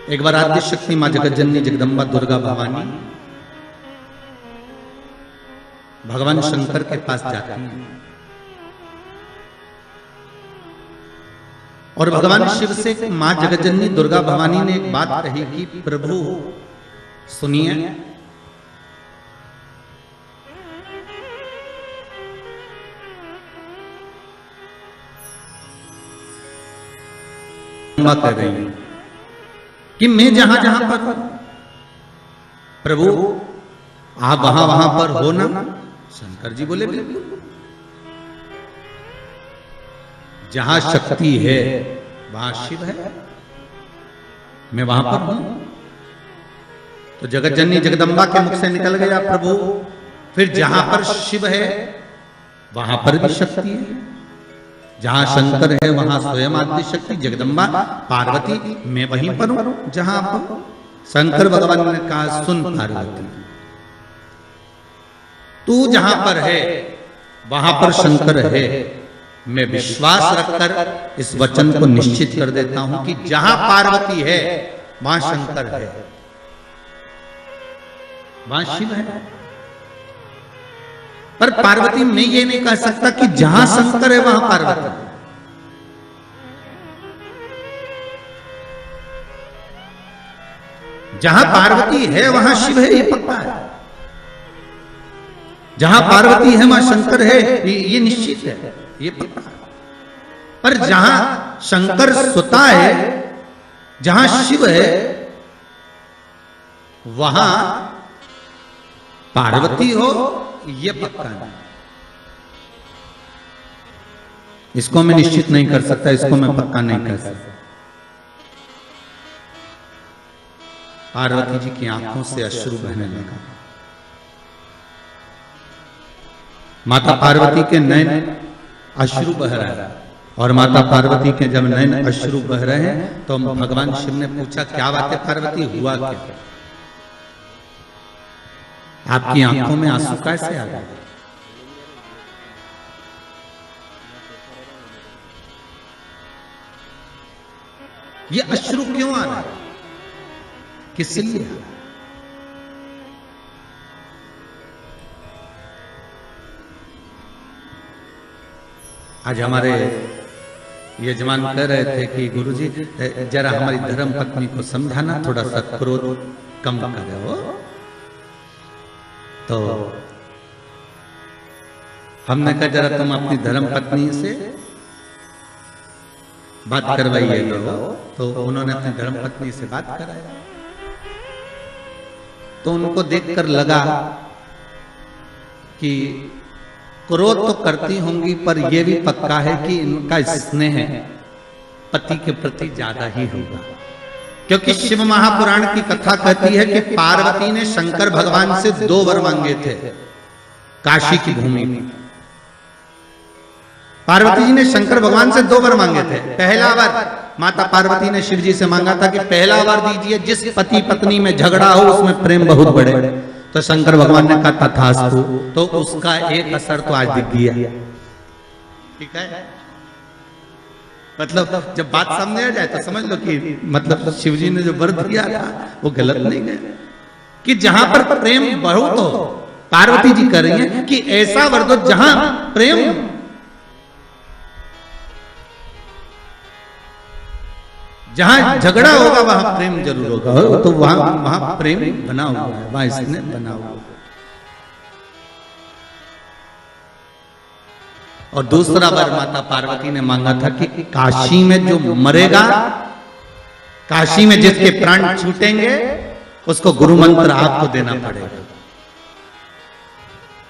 एक बार आद्य शक्ति मां जगतजननी जगदम्बा दुर्गा भवानी भगवान शंकर के पास जाती हैं और भगवान शिव से मां जगतजननी दुर्गा भवानी ने एक बात कही कि प्रभु सुनिए, कर रही हूं कि मैं जहां जहां पर प्रभु आप वहां वहां पर हो ना। शंकर जी बोले बिल्कुल, जहां शक्ति है वहां शिव है, मैं वहां पर हूं। तो जगतजननी जगदम्बा के मुख से निकल गया प्रभु, फिर जहां पर शिव है वहां पर भी शक्ति है, जहां शंकर है वहां स्वयं आद्य शक्ति जगदम्बा पार्वती, मैं वहीं पर हूं जहां पर। शंकर भगवान ने कहा सुन पार्वती, तू जहां पर है वहां पर शंकर है। मैं विश्वास रखकर इस वचन को निश्चित कर देता हूं कि जहां पार्वती है वहां शंकर है, वहां शिव है। पर पार्वती मैं ये नहीं कह सकता कि जहां शंकर है वहां पार्वती। जहां पार्वती है वहां शिव है, ये पक्का है। जहां पार्वती है वहां शंकर है, ये निश्चित है, ये पक्का है। पर जहां शंकर सुता है, जहां शिव है, वहां पार्वती हो, ये पक्का नहीं। इसको मैं निश्चित नहीं कर सकता, इसको मैं पक्का नहीं कर सकता। पार्वती जी की आंखों से अश्रु बहने लगा। माता पार्वती के नयन अश्रु बह रहे हैं और माता पार्वती के जब नयन अश्रु बह रहे हैं तो भगवान शिव ने पूछा क्या बात है पार्वती, हुआ क्या? आपकी आंखों में आंसू कैसे आ गए? ये अश्रु क्यों आ रहा है, किस लिए? आज हमारे यजमान कह रहे थे कि गुरुजी जरा हमारी धर्म पत्नी को समझाना, थोड़ा सा क्रोध कम करे हो। तो हमने कहा जरा तुम अपनी धर्म पत्नी से बात करवाइए। तो उन्होंने अपनी धर्म पत्नी से बात कराया तो उनको देखकर लगा कि क्रोध तो करती होंगी पर यह भी पक्का है कि इनका स्नेह पति के प्रति ज्यादा ही होगा, क्योंकि शिव महापुराण की कथा कहती है कि पार्वती ने शंकर भगवान से 2 वर मांगे थे काशी की भूमि में। पार्वती जी ने शंकर भगवान से 2 वर मांगे थे। पहला वर माता पार्वती ने शिव जी से मांगा था कि पहला वर दीजिए जिस पति पत्नी में झगड़ा हो उसमें प्रेम बहुत बढ़े। तो शंकर भगवान ने कहा तथास्तु। तो उसका एक असर तो आज दिख गया, ठीक है। मतलब जब बात सामने आ जाए तो समझ लो कि मतलब शिव जी ने जो वर दिया था वो गलत नहीं है कि जहां पर प्रेम बहुत हो। पार्वती जी कह रही है कि ऐसा वर दो जहां प्रेम, जहां झगड़ा होगा वहां प्रेम जरूर होगा। तो वहां प्रेम बना हुआ है, वहां इसने बना हुआ है। और दूसरा बार माता पार्वती ने मांगा था कि काशी में जो मरेगा, काशी में जिसके प्राण छूटेंगे उसको गुरु मंत्र आपको देना पड़ेगा।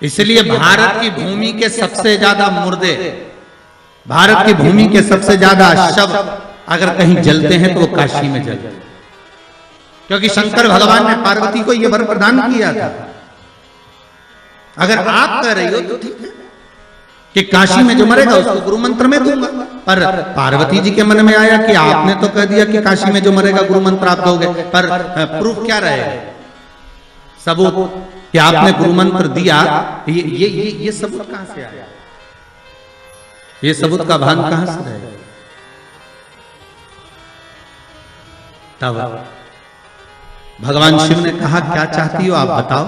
इसलिए भारत की भूमि के सबसे ज्यादा मुर्दे, भारत की भूमि के सबसे ज्यादा शव अगर कहीं जलते हैं तो वो काशी में जलते हैं, क्योंकि शंकर भगवान ने पार्वती को यह वर प्रदान किया था। अगर आप कह रही हो तो ठीक है कि काशी में जो मरेगा उसको गुरु मंत्र में दूंगा, पर पार्वती जी के मन में आया कि आपने तो कह दिया कि काशी में जो मरेगा गुरु मंत्र आप दोगे, पर प्रूफ क्या रहेगा, सबूत कि आपने गुरु मंत्र दिया। ये सबूत कहां से आया? ये सबूत का भान कहां से रहेगा? तब भगवान शिव ने कहा क्या चाहती हो आप बताओ।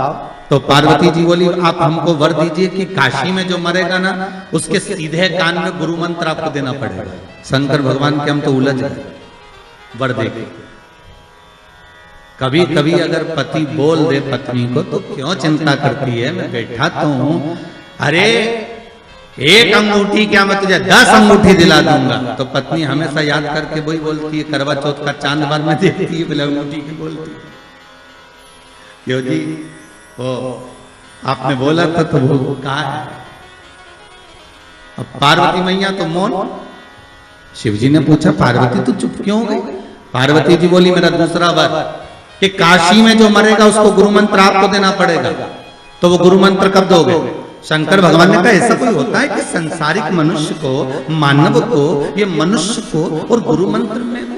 तो पार्वती जी बोली आप हमको वर दीजिए कि काशी में जो मरेगा ना उसके सीधे कान में गुरु मंत्र आपको देना पड़ेगा। शंकर भगवान के हम तो उलझ गए, वर दे के। कभी कभी अगर पति बोल दे पत्नी को तो क्यों चिंता करती है, मैं बैठा तो हूं, अरे एक अंगूठी क्या मैं तुझे 10 अंगूठी दिला दूंगा। तो पत्नी हमेशा याद करके वही बोलती है, करवा चौथ का चांद बार में देखती है, बोले अंगूठी की बोलती है। क्यों जी वो आपने बोला था तो वो कहा है। अब पार्वती मैया तो मौन। शिव जी ने पूछा पार्वती तू चुप क्यों हो गई। पार्वती जी बोली मेरा दूसरा वर कि काशी में जो मरेगा उसको गुरु मंत्र आपको देना पड़ेगा। तो वो गुरु मंत्र कब दोगे। शंकर भगवान ने कहा ऐसा कोई होता है कि संसारिक मनुष्य को, मानव को, ये मनुष्य को और गुरु मंत्र में,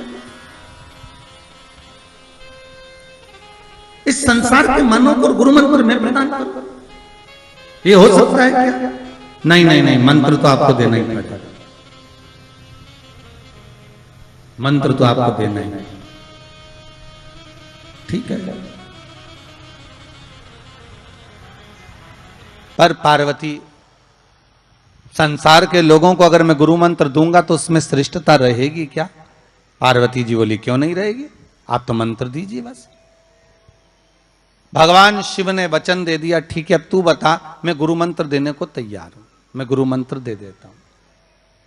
इस संसार के मानव को गुरु मंत्र में प्रदान करो, ये हो सकता है क्या। नहीं नहीं नहीं, मंत्र तो आपको देना ही पड़ेगा, मंत्र तो आपको देना ही। ठीक है। पर पार्वती संसार के लोगों को अगर मैं गुरु मंत्र दूंगा तो उसमें श्रेष्ठता रहेगी क्या। पार्वती जी बोली क्यों नहीं रहेगी, आप तो मंत्र दीजिए बस। भगवान शिव ने वचन दे दिया ठीक है अब तू बता, मैं गुरु मंत्र देने को तैयार हूं, मैं गुरु मंत्र दे देता हूं।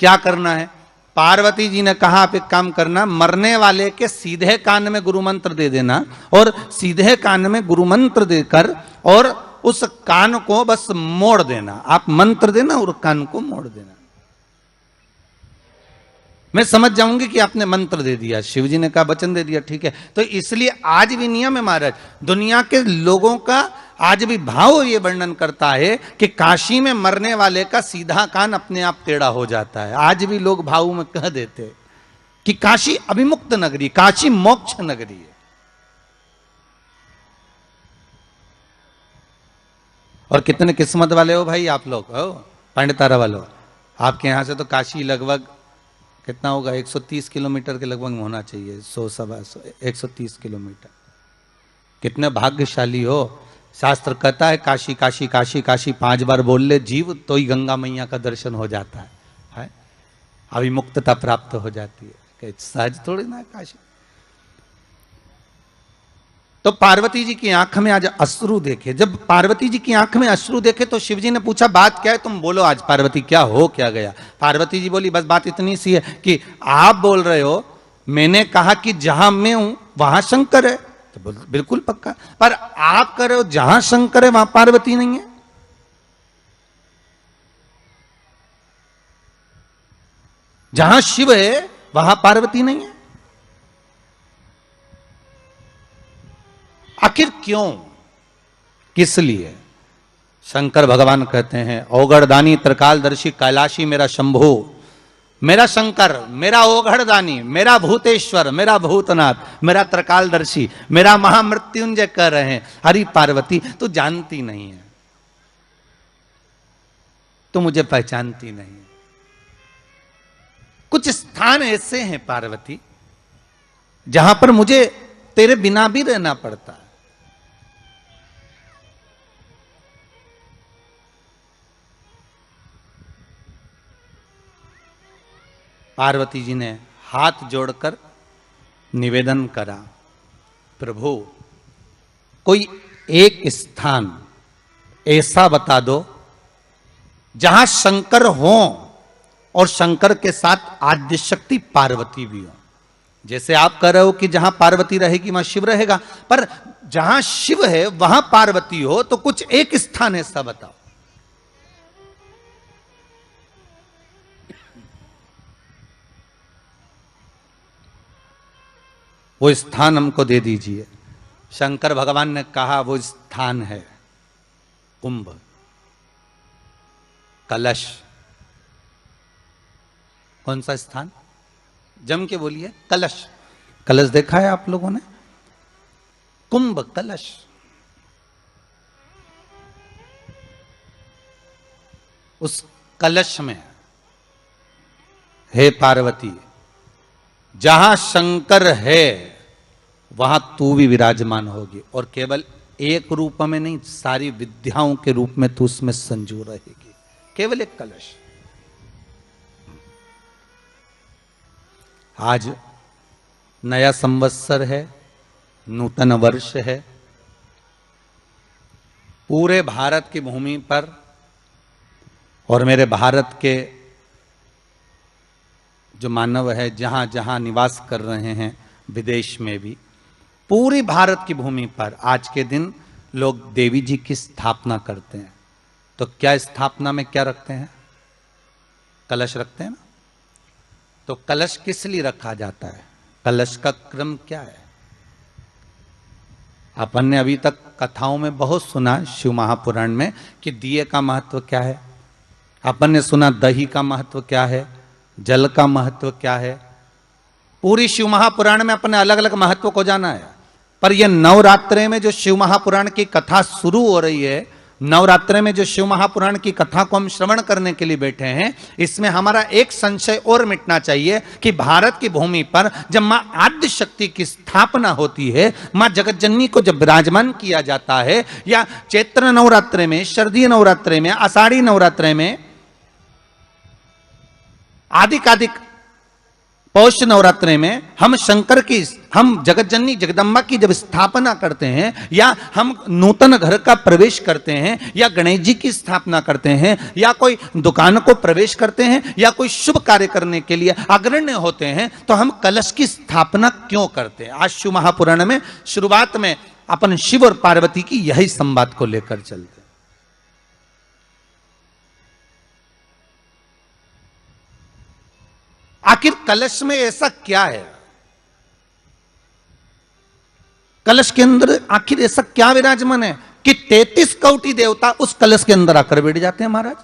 क्या करना है। पार्वती जी ने कहा आप एक काम करना, मरने वाले के सीधे कान में गुरु मंत्र दे देना और सीधे कान में गुरु मंत्र देकर और उस कान को बस मोड़ देना। आप मंत्र देना और कान को मोड़ देना, मैं समझ जाऊंगी कि आपने मंत्र दे दिया। शिव जी ने कहा वचन दे दिया ठीक है। तो इसलिए आज भी नियम है महाराज, दुनिया के लोगों का आज भी भाव ये वर्णन करता है कि काशी में मरने वाले का सीधा कान अपने आप टेढ़ा हो जाता है। आज भी लोग भाव में कह देते हैं कि काशी अभिमुक्त नगरी, काशी मोक्ष नगरी है। और कितने किस्मत वाले हो भाई आप लोग, हो पंडितारा वालों। आपके यहां से तो काशी लगभग कितना होगा, 130 किलोमीटर के लगभग होना चाहिए, 130 किलोमीटर। कितने भाग्यशाली हो। शास्त्र कहता है काशी काशी काशी काशी 5 बार बोल ले जीव तो ही गंगा मैया का दर्शन हो जाता है? अभिमुक्तता प्राप्त हो जाती है। सहज थोड़ी ना काशी। तो पार्वती जी की आंख में आज अश्रु देखे। जब पार्वती जी की आंख में अश्रु देखे तो शिव जी ने पूछा बात क्या है, तुम बोलो आज पार्वती क्या हो क्या गया। पार्वती जी बोली बस बात इतनी सी है कि आप बोल रहे हो, मैंने कहा कि जहां मैं हूं वहां शंकर है, तो बिल्कुल पक्का, पर आप कह रहे हो जहां शंकर है वहां पार्वती नहीं है। जहां शिव है वहां पार्वती नहीं है, आखिर क्यों, किस लिए। शंकर भगवान कहते हैं ओगढ़दानी त्रिकालदर्शी कैलाशी मेरा शंभु, मेरा शंकर, मेरा ओगढ़दानी, मेरा भूतेश्वर, मेरा भूतनाथ, मेरा त्रिकालदर्शी, मेरा महामृत्युंजय कह रहे हैं। हरि पार्वती तू जानती नहीं है, तू मुझे पहचानती नहीं। कुछ स्थान ऐसे हैं पार्वती जहां पर मुझे तेरे बिना भी रहना पड़ता है। पार्वती जी ने हाथ जोड़कर निवेदन करा, प्रभु कोई एक स्थान ऐसा बता दो जहां शंकर हो और शंकर के साथ आद्य शक्ति पार्वती भी हो। जैसे आप कह रहे हो कि जहां पार्वती रहेगी वहां शिव रहेगा, पर जहां शिव है वहां पार्वती हो, तो कुछ एक स्थान ऐसा बताओ। वो स्थान हमको दे दीजिए। शंकर भगवान ने कहा वो स्थान है कुंभ, कलश। कौन सा स्थान, जम के बोलिए। कलश, कलश देखा है आप लोगों ने, कुंभ कलश। उस कलश में हे पार्वती जहां शंकर है वहां तू भी विराजमान होगी, और केवल एक रूप में नहीं, सारी विद्याओं के रूप में तू उसमें संजू रहेगी। केवल एक कलश। आज नया संवत्सर है, नूतन वर्ष है। पूरे भारत की भूमि पर और मेरे भारत के जो मानव है जहां जहां निवास कर रहे हैं, विदेश में भी, पूरी भारत की भूमि पर आज के दिन लोग देवी जी की स्थापना करते हैं। तो क्या स्थापना में क्या रखते हैं? कलश रखते हैं ना। तो कलश किस लिए रखा जाता है? कलश का क्रम क्या है? अपन ने अभी तक कथाओं में बहुत सुना, शिव महापुराण में, कि दिए का महत्व क्या है। अपन ने सुना दही का महत्व क्या है, जल का महत्व क्या है। पूरी शिव महापुराण में अपन ने अलग अलग महत्व को जाना है। पर यह नवरात्रे में जो शिव महापुराण की कथा शुरू हो रही है, नवरात्रे में जो शिव महापुराण की कथा को हम श्रवण करने के लिए बैठे हैं, इसमें हमारा एक संशय और मिटना चाहिए कि भारत की भूमि पर जब मां आद्य शक्ति की स्थापना होती है, मां जगतजननी को जब विराजमान किया जाता है, या चैत्र नवरात्रे में, शरदीय नवरात्रे में, आषाढ़ी नवरात्रे में, आदिकादिक पौष नवरात्रे में हम शंकर की, हम जगतजननी जगदम्बा की जब स्थापना करते हैं, या हम नूतन घर का प्रवेश करते हैं, या गणेश जी की स्थापना करते हैं, या कोई दुकान को प्रवेश करते हैं, या कोई शुभ कार्य करने के लिए अग्रण्य होते हैं, तो हम कलश की स्थापना क्यों करते हैं? आज शिव महापुराण में शुरुआत में अपन शिव और पार्वती की यही संवाद को लेकर चलते हैं। आखिर कलश में ऐसा क्या है? कलश के अंदर आखिर ऐसा क्या विराजमान है कि 33 कोटि देवता उस कलश के अंदर आकर बैठ जाते हैं महाराज?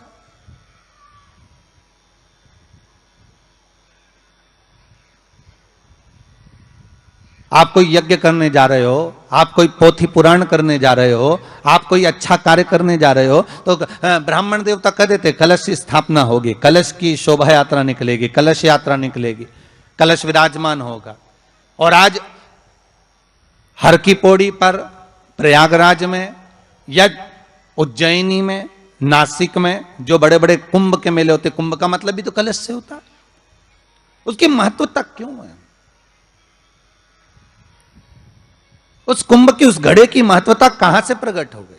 आप कोई यज्ञ करने जा रहे हो, आप कोई पोथी पुराण करने जा रहे हो, आप कोई अच्छा कार्य करने जा रहे हो, तो ब्राह्मण देवता कह देते कलश की स्थापना होगी, कलश की शोभा यात्रा निकलेगी, कलश यात्रा निकलेगी, कलश विराजमान होगा। और आज हर की पौड़ी पर, प्रयागराज में, या उज्जैनी में, नासिक में जो बड़े बड़े कुंभ के मेले होते, कुंभ का मतलब भी तो कलश से होता है। उसकी महत्वता क्यों है? उस कुंभ की, उस घड़े की महत्वता कहां से प्रकट हो गई?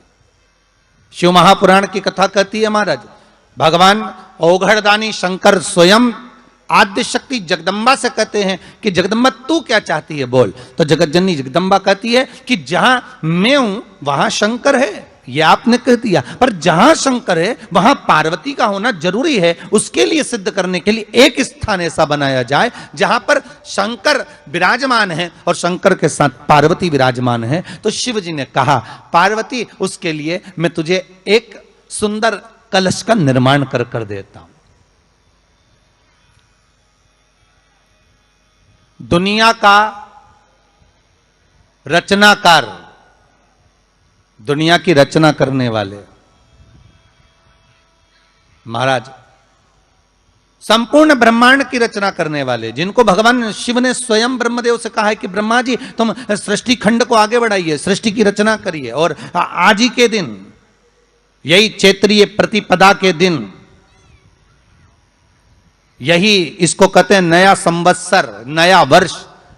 शिव महापुराण की कथा कहती है महाराज, भगवान औघड़दानी शंकर स्वयं आद्य शक्ति जगदम्बा से कहते हैं कि जगदम्बा तू क्या चाहती है बोल। तो जगतजननी जगदम्बा कहती है कि जहां मैं हूं वहां शंकर है। ये आपने कह दिया, पर जहां शंकर है वहां पार्वती का होना जरूरी है। उसके लिए सिद्ध करने के लिए एक स्थान ऐसा बनाया जाए जहां पर शंकर विराजमान है और शंकर के साथ पार्वती विराजमान है। तो शिव जी ने कहा, पार्वती उसके लिए मैं तुझे एक सुंदर कलश का निर्माण कर देता हूं। दुनिया का रचनाकार, दुनिया की रचना करने वाले महाराज, संपूर्ण ब्रह्मांड की रचना करने वाले, जिनको भगवान शिव ने स्वयं ब्रह्मदेव से कहा है कि ब्रह्मा जी तुम सृष्टि खंड को आगे बढ़ाइए, सृष्टि की रचना करिए। और आज ही के दिन, यही चैत्रीय प्रतिपदा के दिन, यही इसको कहते हैं नया संवत्सर, नया वर्ष।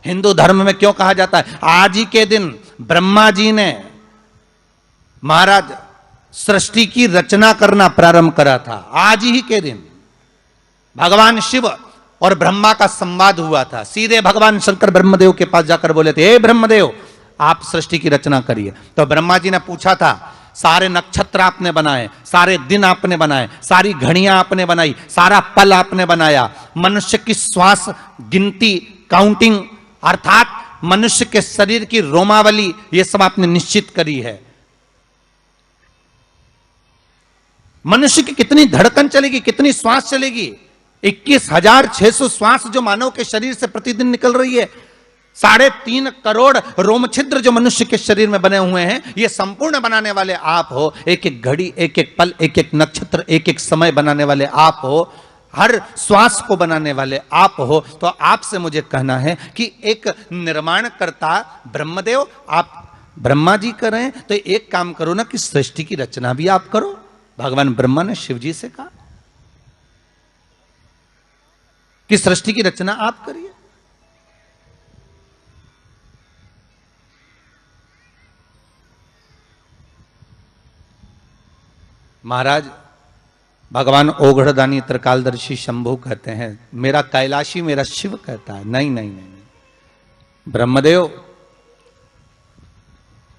हिंदू धर्म में क्यों कहा जाता है? आज ही के दिन ब्रह्मा जी ने महाराज सृष्टि की रचना करना प्रारंभ करा था। आज ही के दिन भगवान शिव और ब्रह्मा का संवाद हुआ था। सीधे भगवान शंकर ब्रह्मदेव के पास जाकर बोले थे, हे ब्रह्मदेव आप सृष्टि की रचना करिए। तो ब्रह्मा जी ने पूछा था, सारे नक्षत्र आपने बनाए, सारे दिन आपने बनाए, सारी घड़ियां आपने बनाई, सारा पल आपने बनाया, मनुष्य की श्वास गिनती, काउंटिंग, अर्थात मनुष्य के शरीर की रोमावली, ये सब आपने निश्चित करी है। मनुष्य की कितनी धड़कन चलेगी, कितनी श्वास चलेगी, 21,600 श्वास जो मानव के शरीर से प्रतिदिन निकल रही है, 3.5 करोड़ रोम छिद्र जो मनुष्य के शरीर में बने हुए हैं, ये संपूर्ण बनाने वाले आप हो। एक एक घड़ी, एक एक पल, एक एक नक्षत्र, एक एक समय बनाने वाले आप हो। हर श्वास को बनाने वाले आप हो, तो आपसे मुझे कहना है कि एक निर्माणकर्ता ब्रह्मदेव आप ब्रह्मा जी कर रहे हैं, तो एक काम करो ना कि सृष्टि की रचना भी आप करो। भगवान ब्रह्मा ने शिव जी से कहा कि सृष्टि की रचना आप करिए। महाराज भगवान ओघड़दानी त्रिकालदर्शी शंभु कहते हैं, मेरा कैलाशी मेरा शिव कहता है, नहीं नहीं नहीं, नहीं। ब्रह्मदेव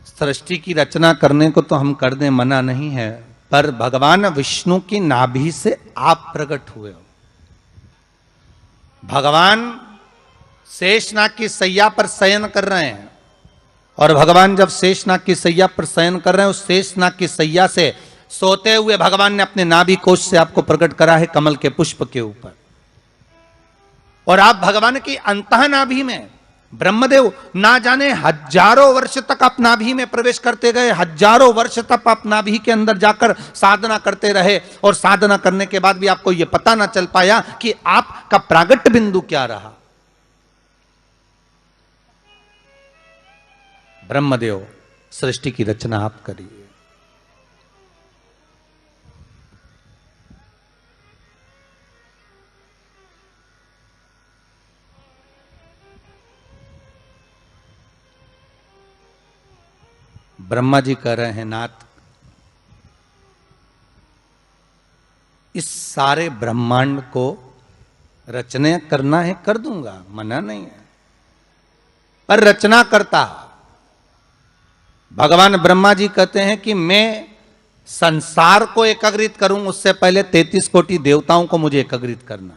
सृष्टि की रचना करने को तो हम कर दें, मना नहीं है, पर भगवान विष्णु की नाभि से आप प्रकट हुए हो। भगवान शेषनाग की सैया पर शयन कर रहे हैं, और भगवान जब शेषनाग की सैया पर शयन कर रहे हैं, उस शेषनाग की सैया से सोते हुए भगवान ने अपने नाभि कोश से आपको प्रकट करा है कमल के पुष्प के ऊपर। और आप भगवान की अंतः नाभि में, ब्रह्मदेव ना जाने हजारों वर्ष तक आप नाभि में प्रवेश करते गए, हजारों वर्ष तक आप नाभि के अंदर जाकर साधना करते रहे, और साधना करने के बाद भी आपको यह पता ना चल पाया कि आपका प्रागट्य बिंदु क्या रहा। ब्रह्मदेव सृष्टि की रचना आप करिए। ब्रह्मा जी कह रहे हैं, नाथ इस सारे ब्रह्मांड को रचना करना है, कर दूंगा, मना नहीं है, पर रचना करता भगवान ब्रह्मा जी कहते हैं कि मैं संसार को एकाग्रित करूं, उससे पहले 33 कोटि देवताओं को मुझे एकाग्रित करना,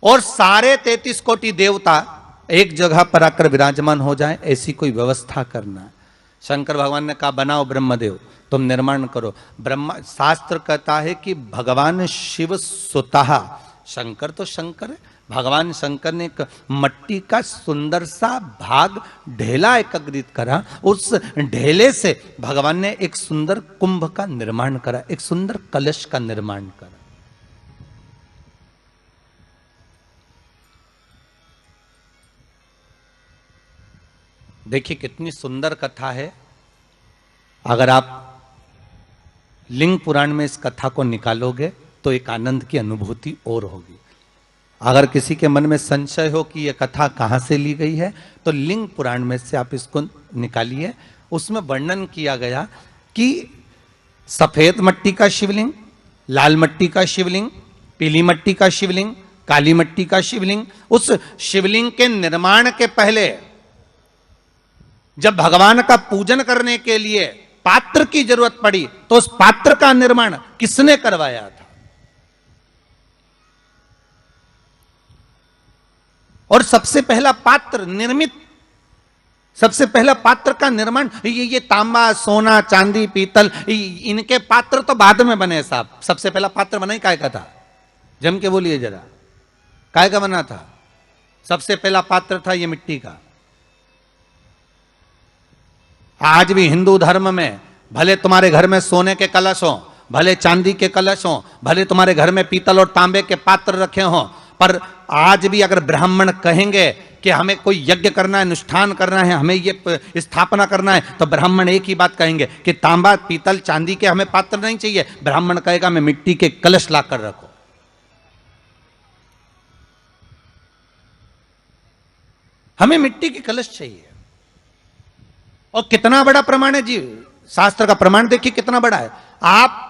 और सारे 33 कोटि देवता एक जगह पर आकर विराजमान हो जाएं, ऐसी कोई व्यवस्था करना। शंकर भगवान ने कहा बनाओ ब्रह्मदेव, तुम निर्माण करो। ब्रह्मा शास्त्र कहता है कि भगवान शिव स्वतः, शंकर तो शंकर है, भगवान शंकर ने एक मट्टी का सुंदर सा भाग ढेला एकत्रित करा, उस ढेले से भगवान ने एक सुंदर कुंभ का निर्माण करा, एक सुंदर कलश का निर्माण करा। देखिए कितनी सुंदर कथा है। अगर आप लिंग पुराण में इस कथा को निकालोगे तो एक आनंद की अनुभूति और होगी। अगर किसी के मन में संशय हो कि यह कथा कहां से ली गई है, तो लिंग पुराण में से आप इसको निकालिए। उसमें वर्णन किया गया कि सफेद मट्टी का शिवलिंग, लाल मट्टी का शिवलिंग, पीली मट्टी का शिवलिंग, काली मट्टी का शिवलिंग, उस शिवलिंग के निर्माण के पहले जब भगवान का पूजन करने के लिए पात्र की जरूरत पड़ी, तो उस पात्र का निर्माण किसने करवाया था? और सबसे पहला पात्र निर्मित, सबसे पहला पात्र का निर्माण, ये तांबा, सोना, चांदी, पीतल, इनके पात्र तो बाद में बने साहब। सबसे पहला पात्र बना ही काय का था? जम के बोलिए जरा, काय का बना था? सबसे पहला पात्र था ये मिट्टी का। आज भी हिंदू धर्म में भले तुम्हारे घर में सोने के कलश हो, भले चांदी के कलश हो, भले तुम्हारे घर में पीतल और तांबे के पात्र रखे हो, पर आज भी अगर ब्राह्मण कहेंगे कि हमें कोई यज्ञ करना है, अनुष्ठान करना है, हमें ये स्थापना करना है, तो ब्राह्मण एक ही बात कहेंगे कि तांबा, पीतल, चांदी के हमें पात्र नहीं चाहिए। ब्राह्मण कहेगा मैं मिट्टी के कलश लाकर रखो। हमें मिट्टी के कलश चाहिए। और कितना बड़ा प्रमाण है जी, शास्त्र का प्रमाण देखिए कितना बड़ा है। आप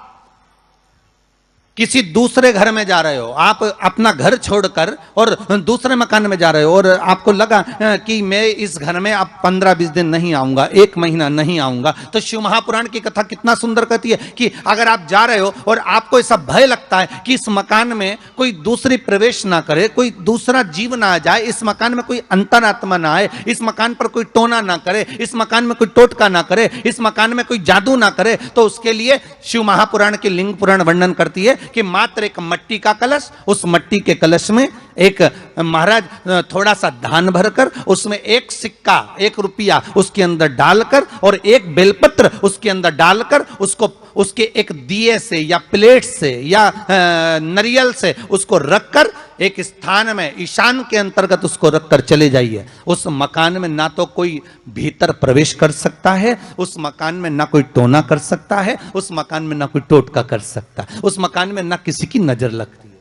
किसी दूसरे घर में जा रहे हो, आप अपना घर छोड़कर और दूसरे मकान में जा रहे हो, और आपको लगा कि मैं इस घर में अब 15-20 दिन नहीं आऊंगा, 1 महीना नहीं आऊंगा, तो शिव महापुराण की कथा कितना सुंदर कहती है कि अगर आप जा रहे हो और आपको ऐसा भय लगता है कि इस मकान में कोई दूसरी प्रवेश ना करे, कोई दूसरा जीव ना आ जाए, इस मकान में कोई अंतरात्मा ना आए, इस मकान पर कोई टोना ना करे, इस मकान में कोई टोटका ना करे, इस मकान में कोई जादू ना करे, तो उसके लिए शिव महापुराण की लिंग पुराण वर्णन करती है कि मात्र एक मट्टी का कलश, उस मट्टी के कलश में एक महाराज थोड़ा सा धान भरकर उसमें एक सिक्का, 1 रुपया उसके अंदर डालकर और एक बेलपत्र उसके अंदर डालकर उसको उसके एक दिए से या प्लेट से या नरियल से उसको रखकर एक स्थान में ईशान के अंतर्गत उसको रखकर चले जाइए। उस मकान में ना तो कोई भीतर प्रवेश कर सकता है, उस मकान में ना कोई टोना कर सकता है, उस मकान में ना कोई टोटका कर सकता है, उस मकान में ना किसी की नजर लगती है।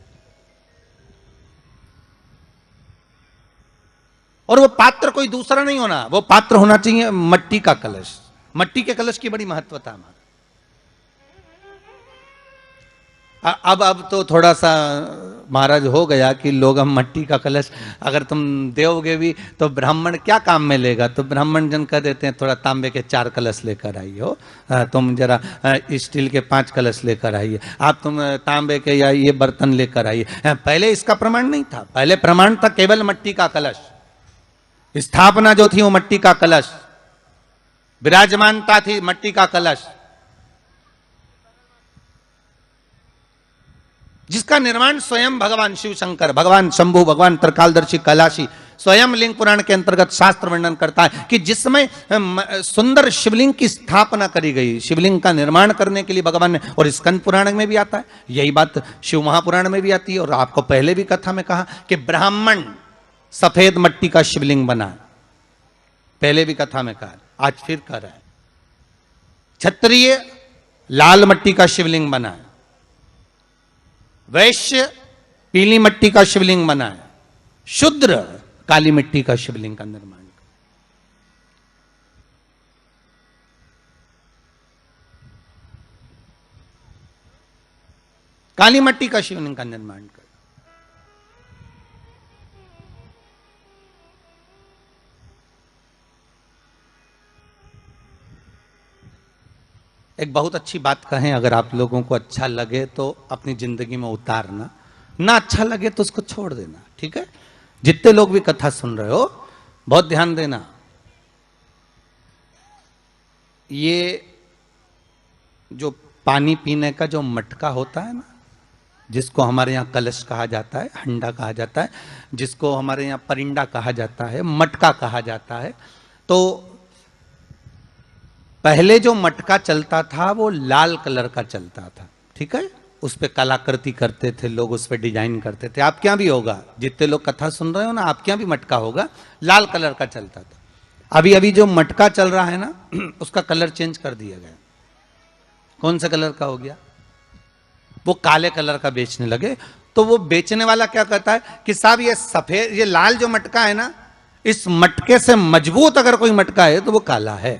और वो पात्र कोई दूसरा नहीं होना, वो पात्र होना चाहिए मट्टी का कलश। मट्टी के कलश की बड़ी महत्वता है। अब तो थोड़ा सा महाराज हो गया कि लोग हम मट्टी का कलश अगर तुम दोगे भी तो ब्राह्मण क्या काम में लेगा, तो ब्राह्मण जन कह देते हैं थोड़ा तांबे के 4 कलश लेकर आइए हो, तुम जरा स्टील के 5 कलश लेकर आइए, आप तुम तांबे के या ये बर्तन लेकर आइए। पहले इसका प्रमाण नहीं था, पहले प्रमाण था केवल मट्टी का कलश। स्थापना जो थी वो मट्टी का कलश, विराजमानता थी मट्टी का कलश, जिसका निर्माण स्वयं भगवान शिव शंकर, भगवान शंभु, भगवान त्रिकालदर्शी कैलाशी स्वयं लिंग पुराण के अंतर्गत शास्त्र वर्णन करता है कि जिसमें सुंदर शिवलिंग की स्थापना करी गई, शिवलिंग का निर्माण करने के लिए भगवान ने। और स्कंद पुराण में भी आता है यही बात, शिव महापुराण में भी आती है। और आपको पहले भी कथा में कहा कि ब्राह्मण सफेद मट्टी का शिवलिंग बना, पहले भी कथा में कहा, आज फिर कह रहा है। क्षत्रिय लाल मट्टी का शिवलिंग बना है, वैश्य पीली मट्टी का शिवलिंग बना है, शूद्र काली मिट्टी का शिवलिंग का निर्माण। काली मट्टी का शिवलिंग का निर्माण कर। एक बहुत अच्छी बात कहें, अगर आप लोगों को अच्छा लगे तो अपनी जिंदगी में उतारना, ना अच्छा लगे तो उसको छोड़ देना, ठीक है। जितने लोग भी कथा सुन रहे हो बहुत ध्यान देना। ये जो पानी पीने का जो मटका होता है ना, जिसको हमारे यहाँ कलश कहा जाता है, हंडा कहा जाता है, जिसको हमारे यहाँ परिंडा कहा जाता है, मटका कहा जाता है, तो पहले जो मटका चलता था वो लाल कलर का चलता था, ठीक है। उस पर कलाकृति करते थे लोग, उस पर डिजाइन करते थे। आपके यहाँ भी होगा, जितने लोग कथा सुन रहे हो ना, आपके यहाँ भी मटका होगा, लाल कलर का चलता था। अभी अभी जो मटका चल रहा है ना, उसका कलर चेंज कर दिया गया। कौन सा कलर का हो गया? वो काले कलर का बेचने लगे। तो वो बेचने वाला क्या कहता है कि साहब ये सफेद, ये लाल जो मटका है ना, इस मटके से मजबूत अगर कोई मटका है तो वो काला है।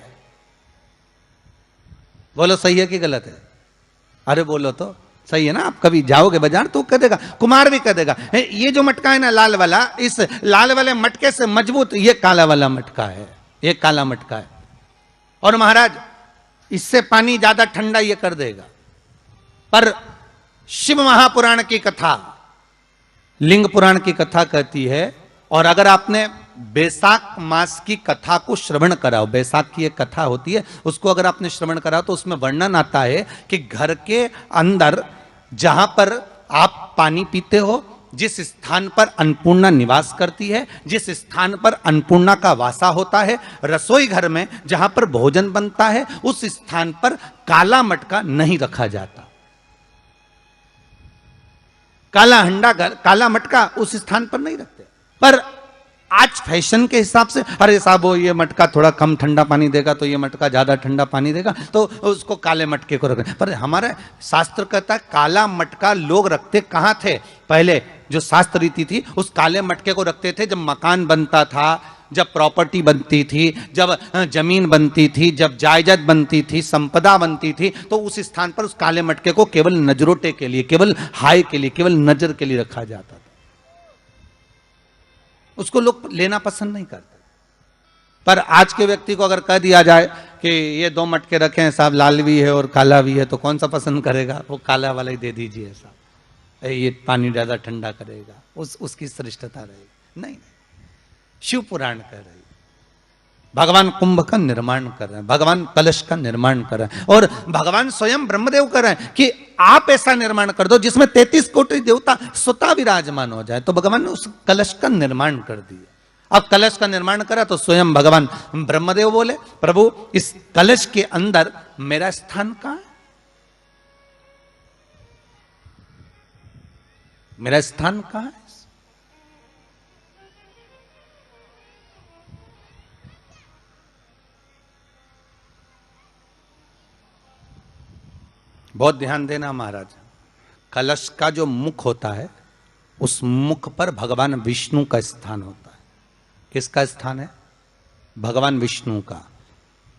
बोलो सही है कि गलत है? अरे बोलो तो सही है ना। आप कभी जाओगे बाजार तो कह देगा, कुमार भी कह देगा, ये जो मटका है ना लाल वाला, इस लाल वाले मटके से मजबूत ये काला वाला मटका है, ये काला मटका है। और महाराज इससे पानी ज्यादा ठंडा ये कर देगा। पर शिव महापुराण की कथा, लिंग पुराण की कथा कहती है, और अगर आपने बैसाख मास की कथा को श्रवण कराओ, बैसाख की एक कथा होती है, उसको अगर आपने श्रवण कराओ तो उसमें वर्णन आता है कि घर के अंदर जहां पर आप पानी पीते हो, जिस स्थान पर अन्नपूर्णा निवास करती है, जिस स्थान पर अन्नपूर्णा का वासा होता है, रसोई घर में जहां पर भोजन बनता है, उस स्थान पर काला मटका नहीं रखा जाता। काला हंडा, काला मटका उस स्थान पर नहीं रखते। पर आज फैशन के हिसाब से, अरे साहब वो ये मटका थोड़ा कम ठंडा पानी देगा तो ये मटका ज्यादा ठंडा पानी देगा, तो उसको काले मटके को रखें। पर हमारे शास्त्र कहता है काला मटका लोग रखते कहां थे? पहले जो शास्त्र रीति थी, उस काले मटके को रखते थे जब मकान बनता था, जब प्रॉपर्टी बनती थी, जब जमीन बनती थी, जब जायदाद बनती थी, संपदा बनती थी, तो उस स्थान पर उस काले मटके को केवल नजरोटे के लिए, केवल हाय के लिए, केवल नजर के लिए रखा जाता था। उसको लोग लेना पसंद नहीं करते। पर आज के व्यक्ति को अगर कह दिया जाए कि ये 2 मटके रखे हैं साहब, लाल भी है और काला भी है, तो कौन सा पसंद करेगा? वो काला वाला ही दे दीजिए साहब, ये पानी ज्यादा ठंडा करेगा, उसकी श्रेष्ठता रहेगी। नहीं, शिव पुराण कह रही, भगवान कुंभ का निर्माण कर रहे हैं, भगवान कलश का निर्माण कर रहे हैं, और भगवान स्वयं ब्रह्मदेव कर रहे हैं कि आप ऐसा निर्माण कर दो जिसमें 33 कोटि देवता स्वतः विराजमान हो जाए। तो भगवान ने उस कलश का निर्माण कर दिया। अब कलश का निर्माण करा तो स्वयं भगवान ब्रह्मदेव बोले, प्रभु इस कलश के अंदर मेरा स्थान कहां है? मेरा स्थान कहां है? बहुत ध्यान देना महाराज, कलश का जो मुख होता है उस मुख पर भगवान विष्णु का स्थान होता है। किसका स्थान है? भगवान विष्णु का।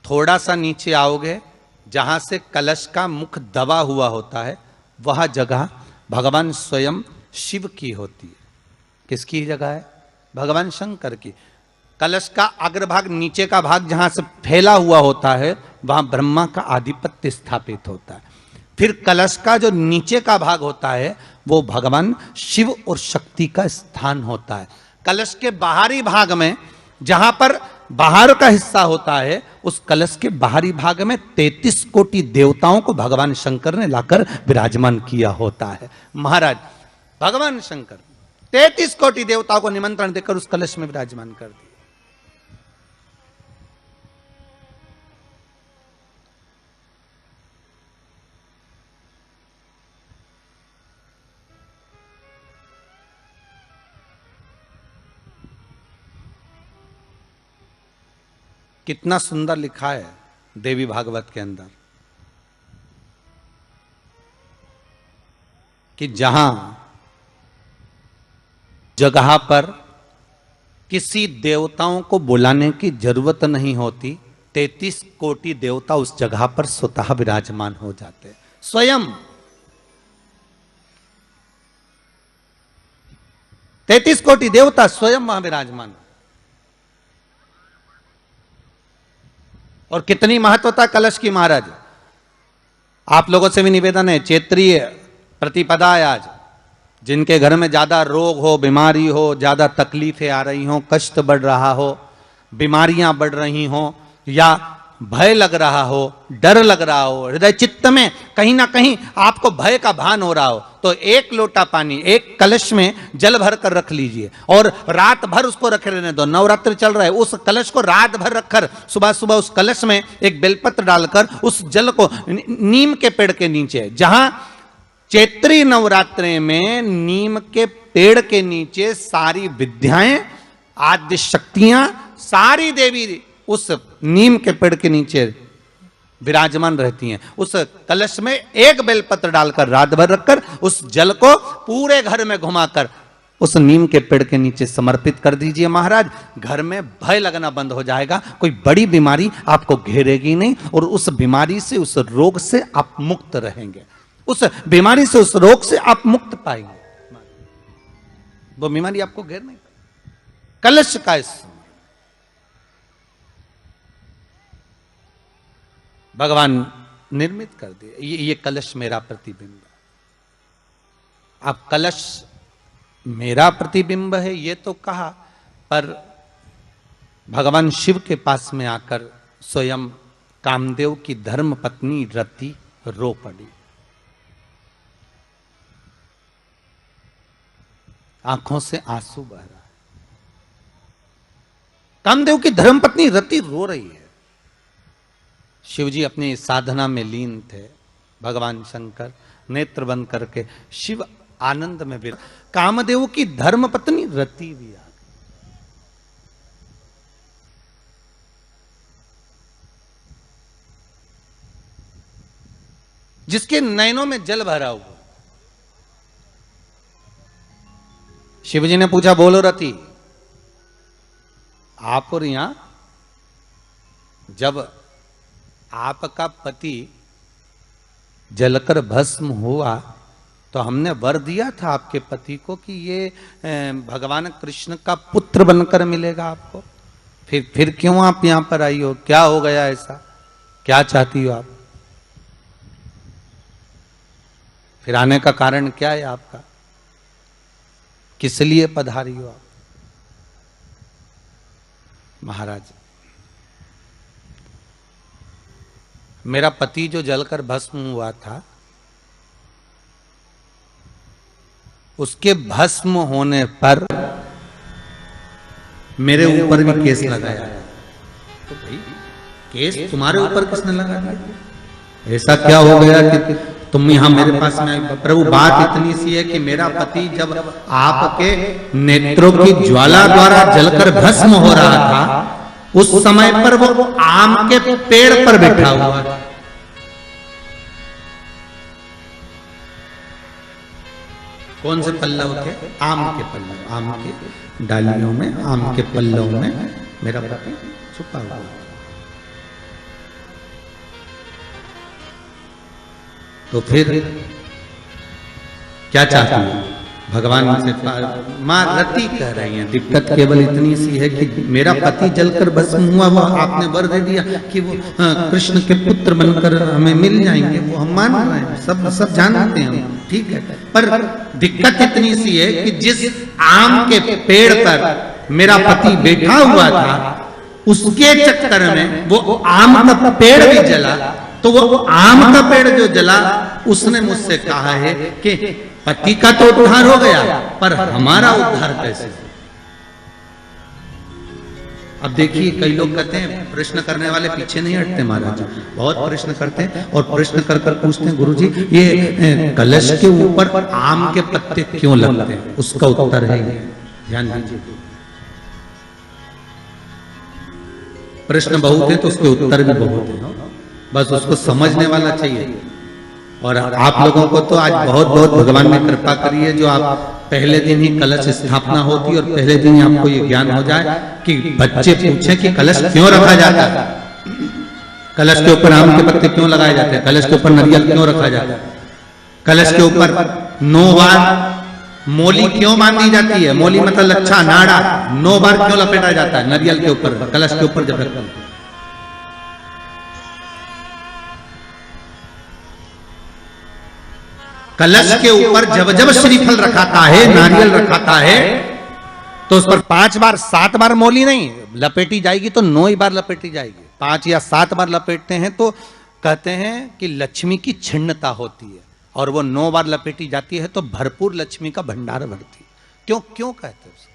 थोड़ा सा नीचे आओगे, जहां से कलश का मुख दबा हुआ होता है, वह जगह भगवान स्वयं शिव की होती है। किसकी जगह है? भगवान शंकर की। कलश का अग्रभाग, नीचे का भाग जहां से फैला हुआ होता है, वहां ब्रह्मा का आधिपत्य स्थापित होता है। फिर कलश का जो नीचे का भाग होता है वो भगवान शिव और शक्ति का स्थान होता है। कलश के बाहरी भाग में, जहां पर बाहर का हिस्सा होता है, उस कलश के बाहरी भाग में 33 कोटि देवताओं को भगवान शंकर ने लाकर विराजमान किया होता है। महाराज भगवान शंकर 33 कोटि देवताओं को निमंत्रण देकर उस कलश में विराजमान कर दिया। कितना सुंदर लिखा है देवी भागवत के अंदर कि जहां जगह पर किसी देवताओं को बुलाने की जरूरत नहीं होती, 33 कोटि देवता उस जगह पर स्वतः विराजमान हो जाते हैं। स्वयं 33 कोटि देवता स्वयं वहां विराजमान। और कितनी महत्वता कलश की महाराज। आप लोगों से भी निवेदन है, क्षेत्रीय प्रतिपदा है आज, जिनके घर में ज्यादा रोग हो, बीमारी हो, ज्यादा तकलीफें आ रही हो, कष्ट बढ़ रहा हो, बीमारियां बढ़ रही हो, या भय लग रहा हो, डर लग रहा हो, हृदय चित्त में कहीं ना कहीं आपको भय का भान हो रहा हो, तो एक लोटा पानी, एक कलश में जल भर कर रख लीजिए और रात भर उसको रखे रहने दो। नवरात्र चल रहा है, उस कलश को रात भर रखकर सुबह सुबह उस कलश में एक बेलपत्र डालकर उस जल को नीम के पेड़ के नीचे, जहां चैत्री नवरात्रि में नीम के पेड़ के नीचे सारी विद्याएं, आद्य शक्तियां, सारी देवी उस नीम के पेड़ के नीचे विराजमान रहती हैं। उस कलश में एक बेलपत्र डालकर रात भर रखकर उस जल को पूरे घर में घुमाकर उस नीम के पेड़ के नीचे समर्पित कर दीजिए महाराज। घर में भय लगना बंद हो जाएगा, कोई बड़ी बीमारी आपको घेरेगी नहीं, और उस बीमारी से, उस रोग से आप मुक्त रहेंगे। उस बीमारी से, उस रोग से आप मुक्त पाएंगे, वो बीमारी आपको घेर नहीं पाएगी। कलश का भगवान निर्मित कर दिए। ये कलश मेरा प्रतिबिंब है। अब कलश मेरा प्रतिबिंब है ये तो कहा, पर भगवान शिव के पास में आकर स्वयं कामदेव की धर्म पत्नी रति रो पड़ी। आंखों से आंसू बह रहा है। कामदेव की धर्मपत्नी रति रो रही है। शिवजी अपनी साधना में लीन थे। भगवान शंकर नेत्र बंद करके शिव आनंद में भी, कामदेव की धर्मपत्नी रति भी आ गई। जिसके नयनों में जल भरा हुआ। शिवजी ने पूछा, बोलो रति, आप और यहां जब आपका पति जलकर भस्म हुआ तो हमने वर दिया था आपके पति को कि ये भगवान कृष्ण का पुत्र बनकर मिलेगा आपको, फिर क्यों आप यहां पर आई हो? क्या हो गया ऐसा? क्या चाहती हो आप? फिर आने का कारण क्या है आपका? किस लिए पधारी हो आप? महाराज मेरा पति जो जलकर भस्म हुआ था, उसके भस्म होने पर मेरे ऊपर भी केस लगाया। तो भाई केस तुम्हारे ऊपर किसने लगा दिया? ऐसा क्या हो गया कि तुम यहां मेरे पास में आई? प्रभु बात इतनी सी है कि मेरा पति जब आपके नेत्रों की ज्वाला द्वारा जलकर भस्म हो रहा था, उस समय पर वो आम के पेड़ पर बैठा हुआ था। कौन से पल्लव थे? आम के पल्लव, आम के डालियों में, आम के पल्लव में मेरा पति छुपा हुआ। तो फिर क्या चाहती है भगवान से? मां रति कह रही है, दिक्कत केवल इतनी सी है कि मेरा पति जलकर भस्म हुआ, वो आपने वर दे दिया कि वो कृष्ण के पुत्र बनकर हमें मिल जाएंगे। वो हम मान रहे हैं, सब जानते हैं, ठीक है। पर दिक्कत इतनी सी है कि जिस आम के पेड़ पर मेरा पति बैठा हुआ था, उसके चक्कर में वो आम का पेड़ भी जला। तो वो आम का पेड़ जो जला, उसने मुझसे कहा है कि पति का तो उद्धार हो गया, पर हमारा उद्धार कैसे? अब देखिए, कई लोग कहते हैं प्रश्न करने वाले पीछे नहीं हटते महाराज, बहुत प्रश्न करते हैं और प्रश्न कर कर पूछते हैं, गुरुजी ये कलश के ऊपर आम के पत्ते क्यों लगते हैं? उसका उत्तर है, ध्यान दीजिए। प्रश्न बहुत है तो उसके उत्तर भी बहुत है, बस उसको समझने वाला चाहिए। और आप लोगों को तो आज बहुत बहुत भगवान ने कृपा करी है, जो आप पहले दिन ही कलश स्थापना होती और पहले दिन ही आपको ये ज्ञान हो जाए कि बच्चे पूछे कि कलश क्यों रखा जाता है, कलश के ऊपर आम के पत्ते क्यों लगाए जाते हैं, कलश के ऊपर नारियल क्यों रखा जाता है, कलश के ऊपर 9 बार मोली क्यों बांधी जाती है, मोली मतलब लच्छा नाड़ा 9 बार क्यों लपेटा जाता है नारियल के ऊपर, कलश के ऊपर जब रखते हैं। कलश के ऊपर जब जब श्रीफल रखाता है, नारियल रखाता है, तो उस पर 5 बार 7 बार मोली नहीं लपेटी जाएगी, तो 9 ही बार लपेटी जाएगी। 5 या 7 बार लपेटते हैं तो कहते हैं कि लक्ष्मी की छिन्नता होती है, और वो 9 बार लपेटी जाती है तो भरपूर लक्ष्मी का भंडार भरती है। क्यों क्यों कहते हैं उसे?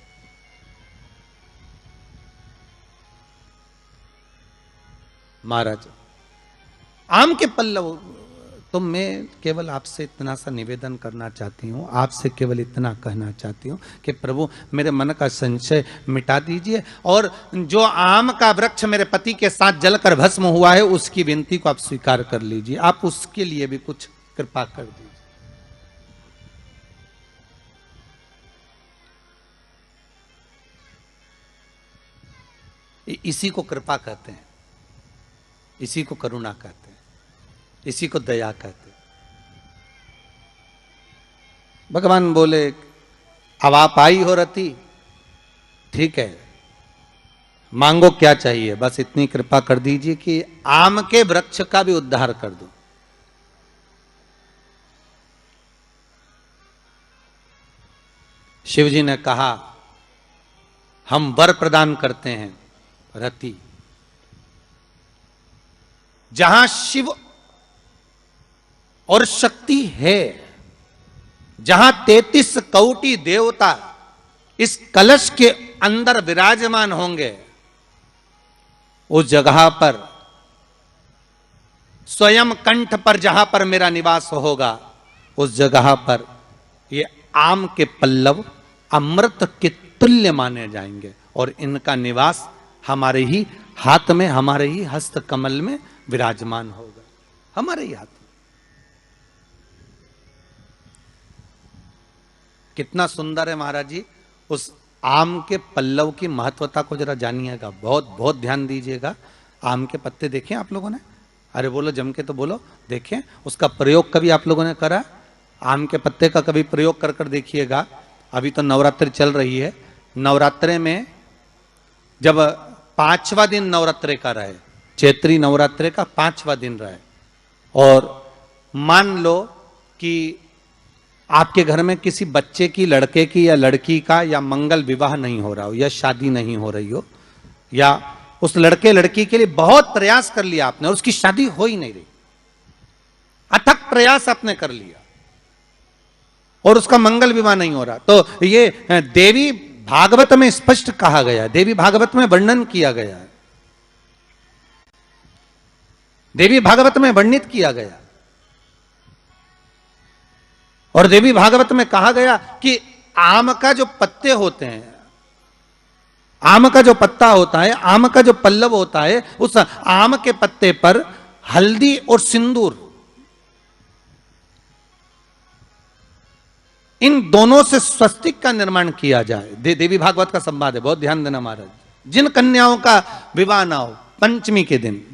महाराज आम के पल्लव। तो मैं केवल आपसे इतना सा निवेदन करना चाहती हूँ, आपसे केवल इतना कहना चाहती हूँ कि प्रभु मेरे मन का संशय मिटा दीजिए, और जो आम का वृक्ष मेरे पति के साथ जलकर भस्म हुआ है, उसकी विनती को आप स्वीकार कर लीजिए। आप उसके लिए भी कुछ कृपा कर दीजिए। इसी को कृपा कहते हैं, इसी को करुणा कहते हैं, इसी को दया कहते हैं। भगवान बोले अब आप आई हो रति, ठीक है, मांगो क्या चाहिए, बस इतनी कृपा कर दीजिए कि आम के वृक्ष का भी उद्धार कर दो। शिवजी ने कहा हम वर प्रदान करते हैं रति, जहां शिव और शक्ति है, जहां 33 कोटि देवता इस कलश के अंदर विराजमान होंगे, उस जगह पर स्वयं कंठ पर जहां पर मेरा निवास होगा, उस जगह पर ये आम के पल्लव अमृत के तुल्य माने जाएंगे, और इनका निवास हमारे ही हाथ में, हमारे ही हस्त कमल में विराजमान होगा, हमारे ही हाथ में। कितना सुंदर है महाराज जी। उस आम के पल्लव की महत्वता को जरा जानिएगा, बहुत बहुत ध्यान दीजिएगा। आम के पत्ते देखें आप लोगों ने? अरे बोलो जम के तो बोलो, देखें। उसका प्रयोग कभी आप लोगों ने करा? आम के पत्ते का कभी प्रयोग कर कर देखिएगा। अभी तो नवरात्रि चल रही है, नवरात्रे में जब 5वां दिन नवरात्रे का रहे, चैत्री नवरात्रे का 5वां दिन रहे, और मान लो कि आपके घर में किसी बच्चे की, लड़के की या लड़की का या मंगल विवाह नहीं हो रहा हो, या शादी नहीं हो रही हो, या उस लड़के लड़की के लिए बहुत प्रयास कर लिया आपने और उसकी शादी हो ही नहीं रही, अथक प्रयास आपने कर लिया और उसका मंगल विवाह नहीं हो रहा। तो ये देवी भागवत में स्पष्ट कहा गया, देवी भागवत में वर्णन किया गया, देवी भागवत में वर्णित किया गया। और देवी भागवत में कहा गया कि आम का जो पत्ते होते हैं, आम का जो पत्ता होता है, आम का जो पल्लव होता है, उस आम के पत्ते पर हल्दी और सिंदूर, इन दोनों से स्वस्तिक का निर्माण किया जाए। देवी भागवत का संवाद है, बहुत ध्यान देना महाराज। जिन कन्याओं का विवाह ना हो पंचमी के दिन,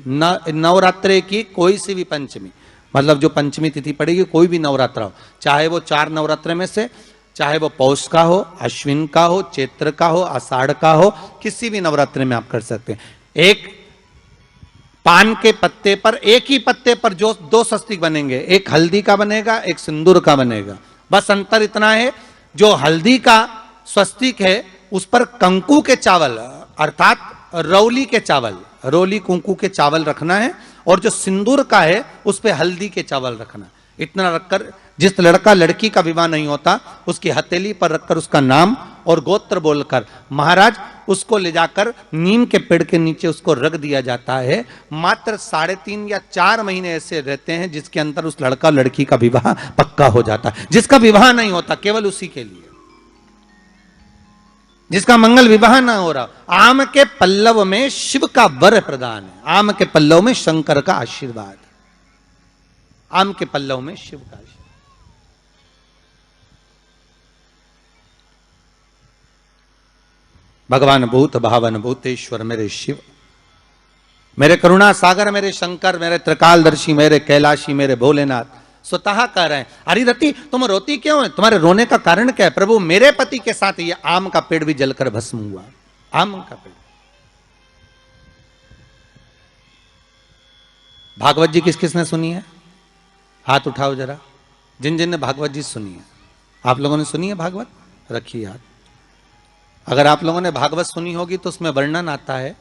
नवरात्रे की कोई सी भी पंचमी, मतलब जो पंचमी तिथि पड़ेगी, कोई भी नवरात्रा हो, चाहे वो 4 नवरात्रे में से, चाहे वो पौष का हो, अश्विन का हो, चैत्र का हो, आषाढ़ का हो, किसी भी नवरात्रे में आप कर सकते हैं। एक पान के पत्ते पर, एक ही पत्ते पर जो 2 स्वस्तिक बनेंगे, एक हल्दी का बनेगा, एक सिंदूर का बनेगा। बस अंतर इतना है, जो हल्दी का स्वस्तिक है उस पर कंकु के चावल अर्थात रौली के चावल, रोली कुंकू के चावल रखना है, और जो सिंदूर का है उस पे हल्दी के चावल रखना। इतना रखकर जिस लड़का लड़की का विवाह नहीं होता उसकी हथेली पर रखकर उसका नाम और गोत्र बोलकर महाराज उसको ले जाकर नीम के पेड़ के नीचे उसको रख दिया जाता है। मात्र 3.5 या 4 महीने ऐसे रहते हैं जिसके अंदर उस लड़का लड़की का विवाह पक्का हो जाता है। जिसका विवाह नहीं होता केवल उसी के लिए, जिसका मंगल विवाह ना हो रहा, आम के पल्लव में शिव का वर प्रदान है, आम के पल्लव में शंकर का आशीर्वाद, आम के पल्लव में शिव का आशीर्वाद। भगवान भूत भावन भूतेश्वर मेरे शिव, मेरे करुणा सागर, मेरे शंकर, मेरे त्रिकालदर्शी, मेरे कैलाशी, मेरे भोलेनाथ स्वतः कह रहे हैं, अरिरति तुम रोती क्यों है, तुम्हारे रोने का कारण क्या है? प्रभु मेरे पति के साथ ये आम का पेड़ भी जलकर भस्म हुआ, आम का पेड़। भागवत जी किस किसने सुनी है? हाथ उठाओ जरा, जिन जिन ने भागवत जी सुनी है। आप लोगों ने सुनी है भागवत? रखिए हाथ। अगर आप लोगों ने भागवत सुनी होगी तो उसमें वर्णन आता है,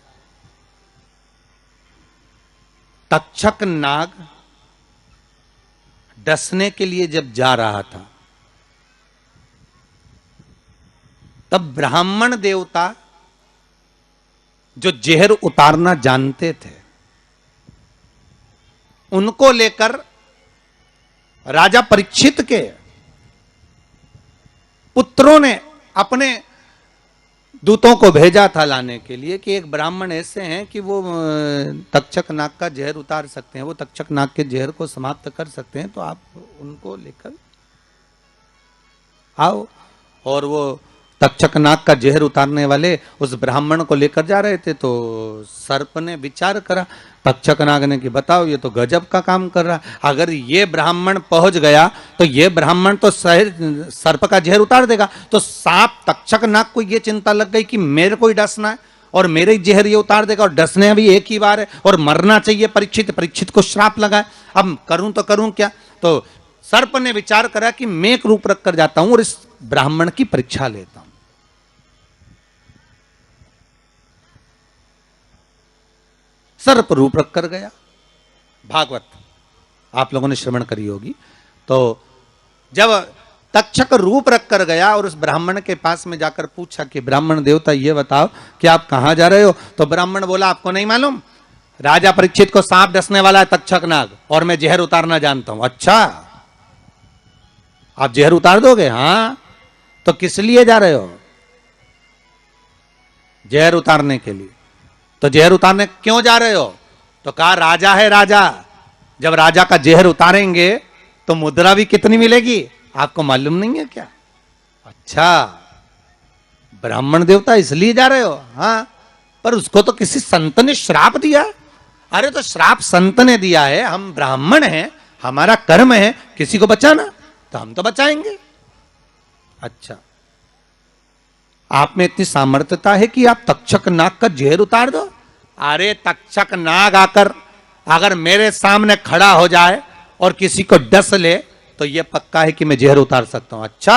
तक्षक नाग डसने के लिए जब जा रहा था तब ब्राह्मण देवता जो जहर उतारना जानते थे उनको लेकर राजा परीक्षित के पुत्रों ने अपने दूतों को भेजा था लाने के लिए कि एक ब्राह्मण ऐसे हैं कि वो तक्षक नाग का जहर उतार सकते हैं, वो तक्षक नाग के जहर को समाप्त कर सकते हैं, तो आप उनको लेकर आओ। और वो तक्षक नाग का जहर उतारने वाले उस ब्राह्मण को लेकर जा रहे थे। तो सर्प ने विचार करा, तक्षक नाग ने कि बताओ ये तो गजब का काम कर रहा, अगर ये ब्राह्मण पहुंच गया तो ये ब्राह्मण तो सर्प का जहर उतार देगा। तो सांप तक्षक नाग को ये चिंता लग गई कि मेरे को ही डसना है और मेरे ही जहर ये उतार देगा, और डसने अभी एक ही बार है और मरना चाहिए परीक्षित, परीक्षित को श्राप लगा है, अब करूं तो करूं क्या। तो सर्प ने विचार करा कि मैं एक रूप रख कर जाता हूं और इस ब्राह्मण की परीक्षा लेता हूं। सर्प रूप रख कर गया। भागवत आप लोगों ने श्रवण करी होगी। तो जब तक्षक रूप रख कर गया और उस ब्राह्मण के पास में जाकर पूछा कि ब्राह्मण देवता ये बताओ कि आप कहां जा रहे हो? तो ब्राह्मण बोला आपको नहीं मालूम, राजा परीक्षित को सांप डसने वाला है तक्षक नाग और मैं जहर उतारना जानता हूं। अच्छा आप जहर उतार दोगे? हाँ। तो किस लिए जा रहे हो? जहर उतारने के लिए। तो जहर उतारने क्यों जा रहे हो? तो कहा राजा है राजा, जब राजा का जहर उतारेंगे तो मुद्रा भी कितनी मिलेगी आपको मालूम नहीं है क्या? अच्छा ब्राह्मण देवता इसलिए जा रहे हो? हाँ। पर उसको तो किसी संत ने श्राप दिया। अरे तो श्राप संत ने दिया है, हम ब्राह्मण हैं, हमारा कर्म है किसी को बचाना, तो हम तो बचाएंगे। अच्छा आप में इतनी सामर्थ्यता है कि आप तक्षक नाग का जहर उतार दो? अरे तक्षक नाग आकर अगर मेरे सामने खड़ा हो जाए और किसी को डस ले तो यह पक्का है कि मैं जहर उतार सकता हूं। अच्छा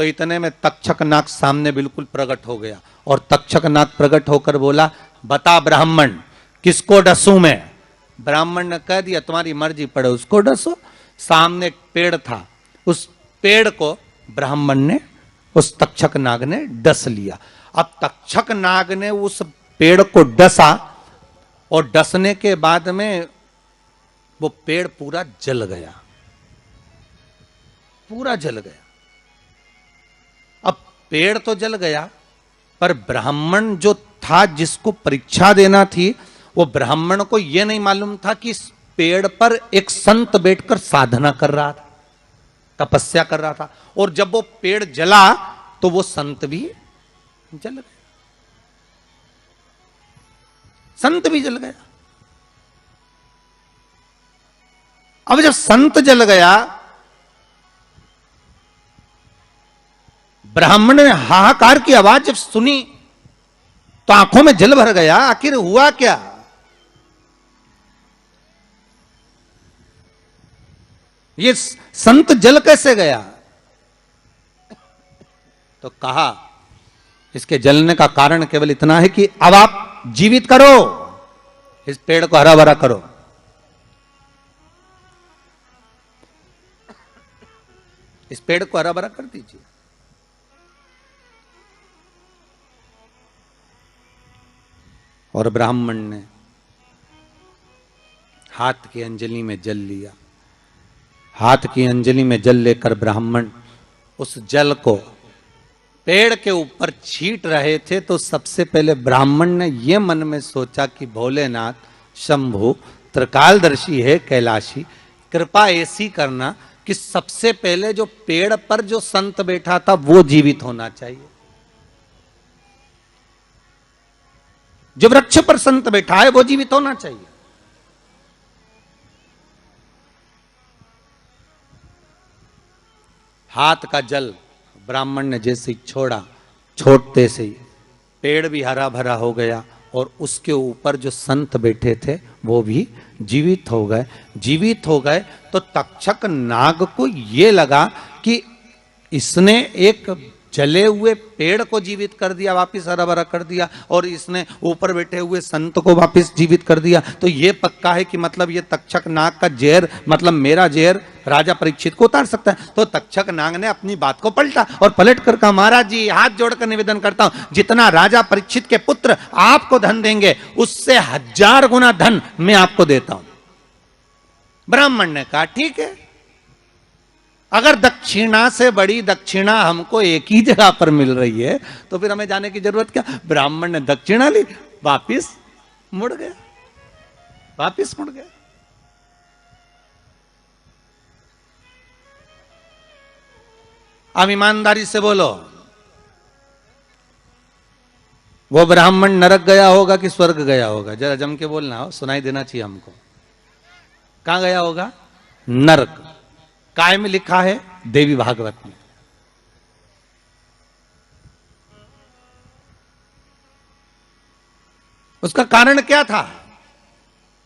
तो इतने में तक्षक नाग सामने बिल्कुल प्रकट हो गया और तक्षक नाग प्रकट होकर बोला, बता ब्राह्मण किसको डसूं मैं। ब्राह्मण ने कह दिया तुम्हारी मर्जी पड़े उसको डसो। सामने एक पेड़ था, उस पेड़ को ब्राह्मण ने, उस तक्षक नाग ने डस लिया। अब तक्षक नाग ने उस पेड़ को डसा और डसने के बाद में वो पेड़ पूरा जल गया, पूरा जल गया। अब पेड़ तो जल गया, पर ब्राह्मण जो था जिसको परीक्षा देना थी, वो ब्राह्मण को यह नहीं मालूम था कि इस पेड़ पर एक संत बैठकर साधना कर रहा था, तपस्या कर रहा था। और जब वो पेड़ जला तो वो संत भी जल गया, संत भी जल गया। अब जब संत जल गया, ब्राह्मण ने हाहाकार की आवाज जब सुनी तो आंखों में जल भर गया। आखिर हुआ क्या? ये संत जल कैसे गया? तो कहा इसके जलने का कारण केवल इतना है कि अब आप जीवित करो, इस पेड़ को हरा भरा करो। इस पेड़ को हरा भरा कर दीजिए। और ब्राह्मण ने हाथ की अंजलि में जल लिया। हाथ की अंजलि में जल लेकर ब्राह्मण उस जल को पेड़ के ऊपर छींट रहे थे, तो सबसे पहले ब्राह्मण ने यह मन में सोचा कि भोलेनाथ शंभु त्रिकालदर्शी है, कैलाशी, कृपा ऐसी करना कि सबसे पहले जो पेड़ पर जो संत बैठा था वो जीवित होना चाहिए। जो वृक्ष पर संत बैठा है वो जीवित होना चाहिए। हाथ का जल ब्राह्मण ने जैसे ही छोड़ा, छोड़ते से ही पेड़ भी हरा भरा हो गया और उसके ऊपर जो संत बैठे थे वो भी जीवित हो गए। जीवित हो गए तो तक्षक नाग को ये लगा कि इसने एक जले हुए पेड़ को जीवित कर दिया, वापिस हरा भरा कर दिया, और इसने ऊपर बैठे हुए संत को वापिस जीवित कर दिया। तो ये पक्का है कि मतलब ये तक्षक नाग का जहर, मतलब मेरा जहर राजा परीक्षित को उतार सकता है। तो तक्षक नाग ने अपनी बात को पलटा और पलट कर कहा, महाराज जी हाथ जोड़कर निवेदन करता हूं, जितना राजा परीक्षित के पुत्र आपको धन देंगे उससे 1000 गुना धन मैं आपको देता हूं। ब्राह्मण ने कहा ठीक है, अगर दक्षिणा से बड़ी दक्षिणा हमको एक ही जगह पर मिल रही है तो फिर हमें जाने की जरूरत क्या। ब्राह्मण ने दक्षिणा ली, वापिस मुड़ गया, वापिस मुड़ गया। अब ईमानदारी से बोलो, वो ब्राह्मण नरक गया होगा कि स्वर्ग गया होगा? जरा जम के बोलना, हो सुनाई देना चाहिए हमको। कहां गया होगा? नरक। काय में लिखा है? देवी भागवत में। उसका कारण क्या था?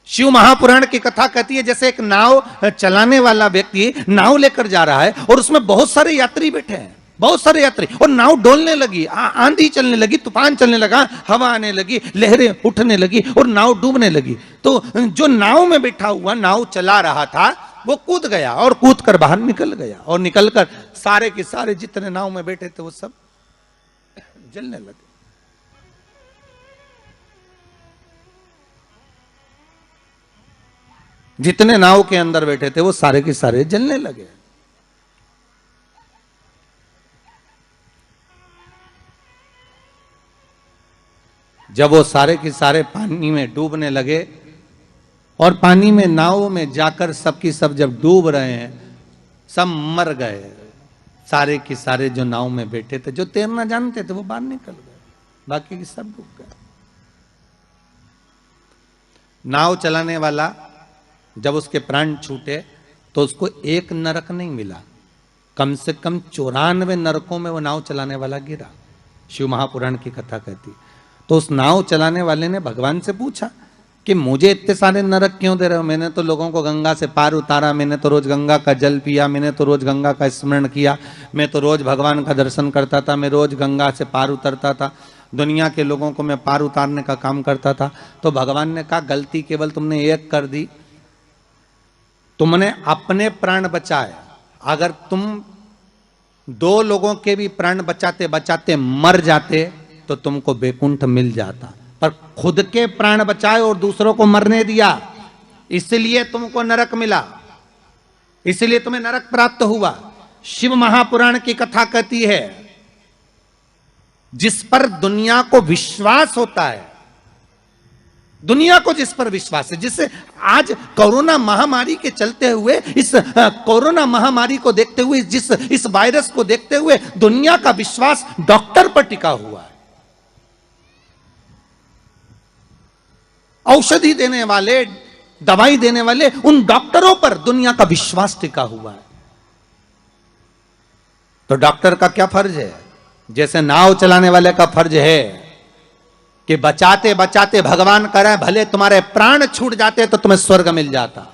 शिव महापुराण की कथा कहती है जैसे एक नाव चलाने वाला व्यक्ति नाव लेकर जा रहा है और उसमें बहुत सारे यात्री बैठे हैं, बहुत सारे यात्री, और नाव डोलने लगी, आंधी चलने लगी, तूफान चलने लगा, हवा आने लगी, लहरें उठने लगी और नाव डूबने लगी। तो जो नाव में बैठा हुआ, नाव चला रहा था, वो कूद गया और कूद कर बाहर निकल गया, और निकलकर सारे के सारे जितने नाव में बैठे थे वो सब जलने लगे। जितने नाव के अंदर बैठे थे वो सारे के सारे जलने लगे। जब वो सारे के सारे पानी में डूबने लगे और पानी में नाव में जाकर सबकी सब जब डूब रहे हैं, सब मर गए। सारे के सारे जो नाव में बैठे थे, जो तैरना जानते थे वो बाहर निकल गए, बाकी के सब डूब गए। नाव चलाने वाला जब उसके प्राण छूटे तो उसको एक नरक नहीं मिला, कम से कम 94 नरकों में वो नाव चलाने वाला गिरा। शिव महापुराण की कथा कहती। तो उस नाव चलाने वाले ने भगवान से पूछा कि मुझे इतने सारे नरक क्यों दे रहे हो? मैंने तो लोगों को गंगा से पार उतारा, मैंने तो रोज गंगा का जल पिया, मैंने तो रोज गंगा का स्मरण किया, मैं तो रोज भगवान का दर्शन करता था, मैं रोज गंगा से पार उतरता था, दुनिया के लोगों को मैं पार उतारने का काम करता था। तो भगवान ने कहा गलती केवल तुमने एक कर दी, तुमने अपने प्राण बचाए। अगर तुम 2 लोगों के भी प्राण बचाते बचाते मर जाते तो तुमको वैकुंठ मिल जाता, पर खुद के प्राण बचाए और दूसरों को मरने दिया, इसलिए तुमको नरक मिला, इसलिए तुम्हें नरक प्राप्त हुआ। शिव महापुराण की कथा कहती है, जिस पर दुनिया को विश्वास होता है, दुनिया को जिस पर विश्वास है, जिससे आज कोरोना महामारी के चलते हुए, इस कोरोना महामारी को देखते हुए, इस वायरस को देखते हुए दुनिया का विश्वास डॉक्टर पर टिका हुआ है। औषधि देने वाले, दवाई देने वाले उन डॉक्टरों पर दुनिया का विश्वास टिका हुआ है। तो डॉक्टर का क्या फर्ज है? जैसे नाव चलाने वाले का फर्ज है कि बचाते बचाते भगवान करे भले तुम्हारे प्राण छूट जाते तो तुम्हें स्वर्ग मिल जाता।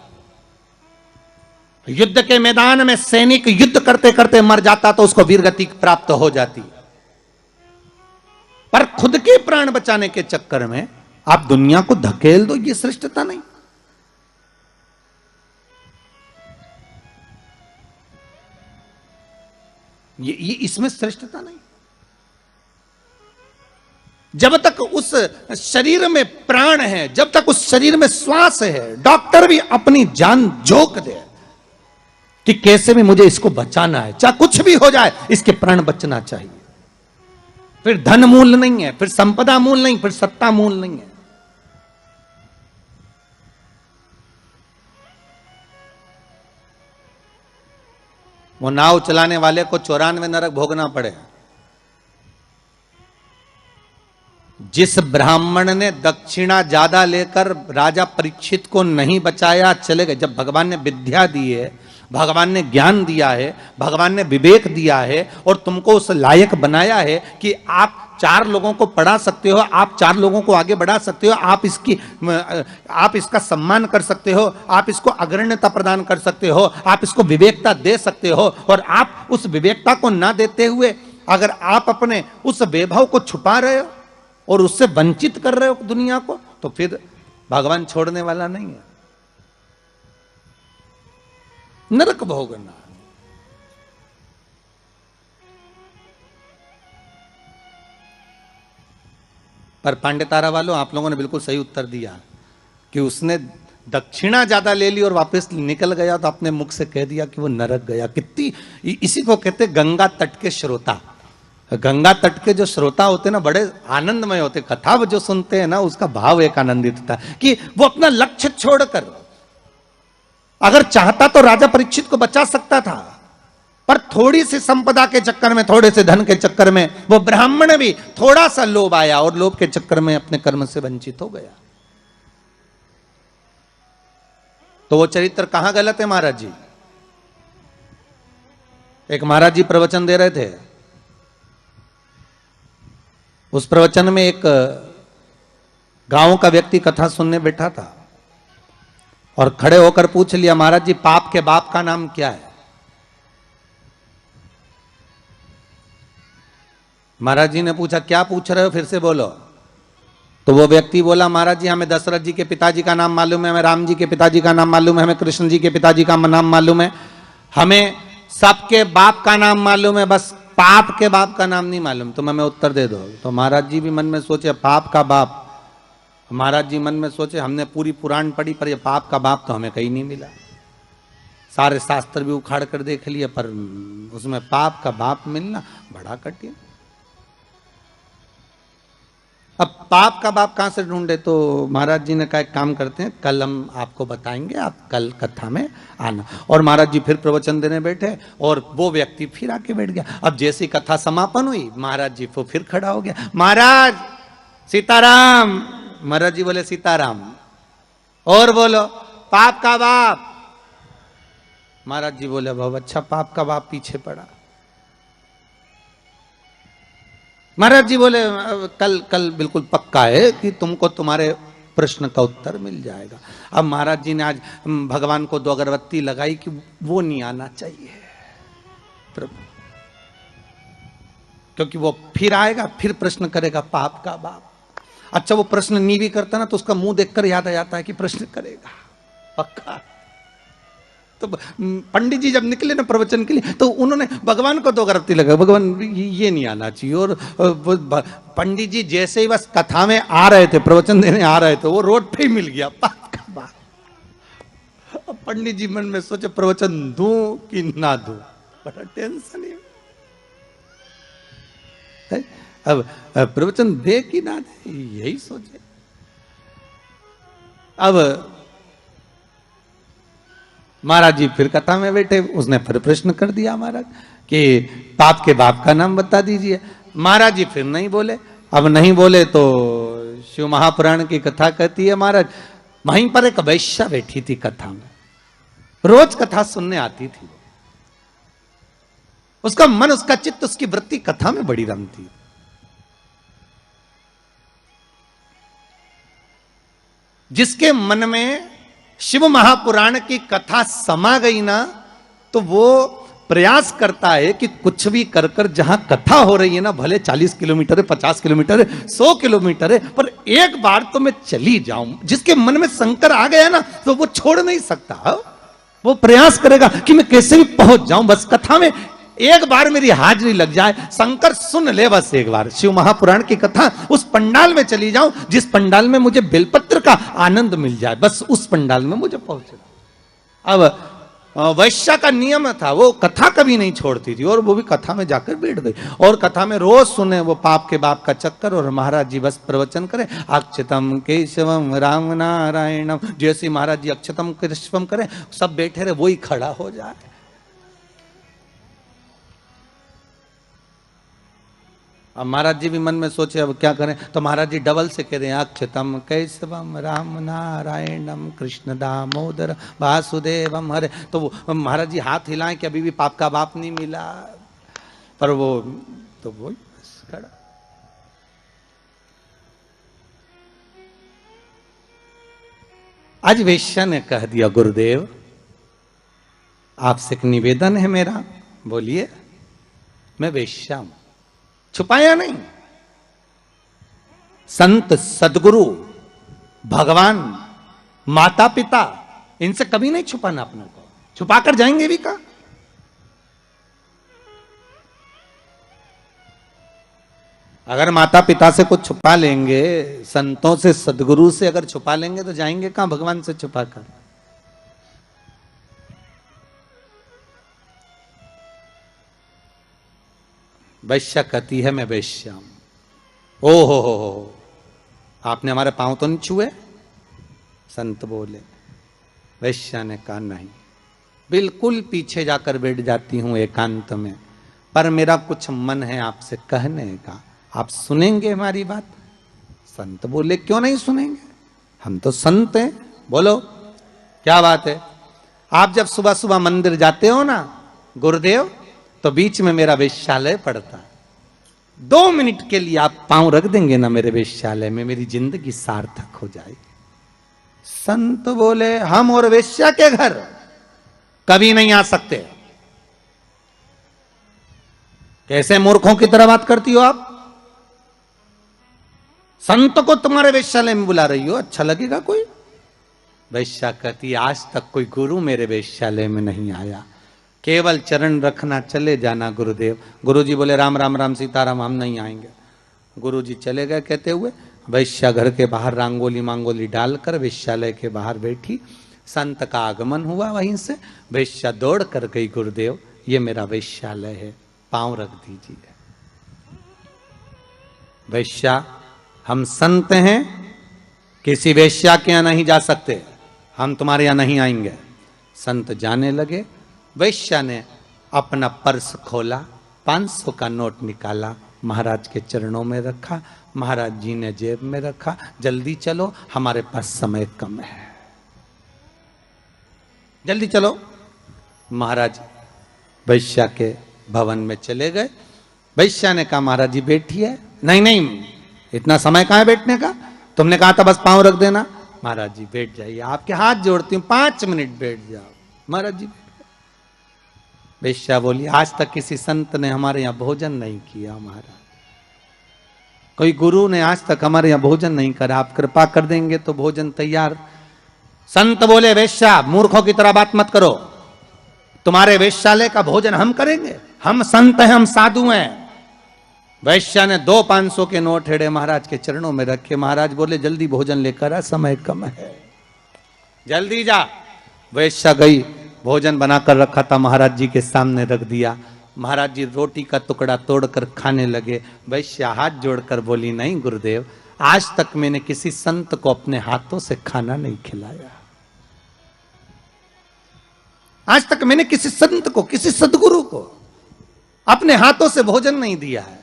युद्ध के मैदान में सैनिक युद्ध करते करते मर जाता तो उसको वीरगति प्राप्त हो जाती, पर खुद के प्राण बचाने के चक्कर में आप दुनिया को धकेल दो, ये श्रेष्ठता नहीं। ये इसमें श्रेष्ठता नहीं। जब तक उस शरीर में प्राण है, जब तक उस शरीर में श्वास है, डॉक्टर भी अपनी जान झोंक दे कि कैसे भी मुझे इसको बचाना है, चाहे कुछ भी हो जाए, इसके प्राण बचना चाहिए। फिर धन मूल नहीं है, फिर संपदा मूल नहीं, फिर सत्ता मूल नहीं है। वो नाव चलाने वाले को 94 नरक भोगना पड़े। जिस ब्राह्मण ने दक्षिणा ज्यादा लेकर राजा परीक्षित को नहीं बचाया, चले गए। जब भगवान ने विद्या दी है, भगवान ने ज्ञान दिया है, भगवान ने विवेक दिया है और तुमको उस लायक बनाया है कि आप 4 लोगों को पढ़ा सकते हो, आप 4 लोगों को आगे बढ़ा सकते हो, आप इसका सम्मान कर सकते हो, आप इसको अग्रण्यता प्रदान कर सकते हो, आप इसको विवेकता दे सकते हो। और आप उस विवेकता को ना देते हुए अगर आप अपने उस वैभव को छुपा रहे हो और उससे वंचित कर रहे हो दुनिया को, तो फिर भगवान छोड़ने वाला नहीं है। नरक भोगना। पर पांडेतारा वालों, आप लोगों ने बिल्कुल सही उत्तर दिया कि उसने दक्षिणा ज्यादा ले ली और वापस निकल गया तो अपने मुख से कह दिया कि वो नरक गया। कितनी, इसी को कहते गंगा तट के श्रोता। गंगा तट के जो श्रोता होते हैं ना, बड़े आनंदमय होते। कथा जो सुनते हैं ना, उसका भाव एक आनंदित होता है कि वो अपना लक्ष्य छोड़कर, अगर चाहता तो राजा परीक्षित को बचा सकता था, पर थोड़ी सी संपदा के चक्कर में, थोड़े से धन के चक्कर में वो ब्राह्मण भी थोड़ा सा लोभ आया और लोभ के चक्कर में अपने कर्म से वंचित हो गया। तो वो चरित्र कहां गलत है महाराज जी? एक महाराज जी प्रवचन दे रहे थे, उस प्रवचन में एक गांव का व्यक्ति कथा सुनने बैठा था और खड़े होकर पूछ लिया, महाराज जी पाप के बाप का नाम क्या है? महाराज जी ने पूछा, क्या पूछ रहे हो, फिर से बोलो। तो वो व्यक्ति बोला, महाराज जी हमें दशरथ जी के पिताजी का नाम मालूम है, हमें राम जी के पिताजी का नाम मालूम है, हमें कृष्ण जी के पिताजी का नाम मालूम है, हमें सबके बाप का नाम मालूम है, बस पाप के बाप का नाम नहीं मालूम। तुम हमें उत्तर दे दो। तो महाराज जी भी मन में सोचे पाप का बाप। महाराज जी मन में सोचे हमने पूरी पुराण पढ़ी पर ये पाप का बाप तो हमें कहीं नहीं मिला, सारे शास्त्र भी उखाड़ कर देख लिए पर उसमें पाप का बाप मिलना बड़ा कठिन। अब पाप का बाप कहां से ढूंढे? तो महाराज जी ने कहा एक काम करते हैं, कल हम आपको बताएंगे, आप कल कथा में आना। और महाराज जी फिर प्रवचन देने बैठे और वो व्यक्ति फिर आके बैठ गया। अब जैसी कथा समापन हुई, महाराज जी वो फिर खड़ा हो गया, महाराज सीताराम। महाराज जी बोले सीताराम, और बोलो पाप का बाप। महाराज जी बोले बहुत अच्छा, पाप का बाप पीछे पड़ा। महाराज जी बोले कल बिल्कुल पक्का है कि तुमको तुम्हारे प्रश्न का उत्तर मिल जाएगा। अब महाराज जी ने आज भगवान को 2 अगरबत्ती लगाई कि वो नहीं आना चाहिए प्रभु, क्योंकि वो फिर आएगा, फिर प्रश्न करेगा पाप का बाप। अच्छा वो प्रश्न नहीं भी करता ना तो उसका मुंह देखकर याद आ जाता है कि प्रश्न करेगा पक्का। तो पंडित जी जब निकले ना प्रवचन के लिए तो उन्होंने भगवान को 2 अगरबत्ती लगाई, भगवान ये नहीं आना चाहिए। और पंडित जी जैसे ही बस कथा में आ रहे थे, प्रवचन देने आ रहे थे, वो रोड पे ही मिल गया पाप का बाप। अब पंडित जी मन में सोचे प्रवचन दूं कि ना दूं, बड़ा टेंशन है। अब प्रवचन दे कि ना दे यही सोचे। अब महाराज जी फिर कथा में बैठे, उसने फिर प्रश्न कर दिया महाराज कि पाप के बाप का नाम बता दीजिए। महाराज जी फिर नहीं बोले। अब नहीं बोले तो शिव महापुराण की कथा कहती है महाराज वहीं पर एक वैश्या बैठी थी कथा में, रोज कथा सुनने आती थी। उसका मन, उसका चित्त, उसकी वृत्ति कथा में बड़ी रमती। जिसके मन में शिव महापुराण की कथा समा गई ना तो वो प्रयास करता है कि कुछ भी कर कर जहां कथा हो रही है ना, भले 40 किलोमीटर है, 50 किलोमीटर है, 100 किलोमीटर है, पर एक बार तो मैं चली जाऊं। जिसके मन में शंकर आ गया ना तो वो छोड़ नहीं सकता। वो प्रयास करेगा कि मैं कैसे भी पहुंच जाऊं, बस कथा में एक बार मेरी हाजिरी लग जाए, शंकर सुन ले बस एक बार शिव महापुराण की कथा, उस पंडाल में चली जाऊं जिस पंडाल में मुझे बेलपत्र का आनंद मिल जाए, बस उस पंडाल में मुझे पहुंचना। अब वैश्या का नियम था, वो कथा कभी नहीं छोड़ती थी और वो भी कथा में जाकर बैठ गई और कथा में रोज सुने वो पाप के बाप का चक्कर। और महाराज जी बस प्रवचन करें अक्षतम केशवम राम नारायणम, जैसे महाराज जी अक्षतम केशवम करें सब बैठे रहे, वही खड़ा हो जाए। अब महाराज जी भी मन में सोचे अब क्या करें, तो महाराज जी डबल से कह रहे हैं अक्षतम कैशवम राम नारायणम कृष्ण दामोदर वासुदेवम हरे। तो महाराज जी हाथ हिलाएं कि अभी भी पाप का बाप नहीं मिला, पर वो तो वो खड़ा। आज वेश्या ने कह दिया गुरुदेव आपसे एक निवेदन है मेरा। बोलिए। मैं वेश्या हूं, छुपाया नहीं। संत, सदगुरु, भगवान, माता पिता, इनसे कभी नहीं छुपाना अपने को। छुपाकर जाएंगे भी का? अगर माता पिता से कुछ छुपा लेंगे, संतों से, सदगुरु से अगर छुपा लेंगे तो जाएंगे कहां भगवान से छुपाकर? वैश्या कहती है मैं वैश्या हूं। ओ हो, आपने हमारे पांव तो नहीं छुए? संत बोले। वैश्या ने कहा नहीं, बिल्कुल पीछे जाकर बैठ जाती हूं एकांत में, पर मेरा कुछ मन है आपसे कहने का, आप सुनेंगे हमारी बात? संत बोले क्यों नहीं सुनेंगे, हम तो संत हैं, बोलो क्या बात है। आप जब सुबह सुबह मंदिर जाते हो ना गुरुदेव, तो बीच में मेरा वेश्यालय पड़ता है, 2 मिनट के लिए आप पांव रख देंगे ना मेरे वेश्यालय में, मेरी जिंदगी सार्थक हो जाएगी। संत बोले हम और वेश्या के घर कभी नहीं आ सकते। कैसे मूर्खों की तरह बात करती हो आप? संत को तुम्हारे वेश्यालय में बुला रही हो, अच्छा लगेगा कोई? वैश्या कहती आज तक कोई गुरु मेरे वेश्यालय में नहीं आया, केवल चरण रखना, चले जाना गुरुदेव। गुरुजी बोले राम राम राम सीताराम, हम नहीं आएंगे। गुरुजी चले गए कहते हुए। वैश्या घर के बाहर रंगोली मांगोली डालकर वेश्यालय के बाहर बैठी। संत का आगमन हुआ वहीं से। वैश्या दौड़ कर गई, गुरुदेव ये मेरा वेश्यालय है, पांव रख दीजिए। वैश्या हम संत हैं, किसी वेश्या के यहां नहीं जा सकते, हम तुम्हारे यहां नहीं आएंगे। संत जाने लगे। वैश्या ने अपना पर्स खोला, 500 का नोट निकाला, महाराज के चरणों में रखा। महाराज जी ने जेब में रखा, जल्दी चलो हमारे पास समय कम है, जल्दी चलो। महाराज वैश्या के भवन में चले गए। वैश्या ने कहा महाराज जी बैठिए। नहीं नहीं, इतना समय कहां है बैठने का, तुमने कहा था बस पांव रख देना। महाराज जी बैठ जाइए, आपके हाथ जोड़ती हूं, 5 मिनट बैठ जाओ। महाराज जी वेश्या बोली, आज तक किसी संत ने हमारे यहां भोजन नहीं किया महाराज, कोई गुरु ने आज तक हमारे यहां भोजन नहीं करा, आप कृपा कर देंगे तो भोजन तैयार। संत बोले, वेश्या मूर्खों की तरह बात मत करो, तुम्हारे वेश्यालय का भोजन हम करेंगे, हम संत हैं, हम साधु हैं। वैश्या ने 2 500 के नोट हेड़े महाराज के चरणों में रखे। महाराज बोले, जल्दी भोजन लेकर आ, समय कम है, जल्दी जा। वैश्या गई, भोजन बनाकर रखा था महाराज जी के सामने रख दिया। महाराज जी रोटी का टुकड़ा तोड़कर खाने लगे। वैश्या हाथ जोड़कर बोली, नहीं गुरुदेव, आज तक मैंने किसी संत को अपने हाथों से खाना नहीं खिलाया, आज तक मैंने किसी संत को, किसी सदगुरु को अपने हाथों से भोजन नहीं दिया है।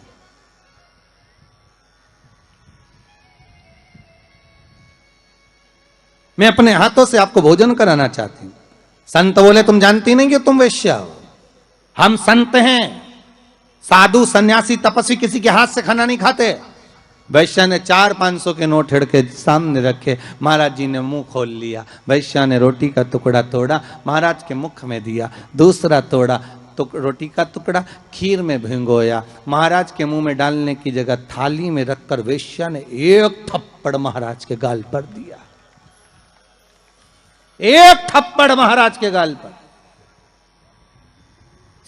मैं अपने हाथों से आपको भोजन कराना चाहती हूं। संत बोले, तुम जानती नहीं कि तुम वेश्या हो, हम संत हैं, साधु सन्यासी तपस्वी किसी के हाथ से खाना नहीं खाते। वैश्या ने 4 500 के नोट हिड़ के सामने रखे। महाराज जी ने मुंह खोल लिया। वैश्या ने रोटी का टुकड़ा तोड़ा, महाराज के मुख में दिया, दूसरा तोड़ा तो रोटी का टुकड़ा खीर में भिगोया, महाराज के मुंह में डालने की जगह थाली में रखकर वैश्या ने एक थप्पड़ महाराज के गाल पर दिया, एक थप्पड़ महाराज के गाल पर।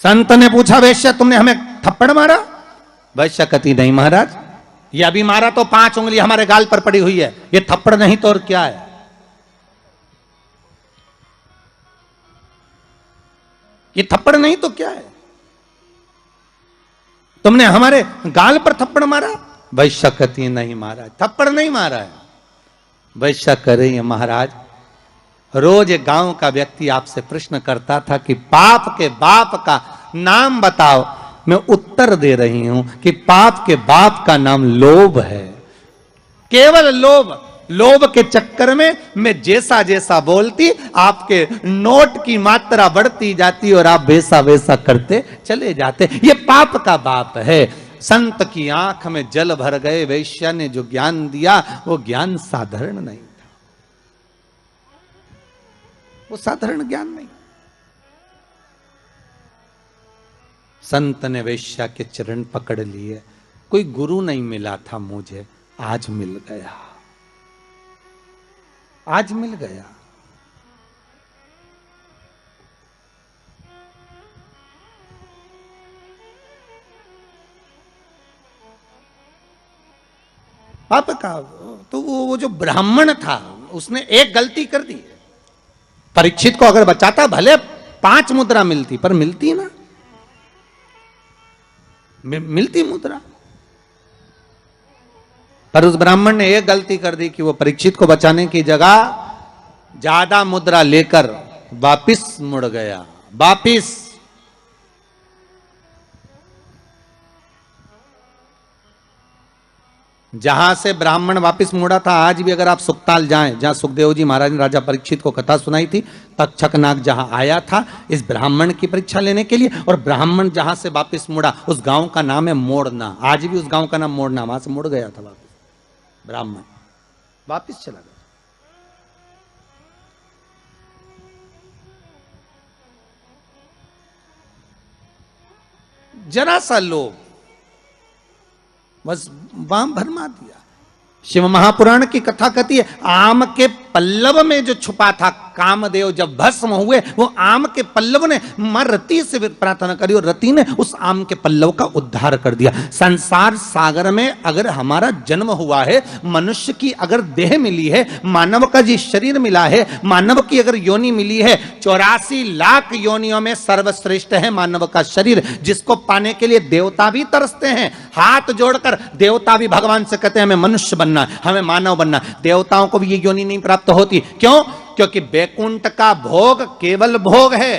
संत ने पूछा, वैश्या तुमने हमें थप्पड़ मारा? वैश्या कहती, नहीं महाराज, ये अभी मारा तो 5 उंगली हमारे गाल पर पड़ी हुई है, ये थप्पड़ नहीं तो और क्या है? ये थप्पड़ नहीं तो क्या है? तुमने हमारे गाल पर थप्पड़ मारा? वैश्या कहती, नहीं महाराज, थप्पड़ नहीं मारा है। वैश्या कह रही है, महाराज रोज एक गांव का व्यक्ति आपसे प्रश्न करता था कि पाप के बाप का नाम बताओ, मैं उत्तर दे रही हूं कि पाप के बाप का नाम लोभ है, केवल लोभ। लोभ के चक्कर में मैं जैसा जैसा बोलती, आपके नोट की मात्रा बढ़ती जाती और आप वैसा वैसा करते चले जाते, ये पाप का बाप है। संत की आंख में जल भर गए। वैश्या ने जो ज्ञान दिया वो ज्ञान साधारण नहीं, वो साधारण ज्ञान नहीं। संत ने वैश्या के चरण पकड़ लिए। कोई गुरु नहीं मिला था मुझे, आज मिल गया, आज मिल गया। पाप का तो वो जो ब्राह्मण था उसने एक गलती कर दी। परीक्षित को अगर बचाता भले 5 मुद्रा मिलती, पर मिलती ना, मिलती मुद्रा। पर उस ब्राह्मण ने एक गलती कर दी कि वो परीक्षित को बचाने की जगह ज्यादा मुद्रा लेकर वापिस मुड़ गया, वापिस। जहां से ब्राह्मण वापिस मुड़ा था, आज भी अगर आप सुखताल जाएं, जहां सुखदेव जी महाराज ने राजा परीक्षित को कथा सुनाई थी, तक्षक नाग जहां आया था इस ब्राह्मण की परीक्षा लेने के लिए, और ब्राह्मण जहां से वापिस मुड़ा उस गांव का नाम है मोड़ना। आज भी उस गांव का नाम मोड़ना, वहां से मुड़ गया था वापिस ब्राह्मण, वापिस चला गया। जरा सा लोभ बस वाम भरमा दिया। शिव महापुराण की कथा कहती है, आम के पल्लव में जो छुपा था कामदेव, जब भस्म हुए, वो आम के पल्लव ने मां रति से प्रार्थना करी और रति ने उस आम के पल्लव का उद्धार कर दिया। संसार सागर में अगर हमारा जन्म हुआ है, मनुष्य की अगर देह मिली है, मानव का जी शरीर मिला है, मानव की अगर योनि मिली है, 84 लाख योनियों में सर्वश्रेष्ठ है मानव का शरीर, जिसको पाने के लिए देवता भी तरसते हैं। हाथ जोड़कर देवता भी भगवान से कहते हैं हमें मनुष्य बनना, हमें मानव बनना। देवताओं को भी ये योनि नहीं प्राप्त होती। क्यों? क्योंकि बैकुंठ का भोग केवल भोग है,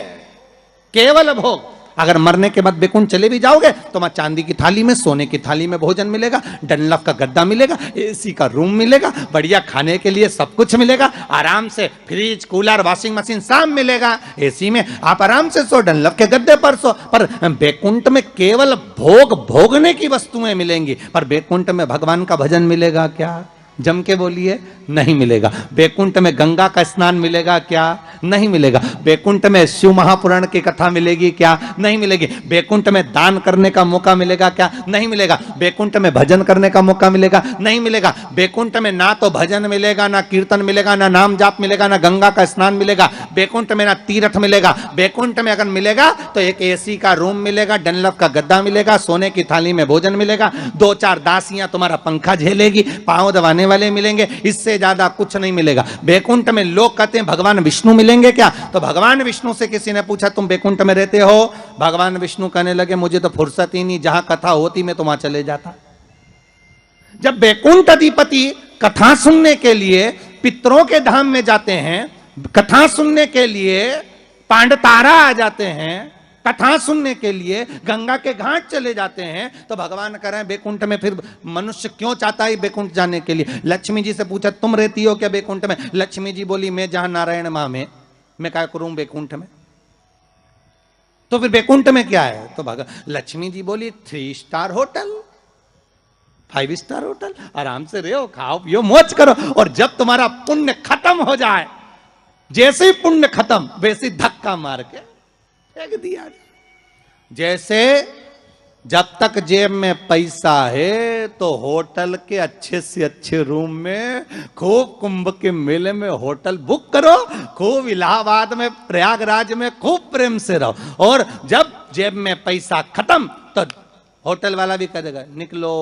केवल भोग। अगर मरने के बाद बैकुंठ चले भी जाओगे तो वहां चांदी की थाली में, सोने की थाली में भोजन मिलेगा, डनलफ का गद्दा मिलेगा, एसी का रूम मिलेगा, बढ़िया खाने के लिए सब कुछ मिलेगा, आराम से फ्रिज, कूलर, वॉशिंग मशीन सब मिलेगा। एसी में आप आराम से सो, डनलफ के गद्दे पर सो। पर बैकुंठ में केवल भोग, भोगने की वस्तुएं मिलेंगी, पर बैकुंठ में भगवान का भजन मिलेगा क्या? जम के बोलिए, नहीं मिलेगा। बैकुंठ में गंगा का स्नान मिलेगा क्या? नहीं मिलेगा। बैकुंठ में शिव महापुराण की कथा मिलेगी क्या? नहीं मिलेगी। बैकुंठ में दान करने का मौका मिलेगा क्या? नहीं मिलेगा। बैकुंठ में भजन करने का मौका मिलेगा? नहीं मिलेगा। बैकुंठ में ना तो भजन मिलेगा, ना कीर्तन मिलेगा, ना नाम जाप मिलेगा, ना गंगा का स्नान मिलेगा। बैकुंठ में ना तीर्थ मिलेगा। बैकुंठ में अगर मिलेगा तो एक एसी का रूम मिलेगा, डनलप का गद्दा मिलेगा, सोने की थाली में भोजन मिलेगा, 2-4 दासियां तुम्हारा पंखा झेलेगी, पांव दबाने वाले मिलेंगे, इससे ज्यादा कुछ नहीं मिलेगा। बैकुंठ में लोग कहते हैं भगवान विष्णु मिलेंगे क्या? तो भगवान विष्णु से किसी ने पूछा तुम बैकुंठ में रहते हो? भगवान विष्णु कहने लगे मुझे तो फुर्सत ही नहीं, जहां कथा होती मैं तो वहां चले जाता। जब बैकुंठ अधिपति कथा सुनने के लिए पितरों के धाम में जाते हैं, कथा सुनने के लिए पांडतारा आ जाते हैं, कथा सुनने के लिए गंगा के घाट चले जाते हैं, तो भगवान कह रहे हैं बैकुंठ में फिर मनुष्य क्यों चाहता है बैकुंठ जाने के लिए? लक्ष्मी जी से पूछा तुम रहती हो क्या बैकुंठ में? लक्ष्मी जी बोली मैं जहां नारायण मां में, मैं क्या करूं बैकुंठ में? तो फिर बैकुंठ में क्या है? तो लक्ष्मी जी बोली 3 स्टार होटल, 5 स्टार होटल, आराम से रहो, खाओ पियो, मौज करो, और जब तुम्हारा पुण्य खत्म हो जाए, जैसे ही पुण्य खत्म वैसे ही धक्का मार के फेंक दिया। जैसे जब तक जेब में पैसा है तो होटल के अच्छे से अच्छे रूम में, खूब कुंभ के मेले में होटल बुक करो, खूब इलाहाबाद में, प्रयागराज में खूब प्रेम से रहो, और जब जेब में पैसा खत्म तो होटल वाला भी कह देगा निकलो,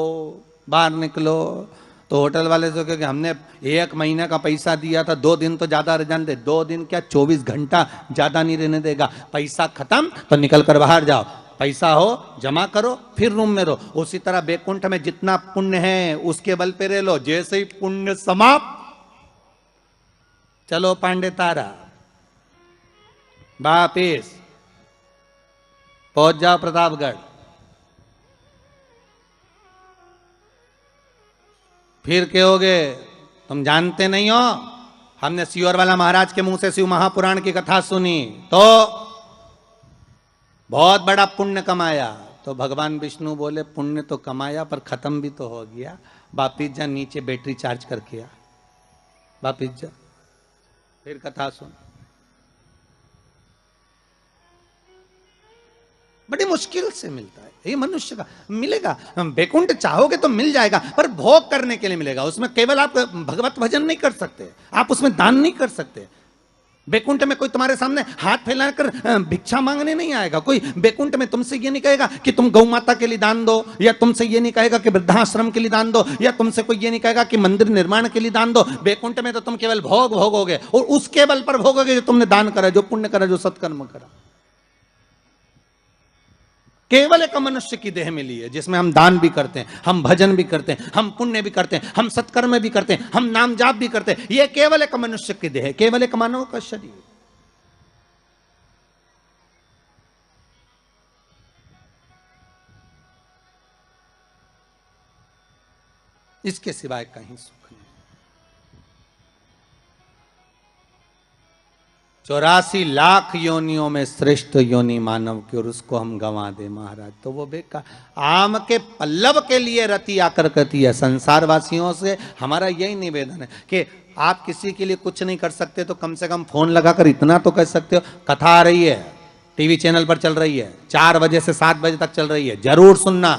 बाहर निकलो। तो होटल वाले से क्योंकि हमने 1 महीने का पैसा दिया था, 2 दिन तो ज्यादा रहने दे, 2 दिन क्या 24 घंटा ज्यादा नहीं रहने देगा। पैसा खत्म तो निकल कर बाहर जाओ, पैसा हो जमा करो, फिर रूम में रहो। उसी तरह बैकुंठ में जितना पुण्य है उसके बल पे रह लो, जैसे ही पुण्य समाप्त, चलो पांडे तारा वापिस पहुंच जाओ प्रतापगढ़। फिर कहोगे तुम जानते नहीं हो, हमने सियोर वाला महाराज के मुंह से शिव महापुराण की कथा सुनी तो बहुत बड़ा पुण्य कमाया। तो भगवान विष्णु बोले पुण्य तो कमाया पर खत्म भी तो हो गया, वापिस जा नीचे बैटरी चार्ज करके आ, वापिस जा, फिर कथा सुन। बड़ी मुश्किल से मिलता है ये मनुष्य का, मिलेगा। बैकुंठ चाहोगे तो मिल जाएगा, पर भोग करने के लिए मिलेगा। उसमें केवल आप भगवत भजन नहीं कर सकते, आप उसमें दान नहीं कर सकते। बैकुंठ में कोई तुम्हारे सामने हाथ फैलाकर भिक्षा मांगने नहीं आएगा। कोई बैकुंठ में तुमसे ये नहीं कहेगा कि तुम गौ माता के लिए दान दो, या तुमसे ये नहीं कहेगा कि वृद्धाश्रम के लिए दान दो, या तुमसे कोई ये नहीं कहेगा कि मंदिर निर्माण के लिए दान दो। बैकुंठ में तो तुम केवल भोग भोगोगे, और उसके बल पर भोगोगे जो तुमने दान करा, जो पुण्य करा, जो सत्कर्म करा। केवल एक मनुष्य की देह मिली है जिसमें हम दान भी करते हैं, हम भजन भी करते हैं, हम पुण्य भी करते हैं, हम सत्कर्म भी करते हैं, हम नाम जाप भी करते हैं। यह केवल एक मनुष्य की देह है, केवल एक मानव का शरीर। इसके सिवाय कहीं सुख नहीं। 84 लाख योनियों में श्रेष्ठ योनि मानव की, और उसको हम गंवा दे महाराज तो वो बेकार। आम के पल्लव के लिए रति आकर कहती है। संसार वासियों से हमारा यही निवेदन है कि आप किसी के लिए कुछ नहीं कर सकते तो कम से कम फोन लगाकर इतना तो कह सकते हो, कथा आ रही है, टीवी चैनल पर चल रही है, 4 बजे से 7 बजे तक चल रही है, जरूर सुनना।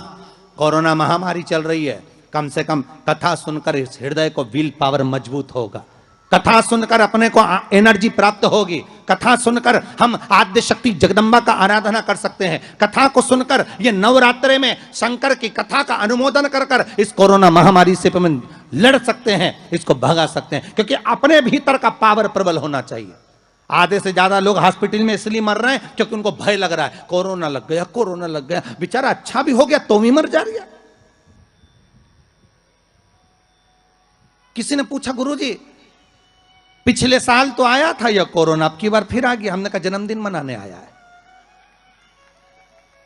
कोरोना महामारी चल रही है, कम से कम कथा सुनकर इस हृदय को विल पावर मजबूत होगा, कथा सुनकर अपने को एनर्जी प्राप्त होगी, कथा सुनकर हम आद्य शक्ति जगदम्बा का आराधना कर सकते हैं। कथा को सुनकर ये नवरात्रे में शंकर की कथा का अनुमोदन कर कर इस कोरोना महामारी से हम लड़ सकते हैं, इसको भगा सकते हैं, क्योंकि अपने भीतर का पावर प्रबल होना चाहिए। आधे से ज्यादा लोग हॉस्पिटल में इसलिए मर रहे हैं क्योंकि उनको भय लग रहा है, कोरोना लग गया, कोरोना लग गया। बेचारा अच्छा भी हो गया तो भी मर जा रहा। किसी ने पूछा गुरुजी पिछले साल तो आया था यह कोरोना, अब की बार फिर आ गया। हमने कहा जन्मदिन मनाने आया है।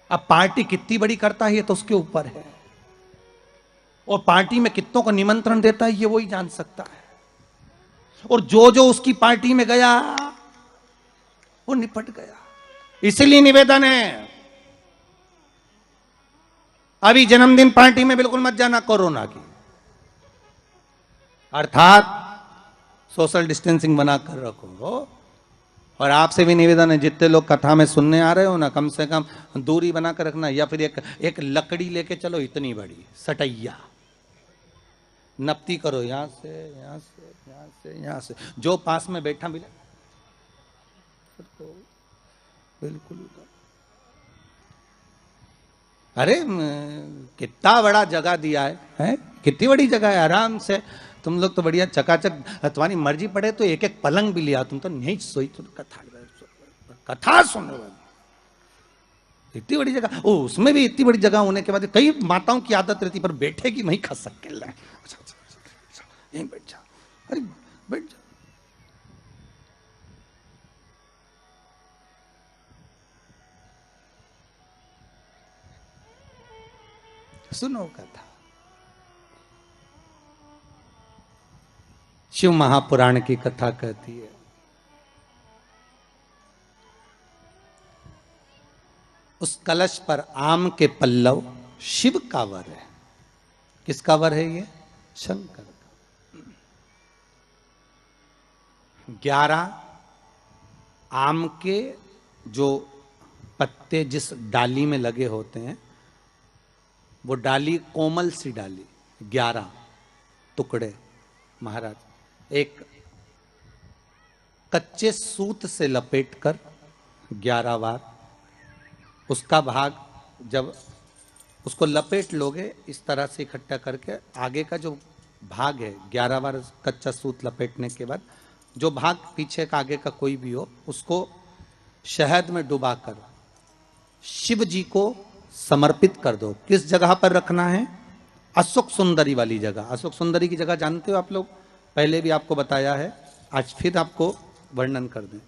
अब पार्टी कितनी बड़ी करता है ये तो उसके ऊपर है, और पार्टी में कितनों को निमंत्रण देता है ये वही जान सकता है। और जो जो उसकी पार्टी में गया वो निपट गया। इसलिए निवेदन है अभी जन्मदिन पार्टी में बिल्कुल मत जाना कोरोना की। अर्थात सोशल डिस्टेंसिंग बना कर रखो। और आपसे भी निवेदन है, जितने लोग कथा में सुनने आ रहे हो ना, कम से कम दूरी बना कर रखना, या फिर एक लकड़ी लेके चलो इतनी बड़ी सटैया, नपती करो यहां से यहां से यहां से यहां से, जो पास में बैठा मिले बिल्कुल। अरे कितना बड़ा जगह दिया है? कितनी बड़ी जगह है, आराम से तुम लोग तो बढ़िया चकाचक, तुम्हारी मर्जी पड़े तो एक एक पलंग भी लिया, तुम तो नहीं सोई, तुम कथा सुनने वाली इतनी बड़ी जगह। ओ उसमें भी इतनी बड़ी जगह होने के बाद कई माताओं की आदत रहती, पर बैठेगी वहीं खसक के लाए, यहीं बैठ जा, अरे बैठ जा। सुनो कथा। शिव महापुराण की कथा कहती है, उस कलश पर आम के पल्लव शिव का वर है। किसका वर है ये? शंकर का। 11 आम के जो पत्ते जिस डाली में लगे होते हैं, वो डाली कोमल सी डाली, 11 टुकड़े महाराज एक कच्चे सूत से लपेटकर 11 बार उसका भाग, जब उसको लपेट लोगे इस तरह से इकट्ठा करके, आगे का जो भाग है 11 बार कच्चा सूत लपेटने के बाद जो भाग पीछे का आगे का कोई भी हो, उसको शहद में डुबाकर शिव जी को समर्पित कर दो। किस जगह पर रखना है? अशोक सुंदरी वाली जगह। अशोक सुंदरी की जगह जानते हो आप लोग? पहले भी आपको बताया है, आज फिर आपको वर्णन कर दें।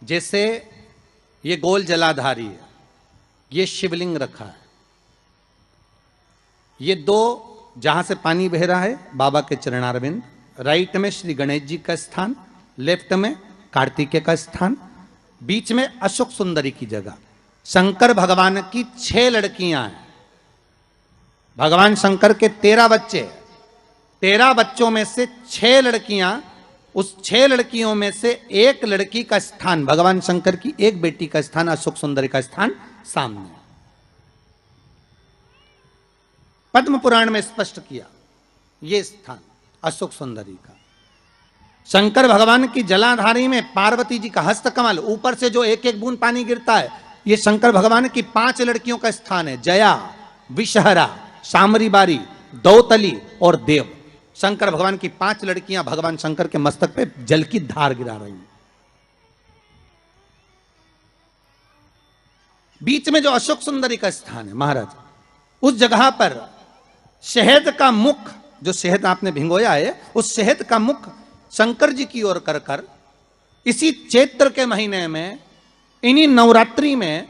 जैसे ये गोल जलाधारी है, ये शिवलिंग रखा है, ये 2 जहां से पानी बह रहा है बाबा के चरणारविंद, राइट में श्री गणेश जी का स्थान, लेफ्ट में कार्तिकेय का स्थान, बीच में अशोक सुंदरी की जगह। शंकर भगवान की 6 लड़कियां हैं। भगवान शंकर के 13 बच्चे, 13 बच्चों में से 6 लड़कियां, उस 6 लड़कियों में से एक लड़की का स्थान, भगवान शंकर की एक बेटी का स्थान, अशोक सुंदरी का स्थान सामने पद्म पुराण में स्पष्ट किया। ये स्थान अशोक सुंदरी का। शंकर भगवान की जलाधारी में पार्वती जी का हस्तकमल, ऊपर से जो एक एक बूंद पानी गिरता है, ये शंकर भगवान की 5 लड़कियों का स्थान है। जया, विषहरा, सामरी बारी, दौतली और देव। शंकर भगवान की 5 लड़कियां भगवान शंकर के मस्तक पे जल की धार गिरा रही हैं। बीच में जो अशोक सुंदरी का स्थान है महाराज, उस जगह पर शहद का मुख, जो शहद आपने भिंगोया है, उस शहद का मुख शंकर जी की ओर कर कर इसी चैत्र के महीने में, इन्हीं नवरात्रि में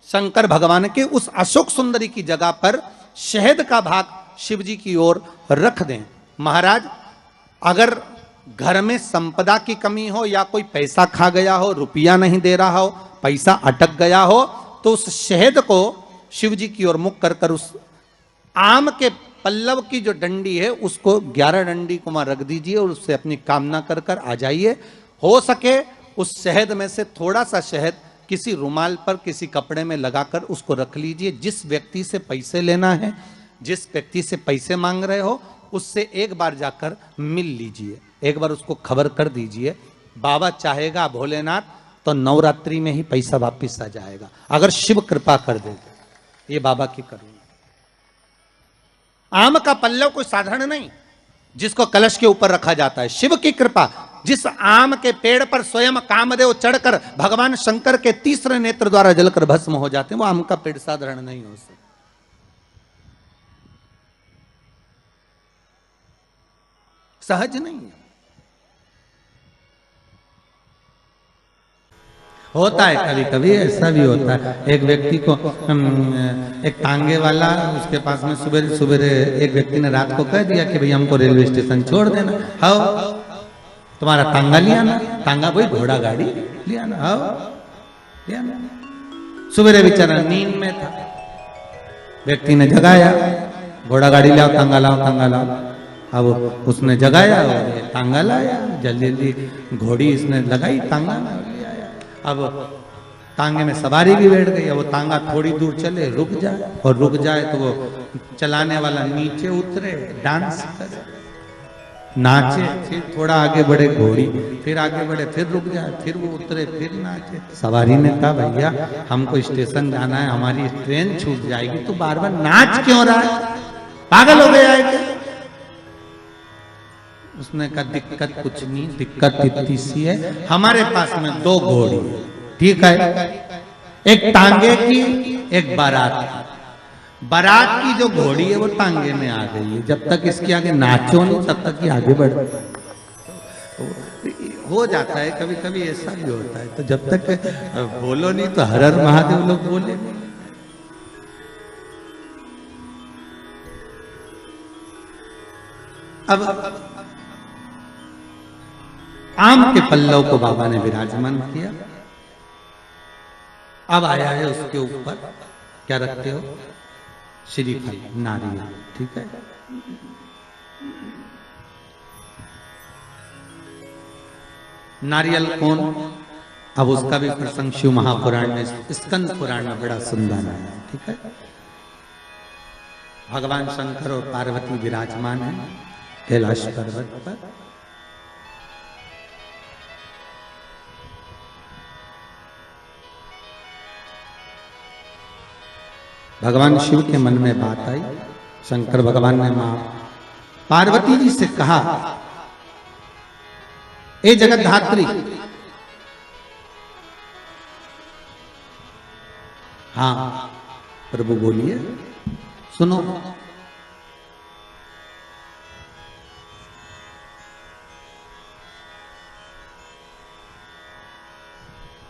शंकर भगवान के उस अशोक सुंदरी की जगह पर शहद का भाग शिव जी की ओर रख दें। महाराज अगर घर में संपदा की कमी हो, या कोई पैसा खा गया हो, रुपया नहीं दे रहा हो, पैसा अटक गया हो, तो उस शहद को शिव जी की ओर मुख कर कर उस आम के पल्लव की जो डंडी है उसको 11 डंडी को वहां रख दीजिए और उससे अपनी कामना कर कर आ जाइए। हो सके उस शहद में से थोड़ा सा शहद किसी रुमाल पर, किसी कपड़े में लगाकर उसको रख लीजिए। जिस व्यक्ति से पैसे लेना है, जिस व्यक्ति से पैसे मांग रहे हो, उससे एक बार जाकर मिल लीजिए, एक बार उसको खबर कर दीजिए। बाबा चाहेगा भोलेनाथ तो नवरात्रि में ही पैसा वापिस आ जाएगा, अगर शिव कृपा कर देगा। ये बाबा की करुणा। आम का पल्लव कोई साधारण नहीं जिसको कलश के ऊपर रखा जाता है, शिव की कृपा। जिस आम के पेड़ पर स्वयं कामदेव चढ़कर भगवान शंकर के तीसरे नेत्र द्वारा जलकर भस्म हो जाते हैं, वो आम का पेड़ साधारण नहीं हो सकता। सहज नहीं है। होता है कभी कभी, ऐसा भी होता है। एक व्यक्ति को एक तांगे वाला, उसके पास में सुबह सुबह एक व्यक्ति ने रात को कह दिया कि भाई हमको रेलवे स्टेशन छोड़ देना, हाओ तुम्हारा तांगा लिया ना, तांगा कोई घोड़ा गाड़ी लिया ना, हाओ लिया ना। सुबह बेचारा नींद में था, व्यक्ति ने जगाया, घोड़ा गाड़ी लाओ, तांगा लाओ, तांगा लाओ। अब उसने जगाया और तांगा लाया, जल्दी जल्दी घोड़ी इसने लगाई, तांगा ले आया। अब तांगे में सवारी भी बैठ गई। वो तांगा थोड़ी दूर चले, रुक जाए, और रुक जाए तो वो चलाने वाला नीचे उतरे, डांस करे, नाचे, फिर थोड़ा आगे बढ़े घोड़ी, फिर आगे बढ़े, फिर रुक जाए, फिर वो उतरे, फिर नाचे। सवारी ने कहा भैया हमको स्टेशन जाना है, हमारी ट्रेन छूट जाएगी, तो बार बार नाच क्यों रहा है, पागल हो गया है क्या? उसने कहा दिक्कत कुछ नहीं, दिक्कत इतनी सी है, हमारे पास में 2 घोड़ी, ठीक है, एक तांगे की, एक बारात की। बारात की जो घोड़ी है वो तांगे में आ गई है, जब तक इसके आगे नाचो नहीं तब तक ये आगे बढ़ हो जाता है, कभी कभी ऐसा भी होता है। तो जब तक बोलो नहीं तो हर हर महादेव लोग बोले। अब आम के पल्लव को बाबा ने विराजमान किया। अब आया है उसके ऊपर क्या रखते हो, श्रीफल, नारियल, ठीक है। नारियल कौन, अब उसका भी प्रसंग शिव महापुराण में, स्कंद पुराण में बड़ा सुंदर है, ठीक है। भगवान शंकर और पार्वती विराजमान है कैलाश पर्वत पर। भगवान शिव के मन में बात आई, शंकर भगवान ने मां पार्वती जी से कहा, ए जगत धात्री, हाँ प्रभु बोलिए, सुनो।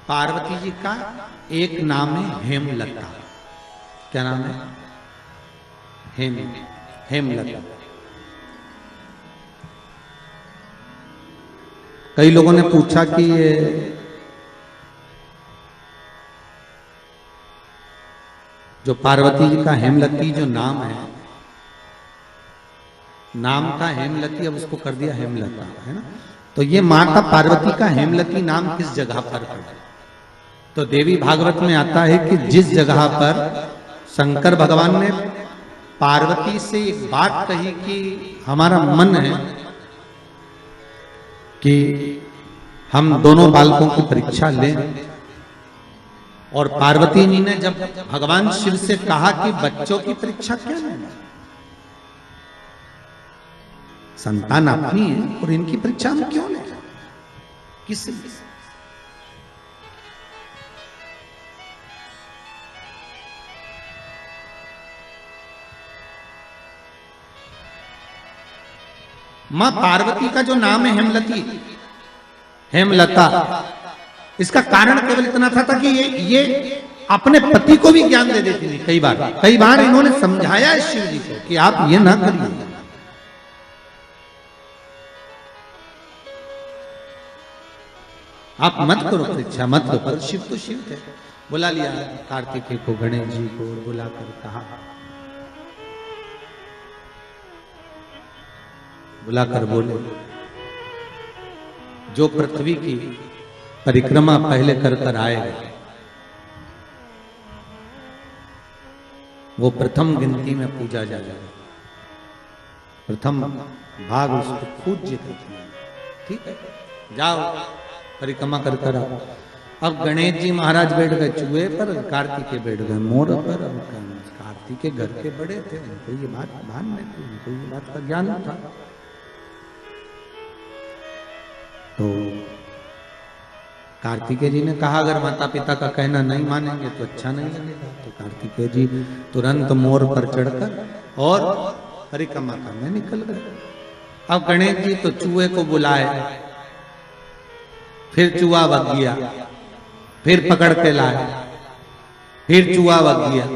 पार्वती जी का एक नाम है हेमलता। क्या नाम है? हेमलता। कई लोगों ने पूछा कि ये जो पार्वती जी का हेमलती जो नाम है, नाम था हेमलती, अब उसको कर दिया हेमलता, है ना। तो ये माता पार्वती का हेमलती नाम किस जगह पर पड़ा? तो देवी भागवत में आता है कि जिस जगह पर शंकर भगवान ने पार्वती से एक बात कही कि हमारा मन है कि हम दोनों बालकों की परीक्षा लें, और पार्वती जी ने जब भगवान शिव से कहा कि बच्चों की परीक्षा क्या लेना, संतान अपनी है और इनकी परीक्षा हम क्यों लें, किस मां पार्वती का जो नाम है हेमलती, हेमलता, इसका कारण केवल इतना था कि ये अपने पति को भी ज्ञान दे देती थी। कई बार इन्होंने समझाया है शिव जी को कि आप ये ना करिए, आप मत करो परीक्षा, मत लो। पर शिव तो शिव थे, बुला लिया कार्तिकेय को, गणेश जी को बुलाकर कहा, बुलाकर बोले, जो पृथ्वी की परिक्रमा पहले कर कर आएगा वो प्रथम गिनती में पूजा जाएगा, प्रथम भाग उसको पूज्य करते हैं, ठीक है। जाओ परिक्रमा कर कर आओ। अब गणेश जी महाराज बैठ गए चूहे पर, कार्तिकेय बैठ गए मोर पर। अब कार्तिकेय घर के बड़े थे, उनको ये बात भान नहीं थी, उनको ये बात का ज्ञान था। तो कार्तिकेय जी ने कहा अगर माता पिता का कहना नहीं मानेंगे तो अच्छा नहीं लगेगा। तो कार्तिकेय जी तुरंत मोर पर चढ़कर और परिक्रमा करने निकल गए। अब गणेश जी तो चूहे को बुलाए, फिर चूहा भग गया, फिर पकड़ के लाए, फिर चूहा भग गया।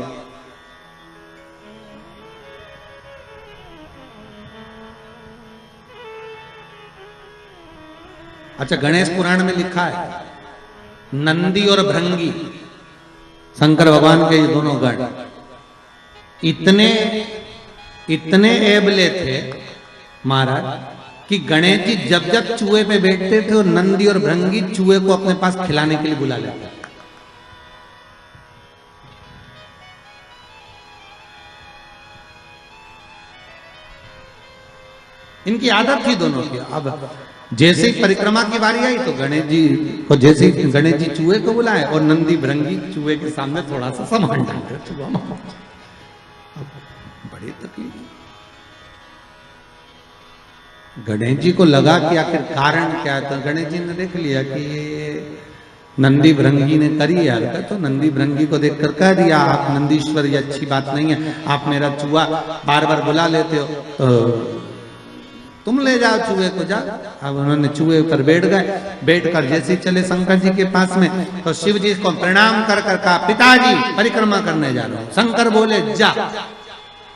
अच्छा, गणेश पुराण में लिखा है नंदी और भृंगी, शंकर भगवान के ये दोनों गण इतने एबले थे महाराज कि गणेश जी जब जब चूहे पे बैठते थे और नंदी और भृंगी चूहे को अपने पास खिलाने के लिए बुला लेते। इनकी आदत थी दोनों की। अब जैसे ही परिक्रमा की बारी आई तो गणेश जी को जैसे ही गणेश जी चूहे को बुलाए और नंदी भृंगी चूहे के सामने थोड़ा सा सामान डालते। बड़ी तकलीफ। गणेश जी को लगा कि आखिर कारण क्या है, तो गणेश जी ने देख लिया कि ये नंदी भृंगी ने करी यार, तो नंदी भृंगी को देखकर कह दिया, आप नंदीश्वर, ये अच्छी बात नहीं है, आप मेरा चूहा बार बार बुला लेते हो, तो तुम ले जाओ चूहे को, जा। अब उन्होंने चूहे पर बैठ गए। बैठकर जैसे चले शंकर जी के पास में, तो शिव जी को प्रणाम कर कर कहा, पिताजी परिक्रमा करने जा रहा हूं। शंकर बोले जा।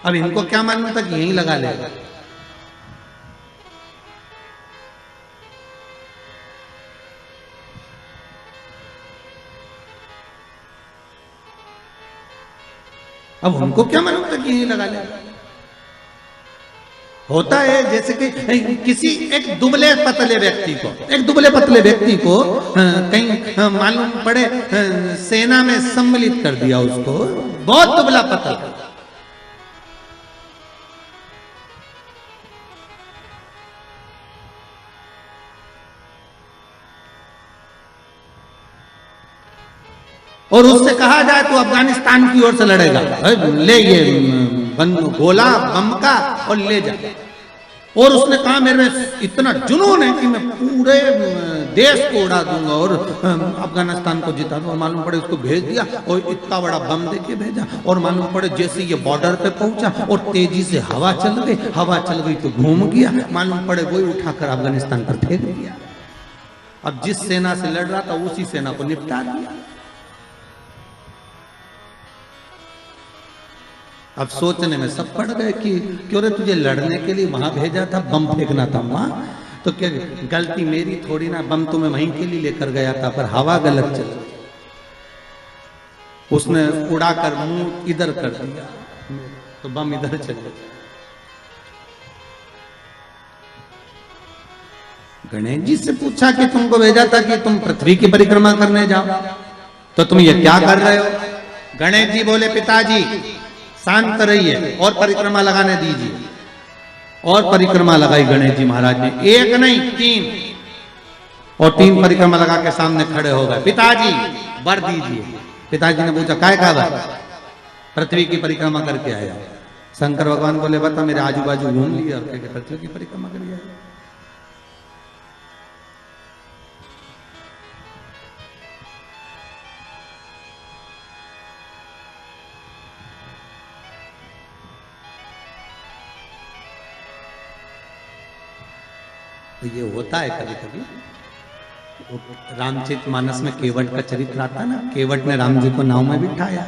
अब इनको क्या मालूम था कि यहीं लगा लेगा। अब उनको क्या मालूम था कि यहीं लगा लेगा। होता है जैसे कि किसी एक दुबले पतले व्यक्ति को कहीं मालूम पड़े सेना में सम्मिलित कर दिया, उसको बहुत दुबला पतला, और उससे कहा जाए तो अफगानिस्तान की ओर से लड़ेगा, ले ये गोला बम का और ले जा। और उसने कहा मेरे में इतना जुनून है कि मैं पूरे देश को उड़ा दूंगा और अफगानिस्तान को जिता दूंगा। मालूम पड़े उसको भेज दिया और इतना बड़ा बम देके भेजा, और मालूम पड़े जैसे ये बॉर्डर पे पहुंचा और तेजी से हवा चल गई तो घूम गया, मालूम पड़े वही उठाकर अफगानिस्तान पर फेंक दिया। अब जिस सेना से लड़ रहा था उसी सेना को निपटा दिया। अब सोचने में सब पड़ गए कि क्यों रे, तुझे लड़ने के लिए वहां भेजा था, बम फेंकना था वहां, तो क्या गलती मेरी थोड़ी ना, बम तो मैं वहीं के लिए लेकर गया था, पर हवा गलत चल गई, उसने उड़ाकर मुंह इधर कर दिया तो बम इधर चल गया। गणेश जी से पूछा कि तुमको भेजा था कि तुम पृथ्वी की परिक्रमा करने जाओ, तो तुम ये क्या कर रहे हो? गणेश जी बोले, पिताजी शांत रहिए और परिक्रमा लगाने दीजिए। और परिक्रमा लगाई गणेश जी महाराज ने, एक नहीं 3, और 3 परिक्रमा लगा के सामने खड़े हो गए। पिताजी वर दीजिए। पिताजी ने पूछा काय का वर? पृथ्वी की परिक्रमा करके आया। शंकर भगवान बोले, बता मेरे आजू बाजू घूम लिया और पृथ्वी की परिक्रमा कर आया। तो ये होता है कभी कभी। रामचरितमानस में केवट का चरित्र आता ना, केवट ने राम जी को नाव में बिठाया,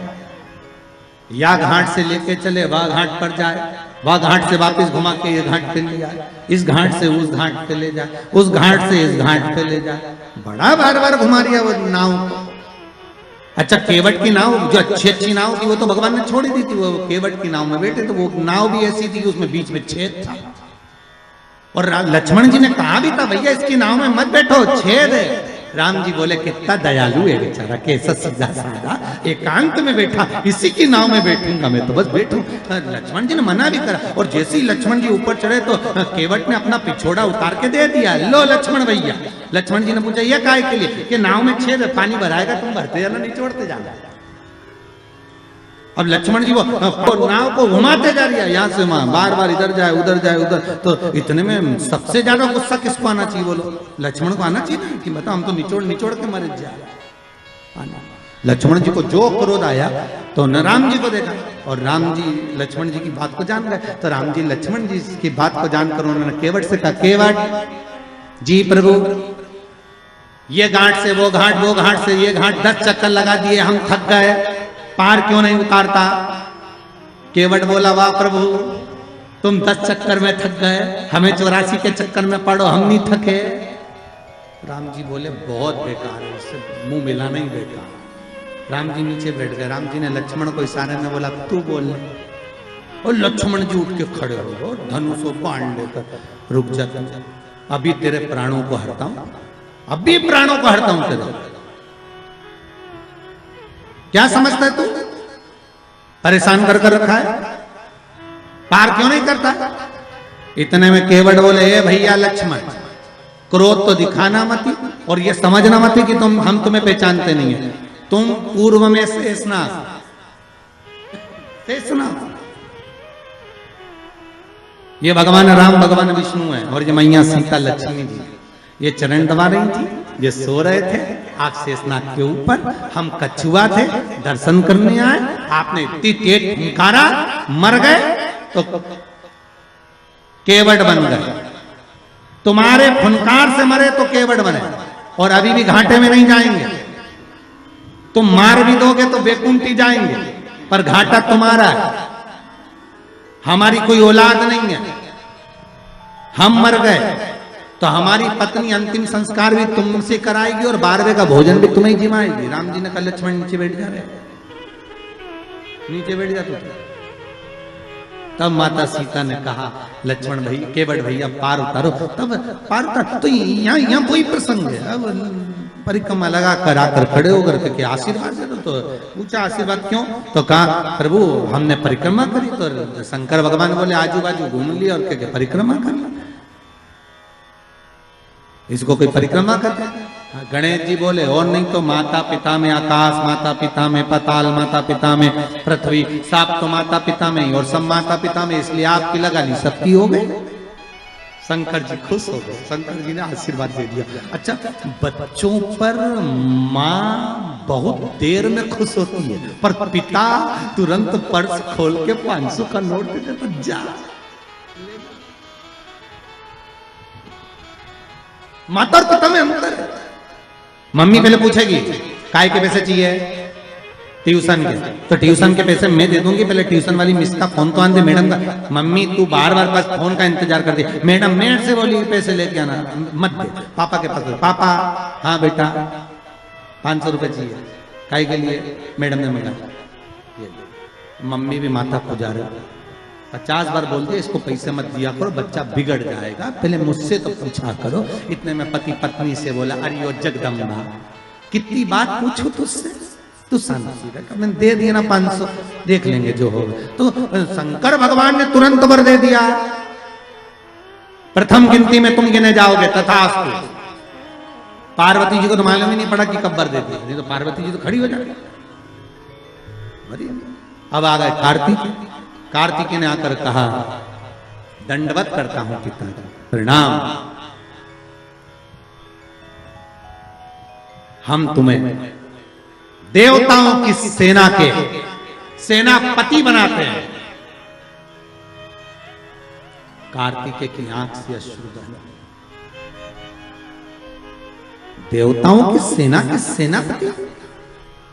या घाट से लेके चले वह घाट पर जाए, वह घाट से वापस घुमा के ये घाट पे ले जाए, इस घाट से उस घाट पे ले जाए, उस घाट से इस घाट पे ले जाए, बड़ा बार बार घुमा दिया वो नाव को। अच्छा, केवट की नाव जो अच्छी नाव थी वो तो भगवान ने छोड़ दी थी, वो केवट की नाव में बैठे, तो वो नाव भी ऐसी थी कि उसमें बीच में छेद था। और लक्ष्मण जी ने कहा भी था, भैया इसकी नाव में मत बैठो, छेद है। राम जी बोले, कितना दयालु है बेचारा, कैसा सीधा साधा एकांत में बैठा, इसी की नाव में बैठूंगा मैं, तो बस बैठूं। लक्ष्मण जी ने मना भी करा, और जैसे ही लक्ष्मण जी ऊपर चढ़े तो केवट ने अपना पिछोड़ा उतार के दे दिया, लो लक्ष्मण भैया। लक्ष्मण जी ने पूछा, यह काय के लिए? कि नाव में छेद है, पानी भराएगा, तुम भरते जाना, निचोड़ते जाना। अब लक्ष्मण जी वो नाव को घुमाते जा रही है, यहाँ से वहां, बार बार इधर जाए उधर, तो इतने में सबसे ज्यादा गुस्सा किसको आना चाहिए बोलो? लक्ष्मण को आना चाहिए ना, कि बता हम तो निचोड़ के मर जाए। लक्ष्मण जी को जो क्रोध आया तो न राम जी को देखा, और राम जी लक्ष्मण जी की बात को जान गए, तो राम जी लक्ष्मण जी की बात को जानकर उन्होंने केवट से कहा, केवट जी प्रभु, ये घाट से वो घाट से ये घाट 10 चक्कर लगा दिए, हम थक गए, पार क्यों नहीं उतारता? केवट बोला, वाह प्रभु, तुम 10 चक्कर में थक गए, हमें 84 के चक्कर में पड़ो, हम नहीं थके। राम जी बोले, बहुत बेकार है, इससे मुंह मिलाना ही बेकार। राम जी नीचे बैठ गए। राम जी ने लक्ष्मण को इशारे में बोला, तू बोल ले। और लक्ष्मण जी उठ के खड़े हो गए, धनुष को बाण लेकर, रुक जा, अभी तेरे प्राणों को हरता हूं, अभी प्राणों को हरता हूं तेरे। क्या समझता है तू? परेशान कर कर रखा है, पार क्यों नहीं करता? इतने में केवट बोले, हे भैया लक्ष्मण, क्रोध तो दिखाना मत और ये समझना मत कि हम तुम्हें पहचानते नहीं है। तुम पूर्व में शेषनाग, ये भगवान राम भगवान विष्णु है और ये मैया सीता लक्ष्मी जी, ये चरण दबा रही थी, ये सो रहे थे आप शेषनाग के ऊपर, हम कछुआ थे दर्शन करने आए, आपने इतनी तेज फुंकारा, मर गए तो केवट बन गए। तुम्हारे फुनकार से मरे तो केवट बने, और अभी भी घाटे में नहीं जाएंगे। तुम मार भी दोगे तो बेकुंठी जाएंगे, पर घाटा तुम्हारा है, हमारी कोई औलाद नहीं है। हम मर गए तो हमारी पत्नी अंतिम संस्कार भी तुमसे कराएगी और 12वें का भोजन भी तुम्हें ही जिमाएगी। राम जी ने कहा लक्ष्मण नीचे बैठ जा रहे, नीचे बैठ जा तू। तब माता सीता ने कहा लक्ष्मण भाई, केवट भैया पार उतारो। तब पार उतार तो यहाँ वही प्रसंग है। अब परिक्रमा लगा कर आकर खड़े होकर के आशीर्वाद दे दो, तो पूछा आशीर्वाद क्यों? तो कहा प्रभु हमने परिक्रमा करी, तो शंकर भगवान बोले आजू बाजू घूम लिया और क्या परिक्रमा कर ली, इसको कोई परिक्रमा करते हैं? गणेश जी बोले और नहीं तो माता पिता में आकाश, माता पिता में पाताल, माता पिता में पृथ्वी, सब तो माता पिता में ही और सब माता पिता में, इसलिए आपकी लगा ली, सबकी हो गई। शंकर जी खुश हो गए, शंकर जी ने आशीर्वाद दे दिया। अच्छा, बच्चों पर माँ बहुत देर में खुश होती है, पर पिता तुरंत पर्स खोल के 500 का नोट दे देता, जा माता और पिता में अंतर है। मम्मी पहले पूछेगी काय के पैसे चाहिए, ट्यूशन के, तो ट्यूशन के पैसे मैं दे दूंगी, पहले ट्यूशन वाली मिस का फोन तो आन दे मैडम का। मम्मी तू बार बार बस फोन का इंतजार कर दे, मैडम मेरे से बोली पैसे लेके आना, मत दे, पापा के पास। पापा हाँ बेटा 500 रुपए चाहिए, काय के लिए? मैडम ने मंगा। मम्मी भी माता को जा रहे, 50 बार बोल दिया इसको पैसे मत दिया करो, बच्चा बिगड़ जाएगा, पहले मुझसे तो पूछा करो। इतने में पति पत्नी से बोला, अरे ओ जगदम्बा कितनी बात पूछो तुझसे, तू शांति रख, मैंने दे दिया ना 500, देख लेंगे जो होगा। तो शंकर भगवान ने तुरंत वर दे दिया, प्रथम गिनती में तुम गिने जाओगे तथास्तु। पार्वती जी को तो मालूम ही नहीं पड़ा कि कब वर दे दिया, नहीं तो पार्वती जी तो खड़ी हो जाती। अब आ गए कार्तिक, कार्तिकेय ने आकर कहा दंडवत करता हूं पिताजी, प्रणाम, हम तुम्हें देवताओं की सेना के सेनापति बनाते हैं। कार्तिकेय की आंख से अश्रु बहे। देवताओं की सेना के सेनापति?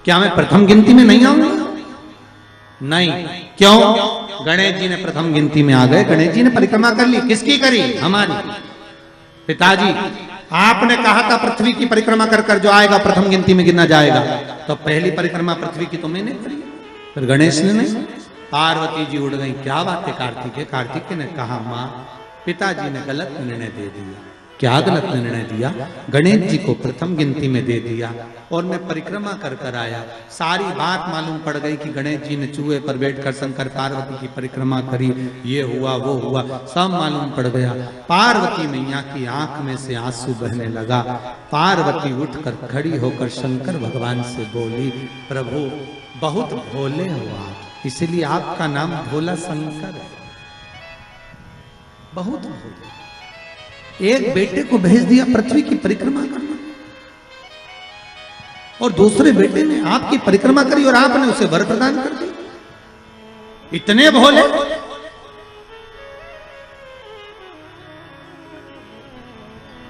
क्या मैं प्रथम गिनती में नहीं आऊंगा? नहीं। क्यों? गणेश जी ने प्रथम गिनती में आ गए, गणेश जी ने परिक्रमा कर ली। किसकी करी? हमारी। पिताजी आपने कहा था पृथ्वी की परिक्रमा कर कर जो आएगा प्रथम गिनती में गिना जाएगा, तो पहली परिक्रमा पृथ्वी की तुमने करी, फिर गणेश ने नहीं। पार्वती जी उड़ गई, क्या बात है कार्तिकेय? कार्तिकेय ने कहा माँ पिताजी ने गलत निर्णय दे दिया। क्या गलत निर्णय दिया? गणेश जी को प्रथम गिनती में दे दिया और मैं परिक्रमा कर कर आया, सारी बात मालूम पड़ गई कि गणेश जी ने चूहे पर बैठकर शंकर पार्वती की परिक्रमा करी, ये हुआ वो हुआ, सब मालूम पड़ गया। पार्वती मैया की आंख में से आंसू बहने लगा। पार्वती उठकर खड़ी होकर शंकर भगवान से बोली, प्रभु बहुत भोले हो आप, इसलिए आपका नाम भोला शंकर है, बहुत भोले। एक बेटे को भेज दिया पृथ्वी की परिक्रमा करना और दूसरे बेटे ने आपकी परिक्रमा करी और आपने उसे वर प्रदान कर दिया। इतने भोले।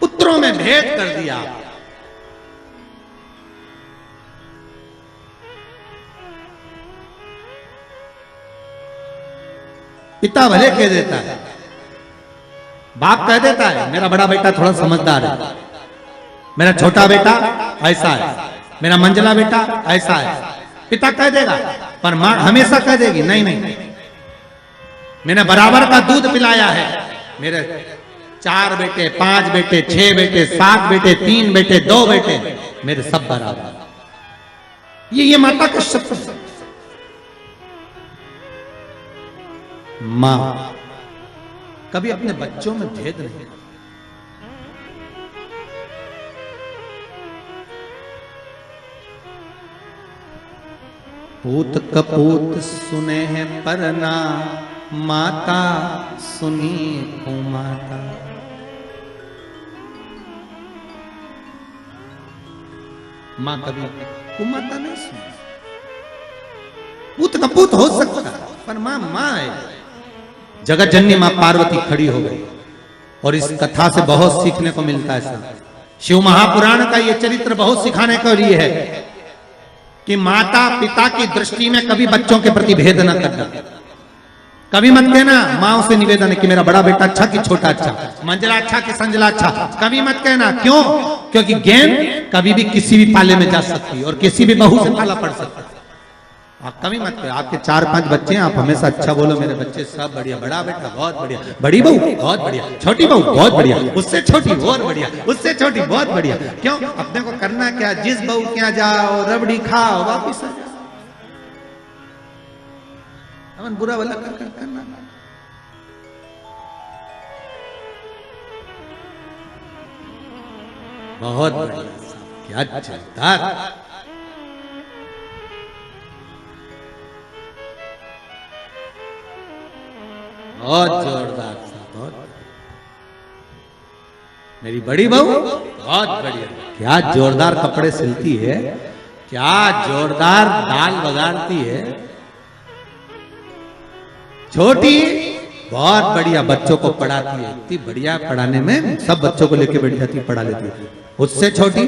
पुत्रों में भेद कर दिया। पिता भले कह देता है, बाप कह देता है मेरा बड़ा बेटा थोड़ा समझदार है, मेरा छोटा बेटा ऐसा है, मेरा मंझला बेटा ऐसा है, पिता कह देगा, पर मां हमेशा कह देगी नहीं नहीं मैंने बराबर का दूध पिलाया है। मेरे 4 बेटे, 5 बेटे, 6 बेटे, 7 बेटे, 3 बेटे, 2 बेटे, मेरे सब बराबर। ये माता का शब्द है। मां कभी अपने बच्चों में भेद नहीं। पूत कपूत सुने हैं परना, माता सुनी कुमाता। मां कभी कुमाता नहीं सुनी। पूत कपूत हो सकता है पर मां मां है। जगत जननी मां पार्वती खड़ी हो गई और इस कथा से बहुत सीखने को मिलता है। शिव महापुराण का यह चरित्र बहुत सिखाने के लिए है कि माता पिता की दृष्टि में कभी बच्चों के प्रति भेद न करना। कभी मत कहना, माँ से निवेदन है कि मेरा बड़ा बेटा अच्छा कि छोटा अच्छा, मंजला अच्छा कि संजला अच्छा, कभी मत कहना। क्यों? क्योंकि गेंद कभी भी किसी भी पाले में जा सकती है और किसी भी बहू से पाला पड़ सकता है। आप कभी मत कहो। आपके 4-5 बच्चे हैं, आप हमेशा अच्छा बोलो, मेरे बच्चे सब बढ़िया, बड़ा बेटा बहुत बढ़िया, बड़ी बहू बहुत बढ़िया, छोटी बहू बहुत बढ़िया, उससे छोटी बहुत बढ़िया, उससे छोटी बहुत बढ़िया। क्यों? अपने को करना क्या? जिस बहू के यहाँ जाओ, रबड़ी खाओ, वापिस आ जाओ। अपन बुरा भला कर करना। बहुत बढ़िया, क्या चलता। बहुत जोरदार था, बहुत। मेरी बड़ी बहू बहुत बढ़िया, क्या जोरदार कपड़े सिलती है, क्या जोरदार दाल बगाड़ती है। छोटी बहुत बढ़िया बच्चों को पढ़ाती है, इतनी बढ़िया पढ़ाने में, सब बच्चों को लेके बैठ जाती, पढ़ा लेती है। उससे छोटी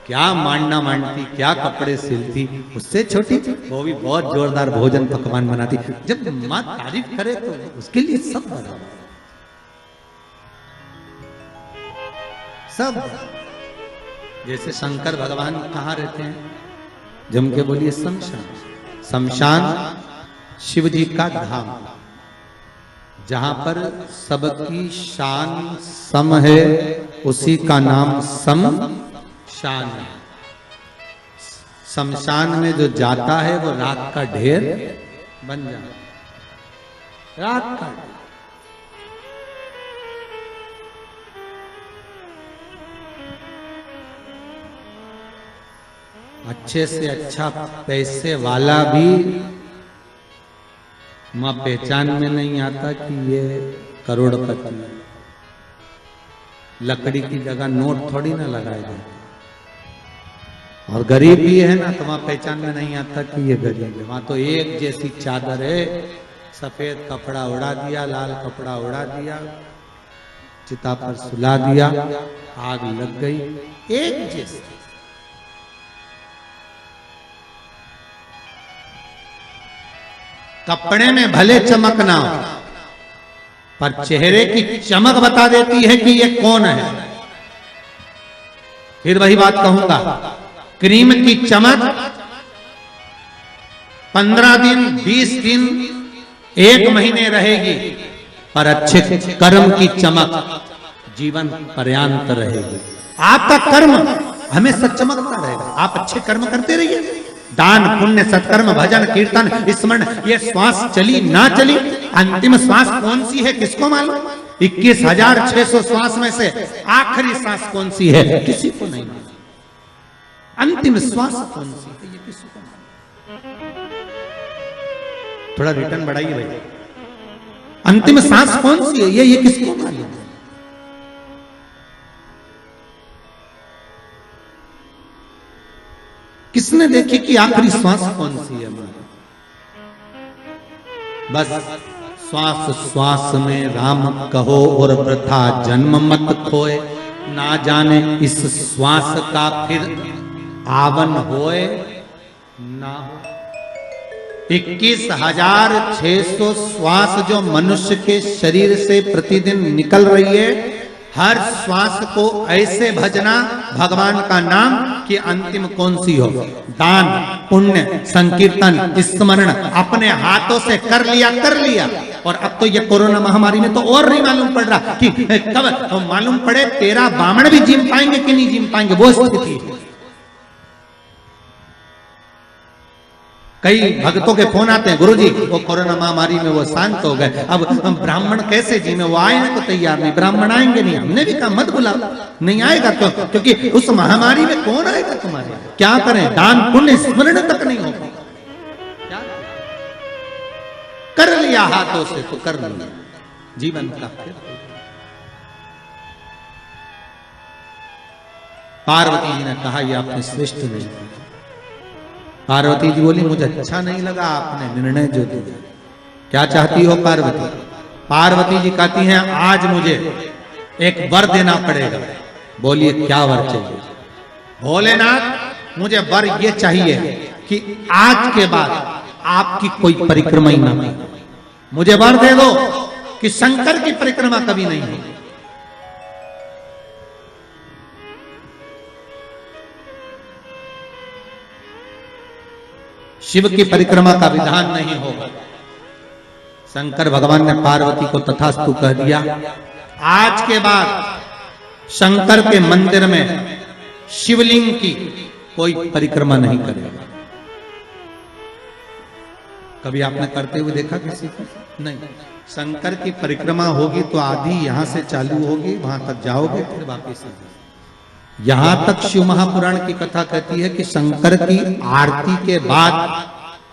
क्या मांडना मांडती, क्या कपड़े सिलती। उससे छोटी वो भी बहुत जोरदार भोजन पकवान बनाती। जब माँ तारीफ करे तो उसके लिए सब बराबर, सब। जैसे शंकर भगवान कहाँ रहते हैं? जम के बोलिए शमशान। शमशान शिव जी का धाम, जहां पर सबकी शान सम है, उसी का नाम शमशान। शमशान में जो जाता है वो राख का ढेर बन जाता। राख का अच्छे से अच्छा पैसे वाला भी मां पहचान में नहीं आता कि ये करोड़पति। लकड़ी की जगह नोट थोड़ी ना लगाएगा। और गरीब भी है ना तो वहां पहचान में नहीं आता कि ये गरीब है। वहां तो एक जैसी चादर है, सफेद कपड़ा उड़ा दिया, लाल कपड़ा उड़ा दिया, चिता पर सुला दिया, आग लग गई, एक जैसी। कपड़े में भले चमक ना हो पर चेहरे की चमक बता देती है कि ये कौन है। फिर वही बात कहूंगा, क्रीम की चमक 15 दिन, 20 दिन, 1 महीने रहेगी, पर अच्छे कर्म की चमक जीवन पर्यंत रहेगी। आपका कर्म हमेशा चमकता रहेगा। आप अच्छे कर्म करते रहिए, दान पुण्य सत्कर्म भजन कीर्तन स्मरण, ये श्वास चली ना चली, अंतिम श्वास कौन सी है किसको मालूम? 21,600 श्वास में से आखिरी श्वास कौन सी है किसी को नहीं मालूम। अंतिम श्वास कौन सी है ये किसी को मालूम। थोड़ा रिटर्न बढ़ाइए भाई। अंतिम सांस कौन सी है ये किसको मालूम? किसने देखी कि आखिरी श्वास कौन सी है? बस श्वास श्वास में राम कहो और वृथा जन्म मत खोए, ना जाने इस श्वास का फिर आवन होए ना। 21,600 श्वास जो मनुष्य के शरीर से प्रतिदिन निकल रही है, हर श्वास को ऐसे भजना भगवान का नाम कि अंतिम कौन सी हो। दान पुण्य संकीर्तन स्मरण अपने हाथों से कर लिया और अब तो ये कोरोना महामारी में तो और नहीं मालूम पड़ रहा कि कब मालूम पड़े 13 ब्राह्मण भी जिम पाएंगे कि नहीं जिम पाएंगे, वो स्थिति है। कई भक्तों के फोन आते हैं, गुरुजी वो कोरोना महामारी में वो शांत हो गए, अब हम ब्राह्मण कैसे जी में, वो आने को तैयार नहीं, ब्राह्मण आएंगे नहीं। हमने भी कहा मत बुलाओ, नहीं आएगा तो, क्योंकि उस महामारी में कौन आएगा तुम्हारे, क्या करें, दान पुण्य स्मरण तक नहीं होगा, क्या कर लिया हाथों से तो कर लिया, जीवन का। पार्वती जी ने कहा ये आपने श्रेष्ठ नहीं। पार्वती जी बोली मुझे अच्छा नहीं लगा आपने निर्णय जो दिया। क्या चाहती हो पार्वती? पार्वती जी कहती हैं आज मुझे एक वर देना पड़ेगा। बोलिए क्या वर चाहिए? भोलेनाथ मुझे वर ये चाहिए कि आज के बाद आपकी कोई परिक्रमा ही ना हो। मुझे वर दे दो कि शंकर की परिक्रमा कभी नहीं होगी। शिव की परिक्रमा का विधान नहीं होगा। शंकर भगवान ने पार्वती को तथास्तु कह दिया। आज के बाद शंकर के मंदिर में शिवलिंग की कोई परिक्रमा नहीं करेगा। कभी आपने करते हुए देखा किसी को? नहीं। शंकर की परिक्रमा होगी तो आधी यहां से चालू होगी, वहां तक जाओगे फिर वापस यहां तक शिव महापुराण की कथा कहती है कि शंकर की आरती के बाद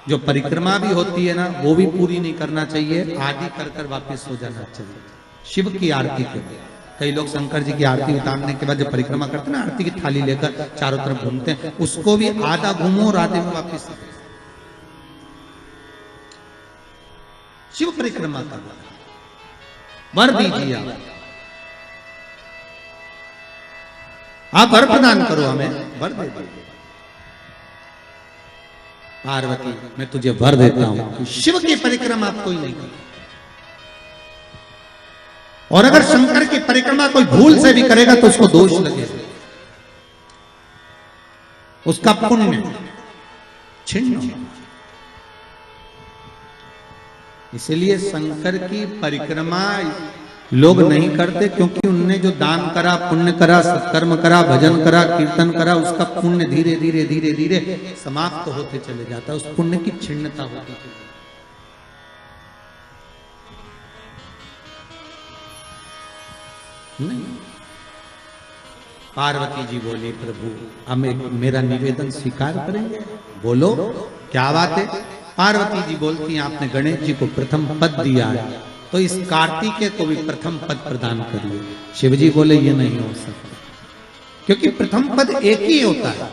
जो परिक्रमा भी होती है ना, वो भी पूरी नहीं करना चाहिए, आदि कर कर वापस हो जाना चाहिए। शिव की आरती के बाद कई लोग शंकर जी की आरती उतारने के बाद जो परिक्रमा करते हैं ना, आरती की थाली लेकर चारों तरफ घूमते हैं, उसको भी आधा घूमो और आधे में वापिस। शिव परिक्रमा का वर दीजिए, आप वर प्रदान करो, हमें वर दे दो। पार्वती मैं तुझे वर देता हूं कि शिव की परिक्रमा कोई नहीं करे, और अगर शंकर की परिक्रमा कोई भूल से भी करेगा तो उसको दोष लगेगा, उसका पुण्य छिन्न। इसलिए शंकर की परिक्रमा लोग नहीं करते क्योंकि उनने जो दान करा, पुण्य करा, सत्कर्म करा, भजन करा, कीर्तन करा, उसका पुण्य धीरे धीरे धीरे धीरे समाप्त होते चले जाता है, उस पुण्य की छिन्नता होती है। नहीं। पार्वती जी बोली प्रभु हम मेरा निवेदन स्वीकार करेंगे, बोलो क्या बात है। पार्वती जी बोलती हैं आपने गणेश जी को प्रथम पद दिया है तो इस कार्तिकेय को भी प्रथम पद प्रदान करिए। शिव जी बोले ये नहीं हो सकता क्योंकि प्रथम पद एक ही होता है,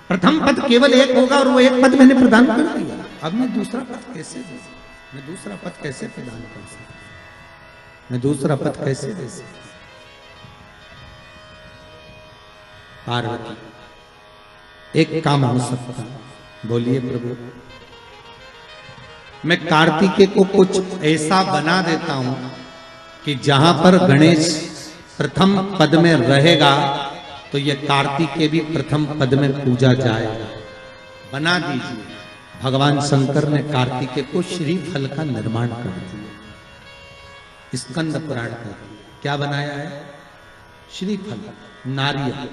प्रथम पद केवल एक होगा और वो एक पद मैंने प्रदान कर दिया। अब मैं दूसरा पद कैसे दे सकता, मैं दूसरा पद कैसे प्रदान कर सकता, मैं दूसरा पद कैसे दे सकता। पार्वती एक काम हो सकता, बोलिए प्रभु मैं कार्तिकेय को कुछ ऐसा बना देता हूं कि जहां पर गणेश प्रथम पद में रहेगा तो ये कार्तिकेय भी प्रथम पद में पूजा जाएगा। बना दीजिए। भगवान शंकर ने कार्तिकेय को श्रीफल का निर्माण कर दिया। स्कंद पुराण का क्या बनाया है? श्रीफल, नारियल।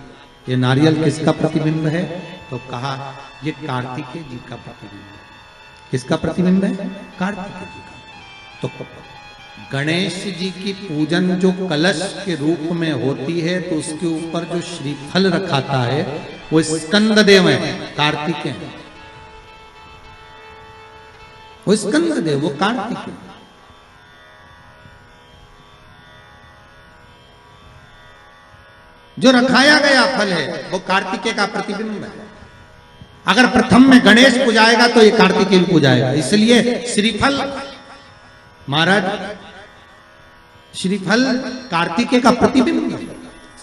ये नारियल किसका प्रतिबिंब है? तो कहा ये कार्तिकेय जी का प्रतिबिंब है। किसका प्रतिबिंब है? कार्तिकेय जी का। तो गणेश जी की पूजन जो कलश के रूप में होती है तो उसके ऊपर जो श्रीफल रखाता है वो स्कंद देव है, कार्तिकेय। वो स्कंद देव, वो कार्तिकेय। जो रखाया गया फल है वो कार्तिकेय का प्रतिबिंब है। अगर प्रथम में गणेश पूजाएगा तो ये कार्तिकेय भी पूजाएगा। इसलिए श्रीफल महाराज, श्रीफल कार्तिकेय का प्रतिबिंब है।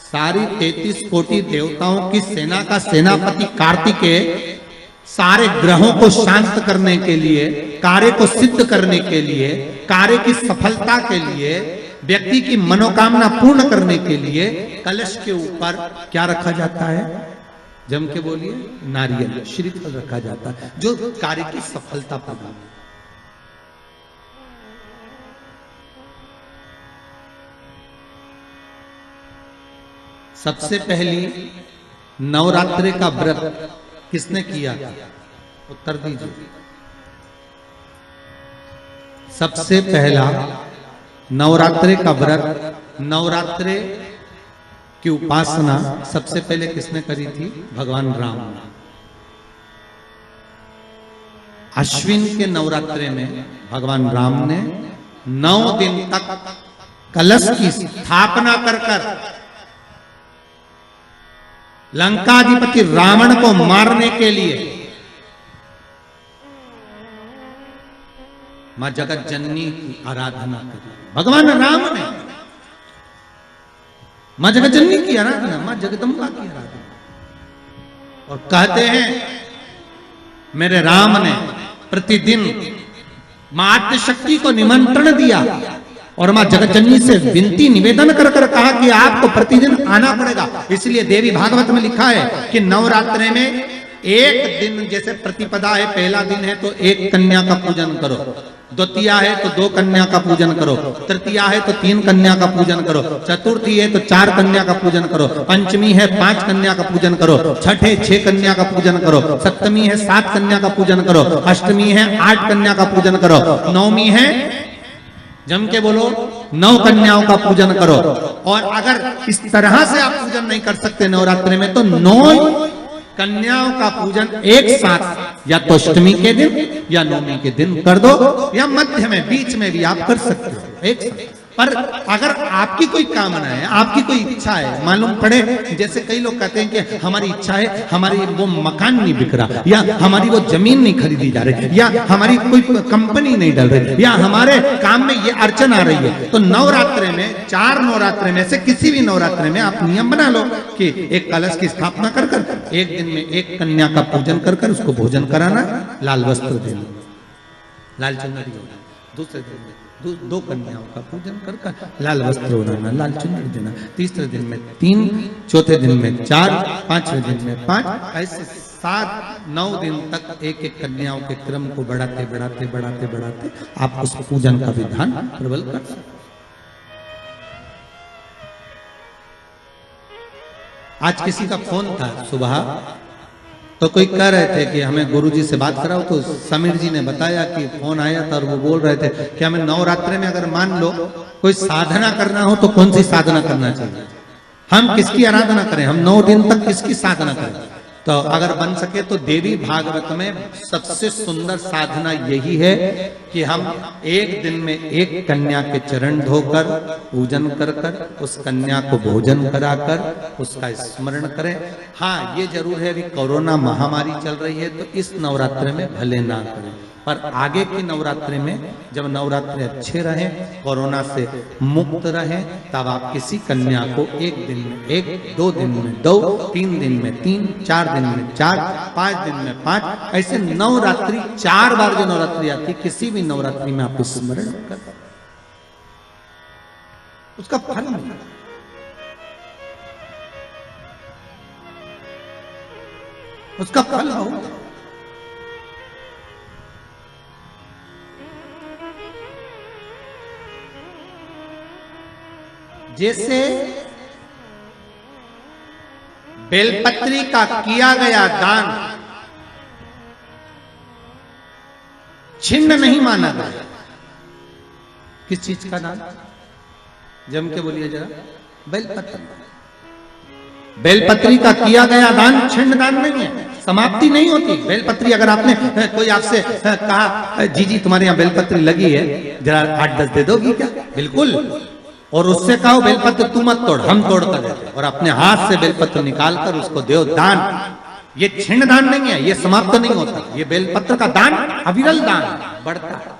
सारी 33 कोटि देवताओं की सेना का सेनापति कार्तिकेय सारे ग्रहों को शांत करने के लिए, कार्य को सिद्ध करने के लिए, कार्य की सफलता के लिए, व्यक्ति की मनोकामना पूर्ण करने के लिए कलश के ऊपर क्या रखा जाता है? जम के बोलिए, नारियल श्रीफल रखा जाता है जो कार्य की सफलता प्रदान। सबसे पहली नवरात्रि का व्रत किसने किया था? उत्तर दीजिए। सबसे पहला नवरात्रि का व्रत, नवरात्रि की उपासना सबसे पहले किसने करी थी? भगवान राम। अश्विन के नवरात्रि में भगवान राम ने 9 दिन तक कलश की स्थापना कर लंकाधिपति रावण को मारने के लिए मां जगत जननी की आराधना करी। भगवान राम ने मां जगत जननी की आराधना, मां जगदम्बा की आराधना। और कहते हैं मेरे राम ने प्रतिदिन मां आद्यशक्ति को निमंत्रण दिया और मां जगत जननी से विनती निवेदन कर कहा कि आपको प्रतिदिन आना पड़ेगा। इसलिए देवी भागवत में लिखा है कि नवरात्रि में एक दिन, जैसे प्रतिपदा है, पहला दिन है तो एक कन्या का पूजन करो, द्वितीया है तो 2 कन्या का पूजन करो, तृतीया है तो 3 कन्या का पूजन करो, चतुर्थी है तो 4 कन्या का पूजन करो, पंचमी है 5 कन्या का पूजन करो, छठ है 6 कन्या का पूजन करो, सप्तमी है 7 कन्या का पूजन करो, अष्टमी है 8 कन्या का पूजन करो, नवमी है, जम के बोलो, 9 कन्याओं का पूजन करो। और अगर इस तरह से आप पूजन नहीं कर सकते नवरात्रि में तो 9 कन्याओं का पूजन एक साथ या तो अष्टमी के दिन या नवमी के दिन कर दो, या मध्य में बीच में भी आप कर सकते हो एक साथ। पर अगर आपकी कोई कामना है, आपकी कोई इच्छा है, मालूम पड़े, जैसे कई लोग कहते हैं कि हमारी इच्छा है, हमारी वो मकान नहीं बिक रहा, या हमारी वो जमीन नहीं खरीदी जा रही, या हमारी कोई कंपनी नहीं डल रही, या हमारे काम में ये अड़चन आ रही है, तो नवरात्रि में 4 नवरात्रि में से किसी भी नवरात्रि में आप नियम बना लो कि एक कलश की स्थापना कर एक दिन में 1 कन्या का पूजन कर उसको भोजन कराना, लाल वस्त्र देना, लाल चुनरी देना, दूसरे दिन में 2 कन्याओं का पूजन कर लाल वस्त्र ओढ़ाना, लाल चुनरी देना, तीसरे दिन में 3, चौथे दिन में 4, 5वें दिन में 5, ऐसे 7-9 दिन तक एक कन्याओं के क्रम को बढ़ाते आप उस पूजन का विधान प्रबल कर सकते। आज किसी का फोन था सुबह, तो कोई कह रहे थे कि हमें गुरुजी से बात कराओ, तो समीर जी ने बताया कि फोन आया था और वो बोल रहे थे कि हमें नवरात्रि में अगर मान लो कोई साधना करना हो तो कौन सी साधना करना चाहिए, हम किसकी आराधना करें, हम 9 दिन तक किसकी साधना करें। तो अगर बन सके तो देवी भागवत में सबसे सुंदर साधना यही है कि हम एक दिन में 1 कन्या के चरण धोकर पूजन कर उस कन्या को भोजन कराकर उसका स्मरण करें। हाँ, ये जरूर है, अभी कोरोना महामारी चल रही है तो इस नवरात्रि में भले ना करें, पर आगे की नवरात्रि में जब नवरात्रि अच्छे रहे, कोरोना से मुक्त रहे, तब आप किसी कन्या को 1 दिन में 1, 2 दिन में 2, 3 दिन में 3, 4 दिन में 4, 5 दिन में 5, ऐसे नवरात्रि 4 बार जो नवरात्रि आती, किसी भी नवरात्रि में आप स्मरण कर उसका फल मिलेगा। उसका फल होगा। जैसे बेलपत्री का किया गया दान छिन्न नहीं माना गया। किस चीज का दान? जम के बोलिए जरा। बेलपत्री। बेलपत्री का किया गया दान छिन्न दान नहीं है, समाप्ति नहीं होती। बेलपत्री अगर आपने कोई आपसे कहा जी तुम्हारे यहाँ बेलपत्री लगी है, जरा 8-10 दे दोगी क्या? बिल्कुल। और उससे कहो बेलपत्र तू मत तोड़, हम तोड़ कर देते, और अपने हाथ से बेलपत्र निकालकर उसको दो दान। ये छिन्न दान नहीं है, ये समाप्त नहीं होता। ये बेलपत्र का दान अविरल दान बढ़ता है।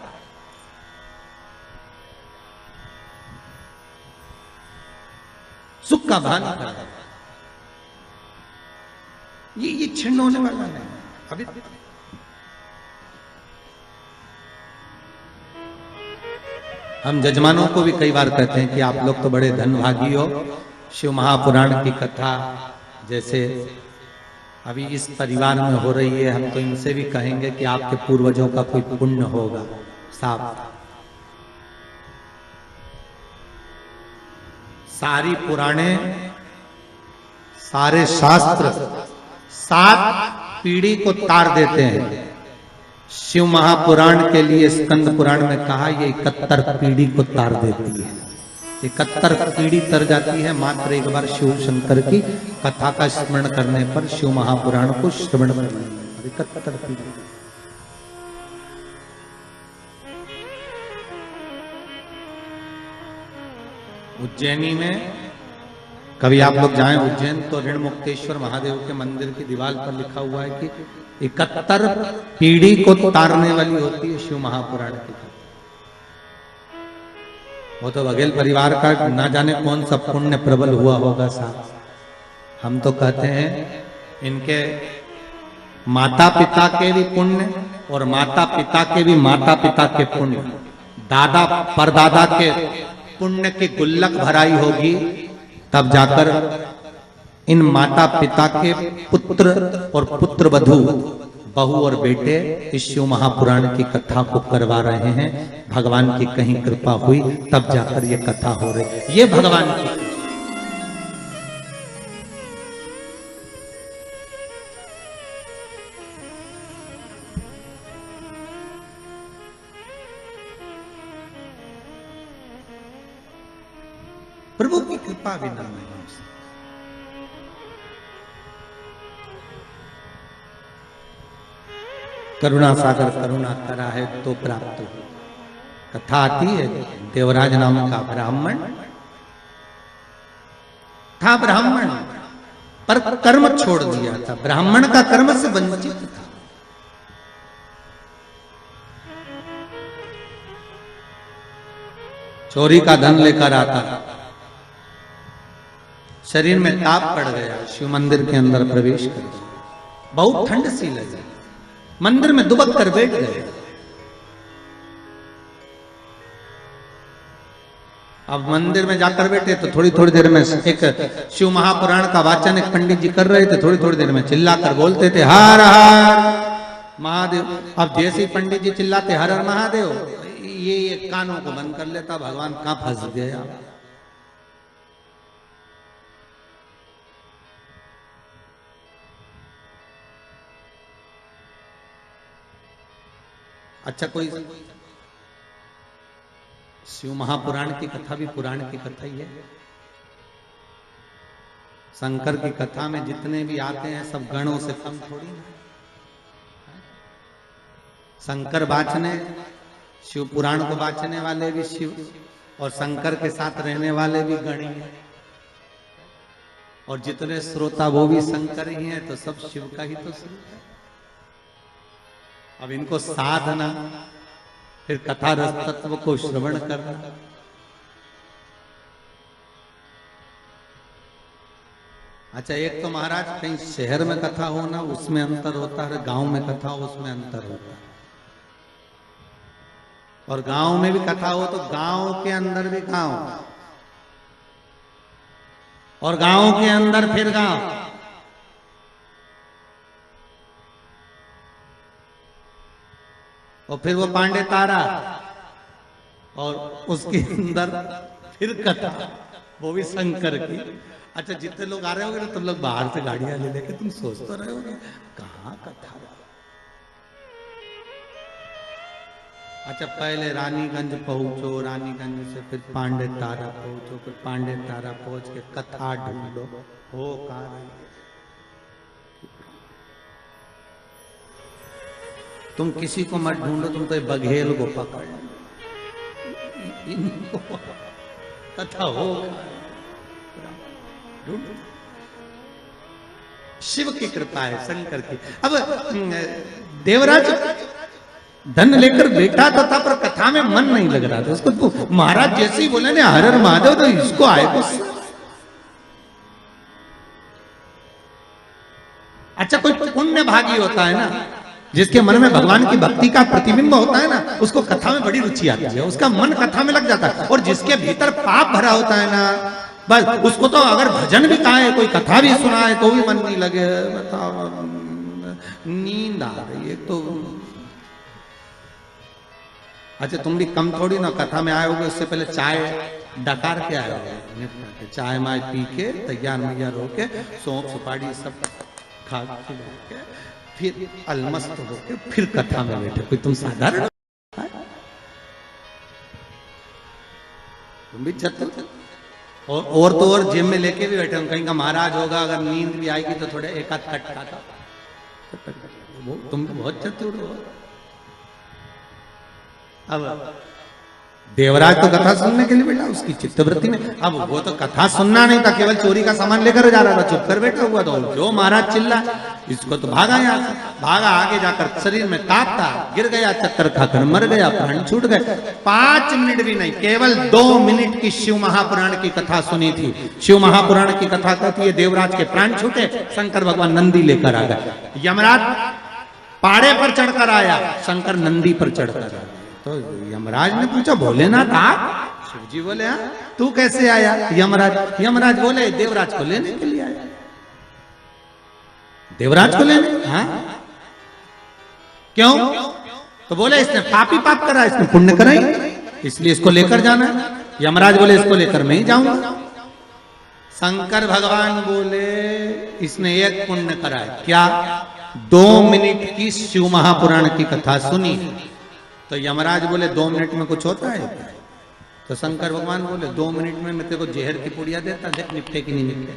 सुख का भान करता है। ये छिन्न होने वाला नहीं अभी। हम जजमानों को भी कई बार कहते हैं कि आप लोग तो बड़े धनभागी हो, शिव महापुराण की कथा जैसे अभी इस परिवार में हो रही है, हम तो इनसे भी कहेंगे कि आपके पूर्वजों का कोई पुण्य होगा। साफ सारी पुराणे, सारे शास्त्र 7 पीढ़ी को तार देते हैं। शिव महापुराण के लिए स्कंद पुराण में कहा ये 71 पीढ़ी को तार देती है। 71 पीढ़ी तर जाती है मात्र एक बार शिव शंकर की कथा का स्मरण करने पर, शिव महापुराण को श्रवण करने पर 71 पीढ़ी। उज्जैनी में कभी आप लोग जाएं उज्जैन तो ऋण मुक्तेश्वर महादेव के मंदिर की दीवार पर लिखा हुआ है कि 71 पीढ़ी को तारने वाली होती है शिव महापुराण की। वो तो बघेल परिवार का ना जाने कौन सा पुण्य प्रबल हुआ होगा साहब। हम तो कहते हैं इनके माता पिता के भी पुण्य और माता पिता के भी माता पिता के पुण्य, दादा परदादा के पुण्य की गुल्लक भराई होगी, तब जाकर इन माता पिता के पुत्र और पुत्र वधू, बहू और बेटे इस शिव महापुराण की कथा को करवा रहे हैं। भगवान की कहीं कृपा हुई तब जाकर ये कथा हो रही। ये भगवान की प्रभु की कृपा बिना नहीं। करुणा सागर करुणा करा है तो प्राप्त हो। कथा आती है, देवराज नाम का ब्राह्मण था। ब्राह्मण पर कर्म छोड़ दिया था, ब्राह्मण का कर्म से वंचित था। चोरी का धन लेकर आता, शरीर में ताप पड़ गया, शिव मंदिर के अंदर प्रवेश कर गया। बहुत ठंड सी लगी, मंदिर में दुबक कर बैठ गए। अब मंदिर में जाकर बैठे तो थोड़ी थोड़ी देर में एक शिव महापुराण का वाचन एक पंडित जी कर रहे थे। थोड़ी थोड़ी देर में चिल्लाकर बोलते थे हर हर महादेव। अब जैसे पंडित जी चिल्लाते हर हर महादेव, ये कानों को बंद कर लेता, भगवान कहां फंस गया। अच्छा, कोई शिव महापुराण की कथा भी पुराण की कथा ही है। शंकर की कथा में जितने भी आते हैं सब गणों से कम थोड़ी है। शंकर वाचने, शिव पुराण को वाचने वाले भी शिव और शंकर के साथ रहने वाले भी गण ही हैं, और जितने श्रोता वो भी शंकर ही हैं, तो सब शिव का ही तो स्वरूप है। अब इनको साधना, फिर कथा रस तत्व को श्रवण करना, अच्छा एक तो महाराज कहीं शहर में कथा होना उसमें अंतर होता है, गांव में कथा हो उसमें अंतर होता है। और गांव में भी कथा हो तो गांव के अंदर भी गांव, और गांव के अंदर फिर गांव। और फिर वो पांडे तारा, और उसके अंदर फिर कथा, वो भी शंकर की। अच्छा, जितने लोग आ रहे होंगे ना, तुम लोग बाहर से गाड़ियां ले लेके तुम सोच तो रहे होगे कहाँ कथा। अच्छा, पहले रानीगंज पहुंचो, रानीगंज से फिर पांडे तारा पहुंचो, फिर पांडे तारा पहुंच के कथा ढूंढो, हो कहाँ। तुम किसी को मत ढूंढो, तुम तो बघेल को पकड़ इनको कथा हो ढूंढो। शिव की कृपा है, शंकर की। अब देवराज धन लेकर बैठा तो था, पर कथा में मन नहीं लग रहा था उसको। तो महाराज जैसे ही बोले ने हर हर महादेव, तो इसको आए गुस्सा। अच्छा, कोई पुण्य भागी होता है ना, जिसके मन में भगवान की भक्ति का प्रतिबिंब होता है ना, उसको कथा में बड़ी रुचि आती है, उसका मन कथा में लग जाता है। और जिसके भीतर पाप भरा होता है ना, बस उसको तो अगर भजन भी गाए, कोई कथा भी सुनाए तो भी मन नहीं लगे। बताओ, नींद आ रही है तो। अच्छा तुम भी कम थोड़ी ना कथा में आए होगे, उससे पहले चाय डकार के आए होगे, चाय माय पी के तैयार मैयार होके सौंफ सुपारी सब खा के फिर अलमस्त होके फिर कथा में बैठे। कोई तुम साधारण तुम भी चतुर। और तो और जेब में लेके भी बैठे, कहीं का महाराज होगा, अगर नींद भी आएगी तो थोड़े एक आध कट खाता। तुम बहुत चतुर हो। अब देवराज तो कथा सुनने के लिए बैठा, उसकी चित्तवृत्ति में। अब वो तो कथा सुनना नहीं था, केवल चोरी का सामान लेकर जा रहा था, चुप कर बैठा हुआ। तो जो महाराज चिल्ला, इसको तो भागा यहाँ से, भागा आगे जाकर शरीर में कांपता, गिर गया, चक्कर खाकर मर गया, प्राण छूट गए। 5 मिनट भी नहीं, केवल 2 मिनट की शिव महापुराण की कथा सुनी थी। शिव महापुराण की कथा कहती है देवराज के प्राण छूटे, शंकर भगवान नंदी लेकर आ गए। यमराज पाड़े पर चढ़कर आया, शंकर नंदी पर चढ़कर आया। तो यमराज ने पूछा भोलेनाथ आप? शिव जी बोले हाँ। तू कैसे आया? यमराज बोले देवराज को लेने के लिए आया। देवराज को लेने? हाँ। क्यों? तो बोले इसने पापी पाप करा, इसने पुण्य करा ही, इसलिए इसको लेकर जाना है। यमराज बोले इसको लेकर मैं ही जाऊंगा। शंकर भगवान बोले इसने एक पुण्य करा है। क्या? 2 मिनट की शिव महापुराण की कथा सुनी। तो यमराज बोले 2 मिनट में कुछ होता है? तो शंकर भगवान बोले 2 मिनट में मैं तेरे को जहर की पुड़िया देता, देख निपटे कि नहीं निपटे।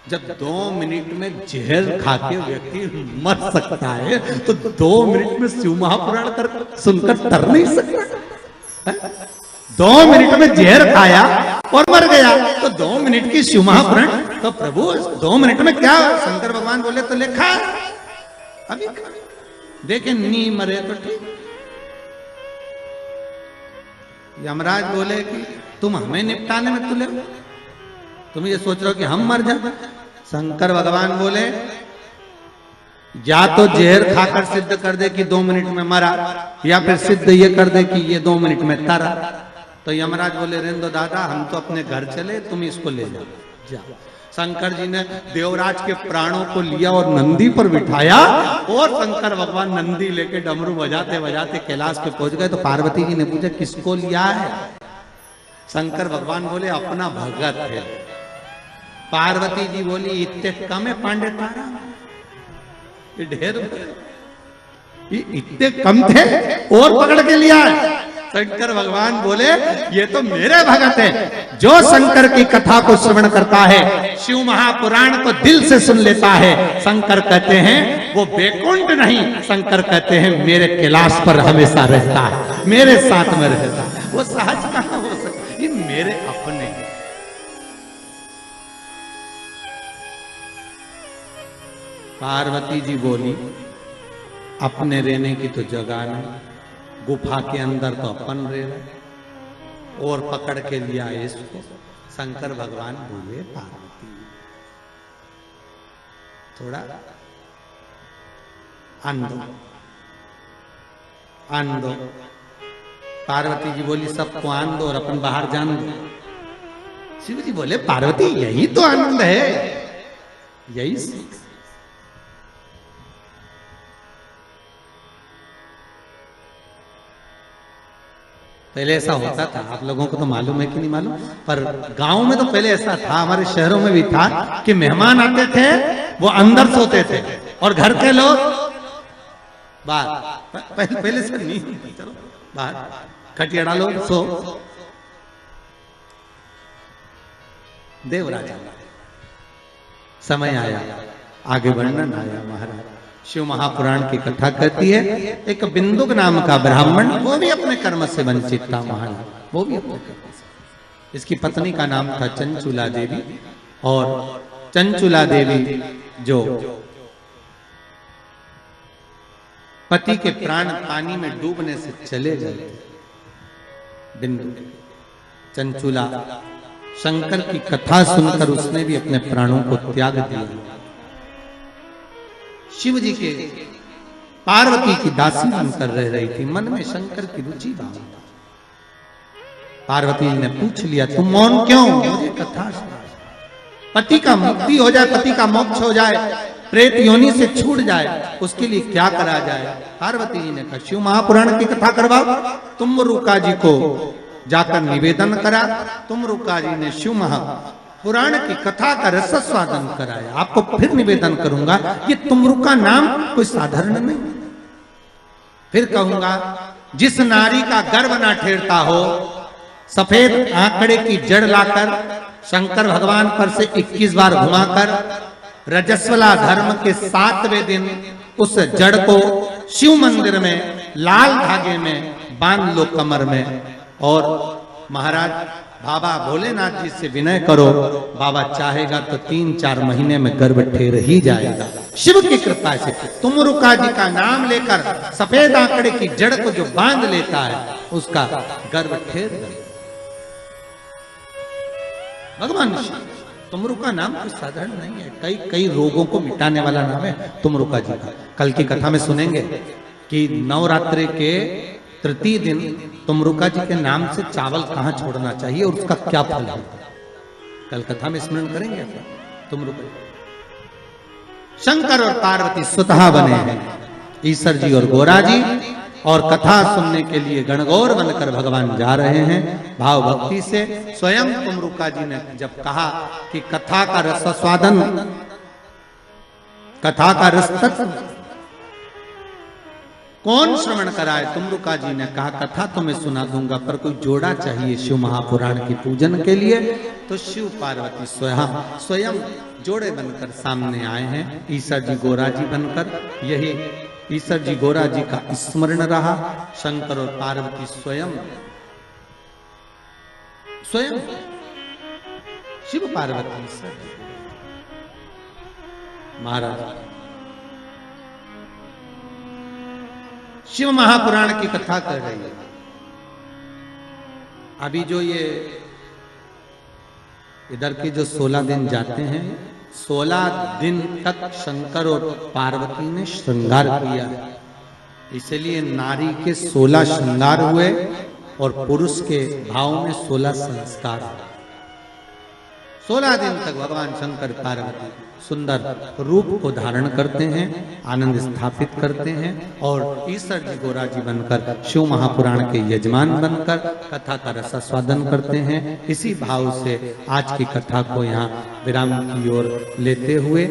जब 2 मिनट में जहर खा के व्यक्ति मर सकता है तो 2 मिनट में शिव महापुराण कर सुनकर तर नहीं सकता। 2 मिनट में जहर खाया और मर गया तो 2 मिनट की शिव महापुराण। तो प्रभु 2 मिनट में क्या? शंकर भगवान बोले तो लेखा अभी देखे नहीं मरे तो ठीक। यमराज बोले कि तुम हमें निपटाने में तुले, तुम ये सोच रहे हो कि हम मर जाए। शंकर भगवान बोले या तो जहर खाकर सिद्ध कर दे कि 2 मिनट में मरा, या फिर सिद्ध ये कर दे कि ये 2 मिनट में तरा। तो यमराज बोले रेंदो दादा, हम तो अपने घर चले, तुम इसको ले जाओ। शंकर जी ने देवराज के प्राणों को लिया और नंदी पर बिठाया, और शंकर भगवान नंदी लेके डमरू बजाते बजाते कैलाश पे पहुंच गए। तो पार्वती जी ने पूछा किसको लिया है? शंकर भगवान बोले अपना भगत है। पार्वती जी बोली इतने कम है पांडे तारा, ये ढेर इतने कम थे और पकड़ के लिया है। शंकर भगवान बोले ये तो मेरे भगत है। जो शंकर की कथा को श्रवण करता है, शिव महापुराण को दिल से सुन लेता है, शंकर कहते हैं वो बैकुंठ नहीं, शंकर कहते हैं मेरे कैलाश पर हमेशा रहता है, मेरे साथ में रहता है। वो सहज कहां हो सकता? ये मेरे अपने हैं। पार्वती जी बोली अपने रहने की तो जगह नहीं, गुफा के अंदर तो अपन रह रहे, और पकड़ के लिया इसको। शंकर भगवान बोले पार्वती थोड़ा आन दो। पार्वती जी बोली सबको आन दो और अपन बाहर जान दो। शिव जी बोले पार्वती यही तो आनंद है, यही पहले ऐसा होता था। आप लोगों को तो मालूम है कि नहीं मालूम, पर गांव में तो पहले ऐसा था, हमारे शहरों में भी था कि मेहमान आते थे वो अंदर सोते थे और घर के लोग बाहर। पहले से नहीं, चलो बाहर खटिया डालो सो। देवराज समय आया, आगे वर्णन आया। महाराज शिव महापुराण की कथा कहती है एक बिंदुक नाम का ब्राह्मण, वो भी अपने कर्म से वंचित था। महाराज वो भी अपने कर्म से। इसकी पत्नी का नाम था चंचुला देवी, और चंचुला देवी जो पति के प्राण पानी में डूबने से चले गए, बिंदु चंचुला शंकर की कथा सुनकर उसने भी अपने प्राणों को त्याग दिया। शिव जी के पार्वती की दासी बनकर रह रही थी, मन में शंकर की रुचि भाव। पार्वती ने पूछ लिया, तुम मौन क्यों? मुझे कथा सुना। पति का मुक्ति हो जाए, पति का मोक्ष हो जाए, प्रेत योनि से छूट जाए, उसके लिए क्या करा जाए? पार्वती जी ने कहा, शिव महापुराण की कथा करवाओ। तुमरुका जी को जाकर निवेदन करा। तुमरुका जी ने शिव महापुराण की कथा का रसास्वादन कराया। आपको फिर निवेदन करूंगा, ये तुमरुका नाम कोई साधारण नहीं। फिर कहूंगा, जिस नारी का गर्भ ना ठेरता हो, सफेद आंकड़े की जड़ लाकर शंकर भगवान पर से 21 बार घुमाकर रजस्वला धर्म के 7वें दिन उस जड़ को शिव मंदिर में लाल धागे में बांध लो कमर में, और महाराज बाबा भोलेनाथ जी से विनय करो, बाबा चाहेगा तो 3-4 महीने में गर्भ ठेर ही जाएगा शिव की कृपा से। तुमरुका जी का नाम लेकर सफेद आंकड़े की जड़ को जो बांध लेता है, उसका गर्भ ठेर। भगवान शिव, तुमरुका नाम कोई साधारण नहीं है। कई रोगों को मिटाने वाला नाम है तुमरुका जी का। कल की कथा में सुनेंगे कि नवरात्रि के तृतीय दिन तुमरुका जी के नाम से चावल कहाँ छोड़ना चाहिए और उसका क्या फल है, कल कथा में स्मरण करेंगे। तुमरुका शंकर और पार्वती स्वतः बने हैं, ईश्वर जी और गोरा जी, और कथा सुनने के लिए गणगौर बनकर भगवान जा रहे हैं भाव भक्ति से। स्वयं तुमरुका जी ने जब कहा कि कथा का रसास्वादन, कथा का रस तत्व कौन श्रवण कराए? तुमरुका जी ने कहा, कथा तो मैं सुना दूंगा, पर कोई जोड़ा चाहिए शिव महापुराण की पूजन के लिए। तो शिव पार्वती स्वयं जोड़े बनकर सामने आए हैं, ईश्वर जी गोरा जी बनकर। यही ईश्वर जी गोरा जी का स्मरण रहा। शंकर और पार्वती स्वयं शिव पार्वती महाराज शिव महापुराण की कथा कर रही है। अभी जो ये इधर के जो 16 दिन जाते हैं, 16 दिन तक शंकर और पार्वती ने श्रृंगार किया, इसलिए नारी के 16 श्रृंगार हुए और पुरुष के भाव में 16 संस्कार। 16 दिन तक भगवान शंकर पार्वती सुंदर रूप को धारण करते हैं, आनंद स्थापित करते हैं, और ईश्वर जी गोरा जी बनकर शिव महापुराण के यजमान बनकर कथा का रसास्वादन करते हैं। इसी भाव से आज की कथा को यहाँ विराम की ओर लेते हुए